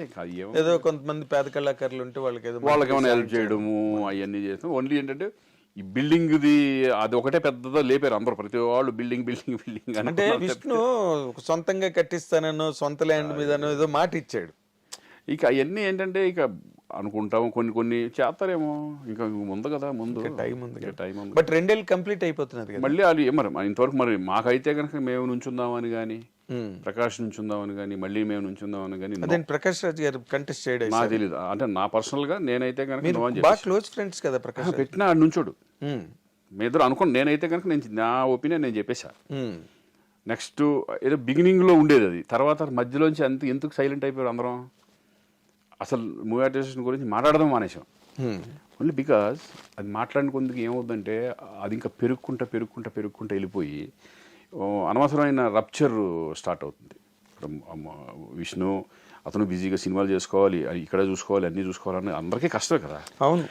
ఏదో కొంతమంది పేద కళాకారులు ఉంటే వాళ్ళకి ఏమైనా హెల్ప్ చేయడము అవన్నీ చేస్తాం. ఓన్లీ ఏంటంటే ఈ బిల్డింగ్ది అది ఒకటే పెద్దదో లేపారు అందరూ, ప్రతి వాళ్ళు బిల్డింగ్ బిల్డింగ్ బిల్డింగ్ అంటే విష్ణు సొంతంగా కట్టిస్తానో సొంత ల్యాండ్ మీదనో ఏదో మాట ఇచ్చాడు. ఇక అవన్నీ ఏంటంటే ఇక అనుకుంటాము, కొన్ని చేస్తారేమో, ఇంకా ముందు కదా, ముందు టైం ఉంది. టైం ఉంది. బట్ 2 ఏళ్ళు కంప్లీట్ అయిపోతున్నది కదా. మళ్ళీ వాళ్ళు మరి ఇంతవరకు మరి మాకైతే కనుక మేము నుంచుందామని కానీ, ప్రకాష్ నుంచుందామని కానీ, మళ్ళీ మేము నుంచుందామని కానీ అదే ప్రకాష్ రాజ్ గారు కంటెస్ట్ చేయడం నాకు తెలియదు. అంటే నా పర్సనల్ గా నేనైతే కనుక బాగా క్లోజ్ ఫ్రెండ్స్ కదా ప్రకాష్. పెట్టినా ఆడు నుంచోడు. మీ ఇద్దరు అనుకోండి. నేనైతే కనుక నా ఒపీనియన్ నేను చెప్పేశా. నెక్స్ట్ ఏదో బిగినింగ్ లో ఉండేది అది, తర్వాత మధ్యలోంచి ఎందుకు సైలెంట్ అయిపోయారు అందరం? అసలు మూవీ ఆర్టిస్ట్ గురించి మాట్లాడదాం మానేసాం. ఓన్లీ బికాజ్ అది మాట్లాడిన కొందుకు ఏమవుతుందంటే అది ఇంకా పెరుగుకుంటా వెళ్ళిపోయి అనవసరమైన రప్చర్ స్టార్ట్ అవుతుంది. విష్ణు అతను బిజీగా సినిమాలు చేసుకోవాలి, ఇక్కడ చూసుకోవాలి, అన్నీ చూసుకోవాలని అందరికీ కష్టమే కదా. అవును,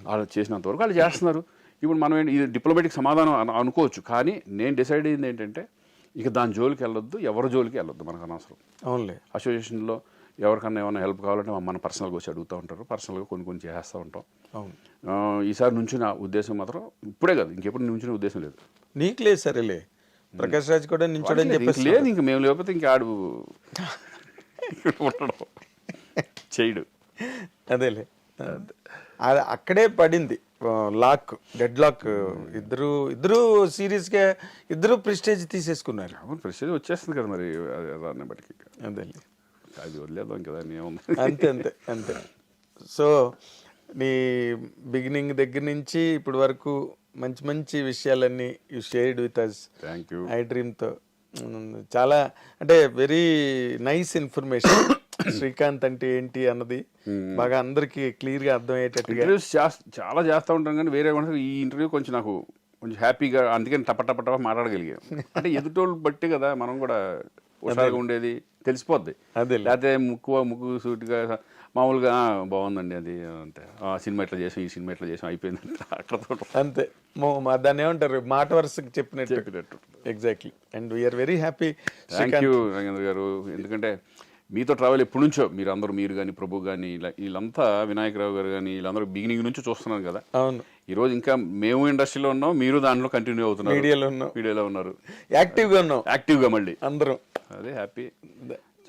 వాళ్ళు చేసినంత వరకు వాళ్ళు చేస్తున్నారు. ఇప్పుడు మనం ఇది డిప్లొమాటిక్ సమాధానం అనుకోవచ్చు, కానీ నేను డిసైడ్ అయింది ఏంటంటే ఇక దాని జోలికి వెళ్ళొద్దు, ఎవరి జోలికి వెళ్ళొద్దు, మనకు అనవసరం. అవునులే. అసోసియేషన్లో ఎవరికన్నా ఏమైనా హెల్ప్ కావాలంటే మన పర్సనల్గా వచ్చి అడుగుతూ ఉంటారు, పర్సనల్గా కొన్ని చేస్తూ ఉంటాం. అవును. ఈసారి నుంచి నా ఉద్దేశం మాత్రం ఇప్పుడే కాదు, ఇంకెప్పుడు నుంచిన ఉద్దేశం లేదు. నీకు లేదు సరేలే, ప్రకాష్ రాజ్ కూడా నించోడని చెప్పేసి లేదు. ఇంక మేము లేకపోతే ఇంకా ఆడు ఉండడం చేయడు. అదేలే, అక్కడే పడింది లాక్, డెడ్ లాక్. ఇద్దరు సీరియస్ గా ఇద్దరు ప్రెస్టేజ్ తీసేసుకున్నారు. అవును, ప్రెస్టేజ్ వచ్చేస్తుంది కదా మరి దాన్ని బట్టి. అదేలే, అది వదిలేద్దాం కదా, ఏముంది. అంతే. సో నీ బిగినింగ్ దగ్గర నుంచి ఇప్పటి వరకు మంచి విషయాలన్నీ you shared with us. Thank you. I డ్రీమ్తో చాలా అంటే వెరీ నైస్ ఇన్ఫర్మేషన్. శ్రీకాంత్ అంటే ఏంటి అన్నది బాగా అందరికి క్లియర్ గా అర్థమయ్యేటట్టుగా. ఇంటర్వ్యూస్ చాలా చేస్తూ ఉంటాం, కానీ వేరే ఈ ఇంటర్వ్యూ కొంచెం నాకు కొంచెం హ్యాపీగా, అందుకని టప మాట్లాడగలిగాం. అంటే ఎదుటోళ్ళు బట్టి కదా మనం కూడా హుషారుగా ఉండేది, తెలిసిపోద్ది. అదే లేకపోతే ముక్కు సూటిగా మామూలుగా బాగుందండి అది అంటే సినిమా ఎట్లా చేసాం, ఈ సినిమా ఎట్లా చేసాం, అయిపోయింది అక్కడ అంతే. దాన్ని ఏమంటారు, మాట వరుసకి చెప్పినట్టు. Exactly. And we're very happy. Thank you Nagendra గారు. ఎందుకంటే మీతో ట్రావెల్ ఎప్పటి నుంచో మీరు కానీ ప్రభు కానీ వీళ్ళంతా, వినాయకరావు గారు కానీ వీళ్ళందరూ బిగినింగ్ నుంచి చూస్తున్నాను కదా. అవును. ఈ రోజు ఇంకా మేము ఇండస్ట్రీలో ఉన్నాం, మీరు దాంట్లో కంటిన్యూ అవుతున్నారు, మీడియాలో ఉన్నారు, యాక్టివ్గా మళ్ళీ అందరం. అదే happy.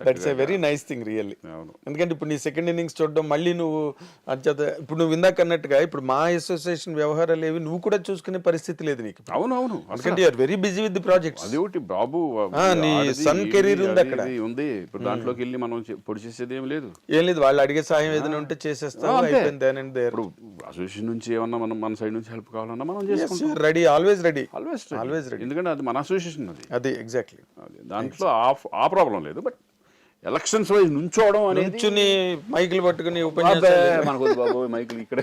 That's a very nice thing really. ఎందుకంటే ఇప్పుడు నీ సెకండ్ ఇన్నింగ్స్ చూడడం, మళ్ళీ నువ్వు ఇప్పుడు నువ్వు ఇందాక అన్నట్టుగా ఇప్పుడు మా అసోసియేషన్ వ్యవహారాలు ఏవి నువ్వు కూడా చూసుకునే పరిస్థితి లేదు నీకు. అవునవును, ఎందుకంటే you're very busy with the projects. అదేంటి బాబు, నీ సన్ కెరీర్ ఉంది అక్కడ ఉంది. ఇప్పుడు దాంట్లోకి వెళ్ళి మనం పొడి చేసేది ఏం లేదు. వాళ్ళు అడిగే సాయం ఏదైనా ఉంటే చేసేస్తాం. ఇప్పుడు అసోసియేషన్ నుంచి ఏమన్నా మనం మన సైడ్ నుంచి హెల్ప్ కావాలన్నా మనం చేసుకుంటాం. Ready, always ready. ఎందుకంటే అది మన అసోసియేషన్, అది ఎగ్జాక్ట్లీ. దాంట్లో ఆ ప్రాబ్లం లేదు. బట్ ఎలక్షన్స్ వైజ్ నుంచోవడం అనేది, మైకులు పట్టుకుని మనకు బాబు మైకులు ఇక్కడ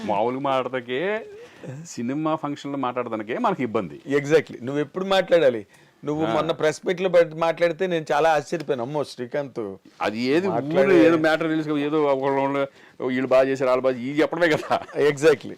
మామూలుగా మాట్లాడతాకే, సినిమా ఫంక్షన్లో మాట్లాడదానికే మనకి ఇబ్బంది. ఎగ్జాక్ట్లీ. నువ్వు ఎప్పుడు మాట్లాడాలి? నువ్వు మొన్న ప్రెస్ మీట్ లో మాట్లాడితే నేను చాలా ఆశ్చర్యపోయాను. అమ్మో శ్రీకాంత్ అది ఏదో మ్యాటర్ రిలీజ్, ఏదో వీళ్ళు బాగా చేశారు, వాళ్ళు బాగా ఇది చెప్పడమే కదా. ఎగ్జాక్ట్లీ.